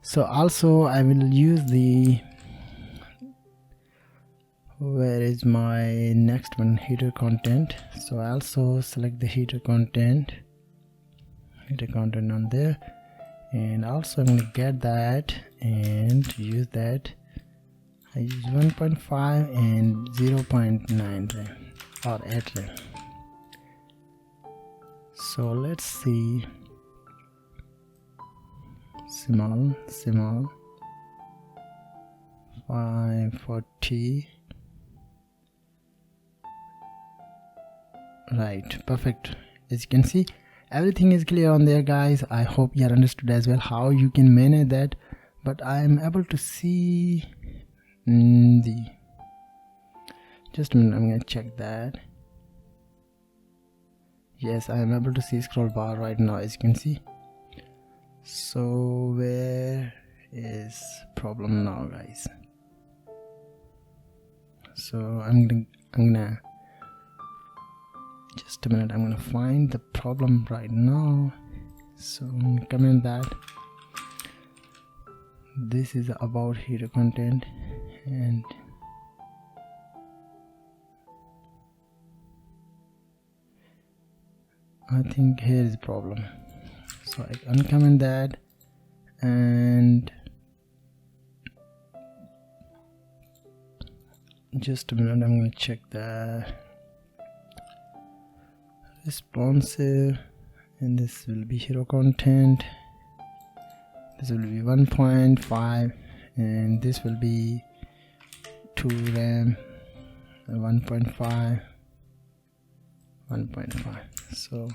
So also I will use the, where is my next one, header content. So I also select the header content on there, and also I'm gonna get that and use that. I use 1.5 and 0.9 RAM or 8 RAM. So let's see, small 540. Right, perfect. As you can see, everything is clear on there guys. I hope you are understood as well how you can manage that. But I am able to see the, just a minute, I'm gonna check that. Yes, I am able to see scroll bar right now, as you can see. So where is problem now guys? So I'm gonna just a minute, I'm gonna find the problem right now. So I'm gonna comment that this is about header content, and I think here is the problem. So I uncomment that, and just a minute, I'm gonna check the responsive, and this will be hero content, this will be 1.5, and this will be 2 RAM, 1.5, 1.5. So,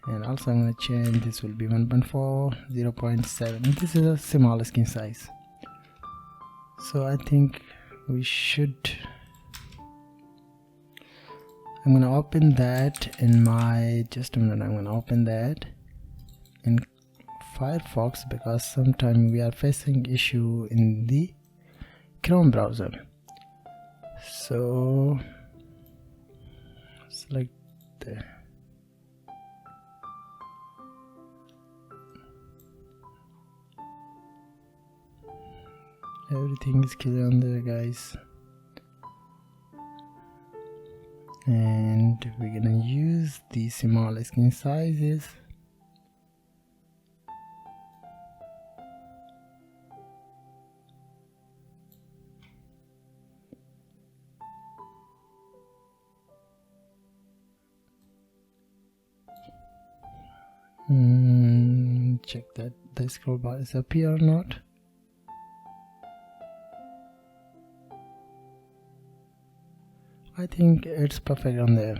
and also I'm going to change, this will be 1.4, 0.7. This is a small skin size. So I think we should, I'm going to open that in my, just a minute, I'm going to open that in Firefox because sometimes we are facing issue in the Chrome browser. So select the, everything is clear on there, guys, and we're gonna use the small skin sizes. Check that the scroll bar is up here or not. I think it's perfect on there.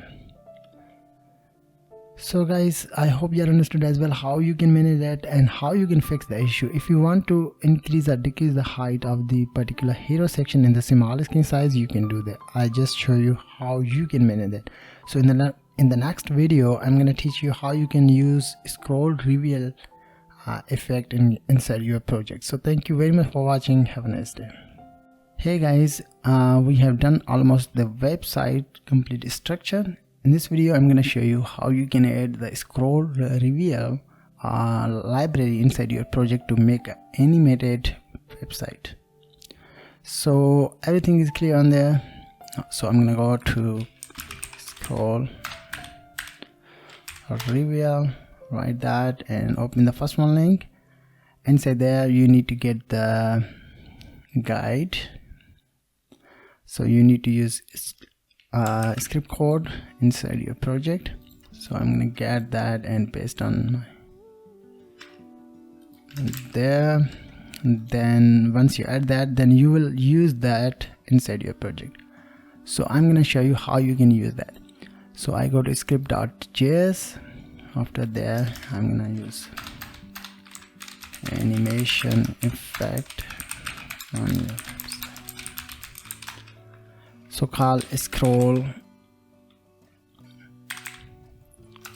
So guys, I hope you understood as well how you can manage that and how you can fix the issue. If you want to increase or decrease the height of the particular hero section in the small skin size, you can do that. I just show you how you can manage that. So in the next video, I'm going to teach you how you can use scroll reveal effect inside your project. So thank you very much for watching. Have a nice day. Hey guys, we have done almost the website complete structure. In this video, I'm going to show you how you can add the scroll reveal library inside your project to make an animated website. So everything is clear on there. So I'm going to go to scroll reveal, write that and open the first one link. Inside there you need to get the guide. So you need to use script code inside your project. So I'm gonna get that and paste on there. Then once you add that, then you will use that inside your project. So I'm gonna show you how you can use that. So I go to script.js. After there, I'm gonna use animation effect on your website. So call scroll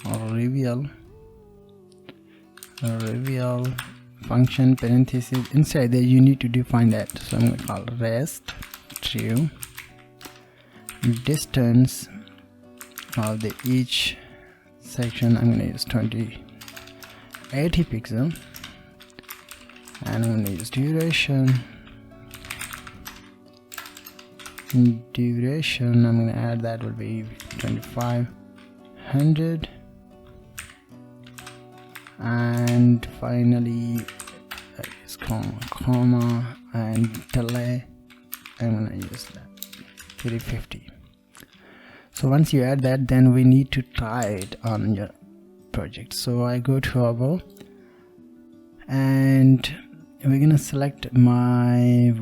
or reveal function parentheses. Inside there you need to define that. So I'm gonna call rest true distance of the each section. I'm gonna use 80 pixel and I'm gonna use duration. I'm gonna add that will be 2500 and finally use comma and delay. I'm gonna use that 350. So once you add that, then we need to try it on your project. So I go to about and we're gonna select my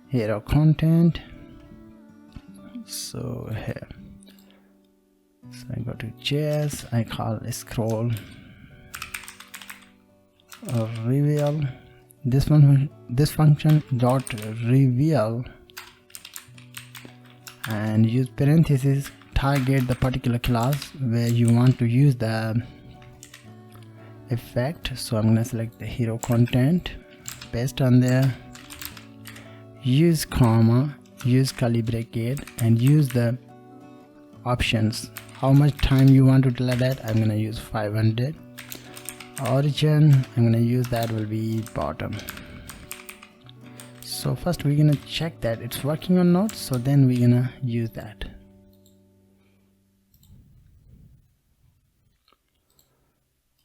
hero content. So here, so I go to JS, I call scroll reveal. This function dot reveal and use parentheses, target the particular class where you want to use the effect. So I'm gonna select the hero content, paste on there, use comma, use curly bracket and use the options. How much time you want to delay that? I'm gonna use 500. Origin, I'm gonna use that will be bottom. So first we're gonna check that it's working or not, so then we're gonna use that.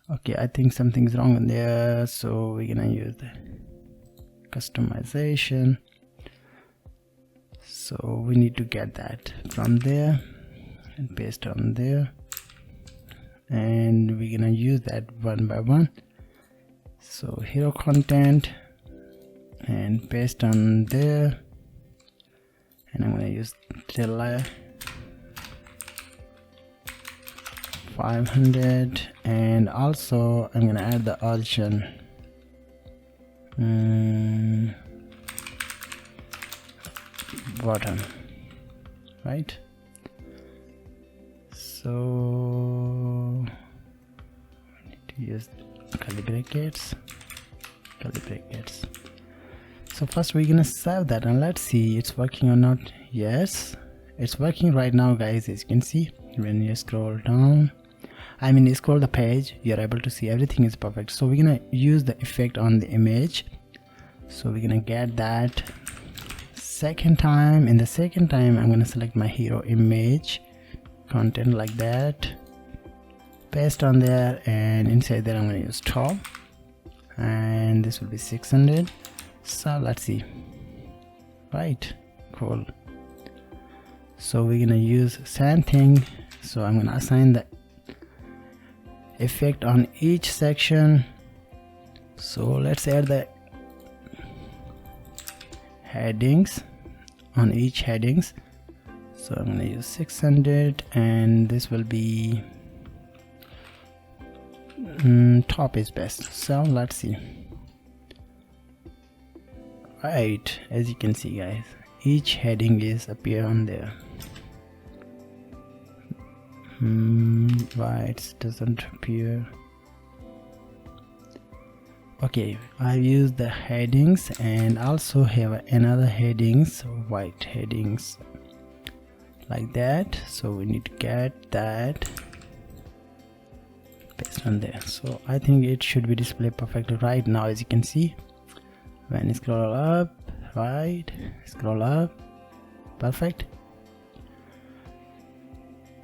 Okay, I think something's wrong in there, so we're gonna use the customization. So we need to get that from there and paste on there, and we're gonna use that one by one. So hero content and paste on there, and I'm going to use delay 500, and also I'm going to add the origin bottom, right? So I need to use curly brackets. So first we're gonna save that and let's see it's working or not. Yes, it's working right now, guys. As you can see, when you scroll down, you scroll the page, you're able to see everything is perfect. So we're gonna use the effect on the image. So we're gonna get that second time. In the second time, I'm gonna select my hero image content like that, paste on there, and inside there I'm gonna use top, and this will be 600. So let's see. Right, cool. So we're gonna use same thing. So I'm gonna assign the effect on each section. So let's add the headings on each headings. So I'm gonna use 600, and this will be top is best. So let's see. Right, as you can see, guys, each heading is appear on there. Why it doesn't appear? Okay, I've used the headings and also have another headings, white headings like that. So we need to get that paste on there. So I think it should be displayed perfectly right now. As you can see, when you scroll up, right, scroll up, perfect.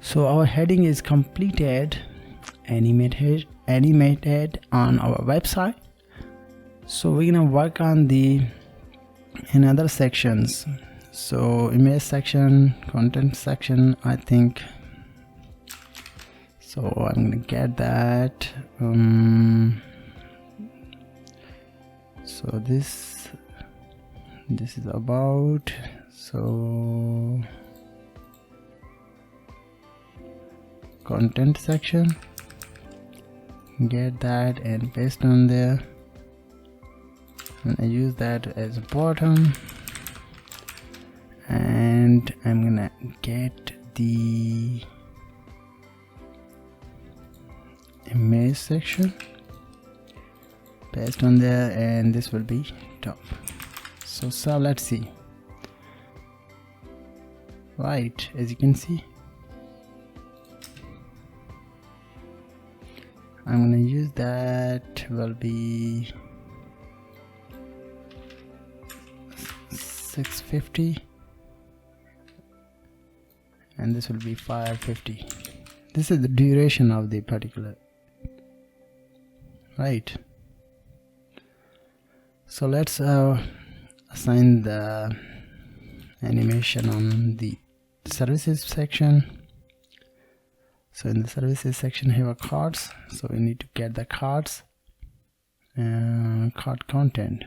So our heading is completed, animated on our website. So we're gonna work on the another sections. So image section, content section, I think. So I'm gonna get that. So this is about, so content section, get that and paste on there, and I use that as a bottom, and I'm gonna get the image section, paste on there, and this will be top. So let's see. Right, as you can see, I'm gonna use that will be 650, and this will be 550. This is the duration of the particular, right? So let's assign the animation on the services section. So in the services section here are cards, so we need to get the cards, card content.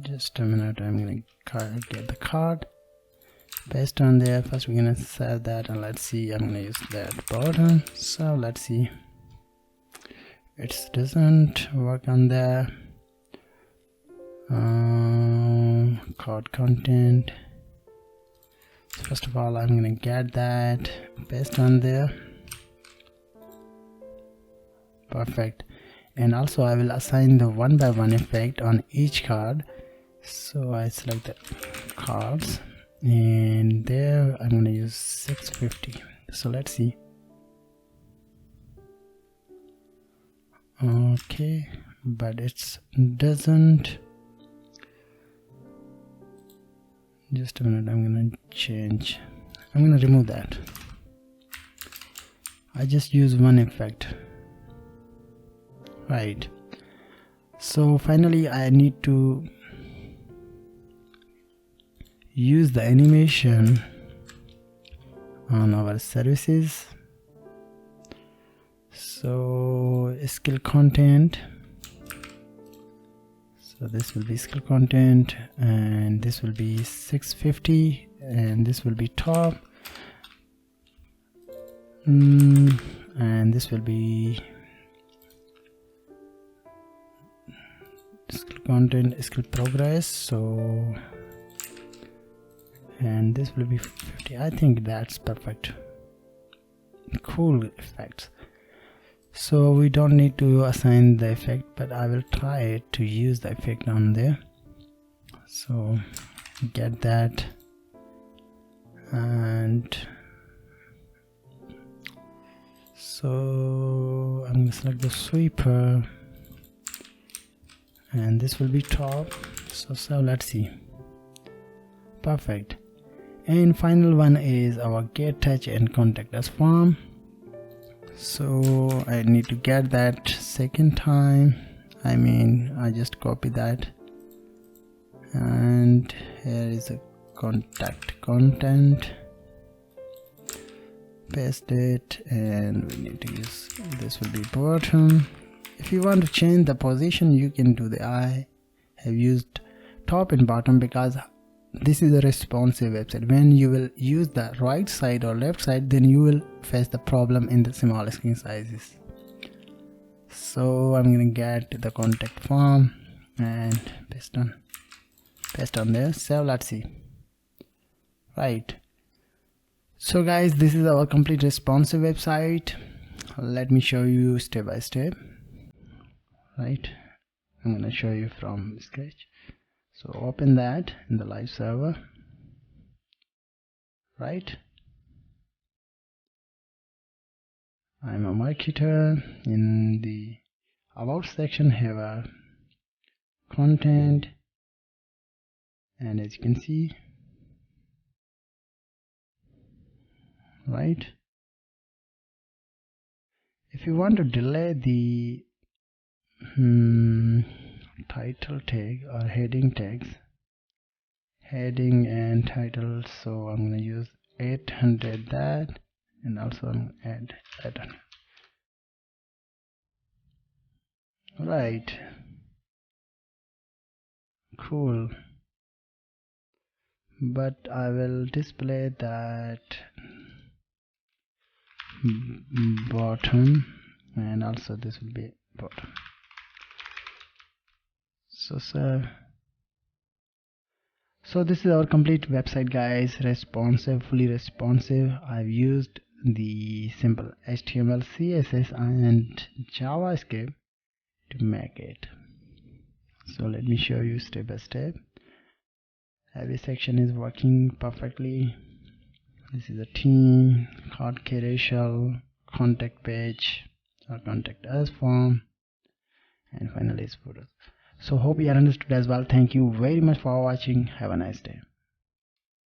Just a minute, I'm gonna get the card, paste on there. First we're gonna save that, and let's see, I'm gonna use that button. So let's see, it doesn't work on there. Card content. So first of all, I'm gonna get that, paste on there, perfect. And also I will assign the one by one effect on each card. So I select the cards, and there I'm gonna use 650. So let's see. Okay, but it doesn't. Just a minute, I'm gonna change. I'm gonna remove that. I just use one effect. Right. So finally I need to use the animation on our services. So skill content, So this will be skill content, and this will be 650, and this will be top, and this will be skill content, skill progress. So, and this will be 50. I think that's perfect. Cool effects. So we don't need to assign the effect, but I will try to use the effect on there. So get that, and so I'm going to select the sweeper, and this will be top. So let's see. Perfect. And final one is our get touch and contact us form. So I need to get that second time. I just copy that, and here is a contact content, paste it, and we need to use, this will be bottom. If you want to change the position, you can do the, I have used top and bottom because this is a responsive website. When you will use the right side or left side, then you will face the problem in the small screen sizes. So I'm gonna get the contact form and paste on there. So let's see. Right. So guys, this is our complete responsive website. Let me show you step by step. Right. I'm gonna show you from scratch. So open that in the live server, right? I'm a marketer. In the about section have a content, and as you can see, right? If you want to delay the title tag or heading tags, heading and title, so I'm going to use 800 that, and also I'm going to add 800. Right, cool, but I will display that bottom, and also this will be bottom. So this is our complete website, guys. Responsive, fully responsive. I've used the simple HTML, CSS and JavaScript to make it. So let me show you step by step. Every section is working perfectly. This is a team, card carousel, contact page or contact us form, and finally is photos. So hope you understood as well. Thank you very much for watching. Have a nice day.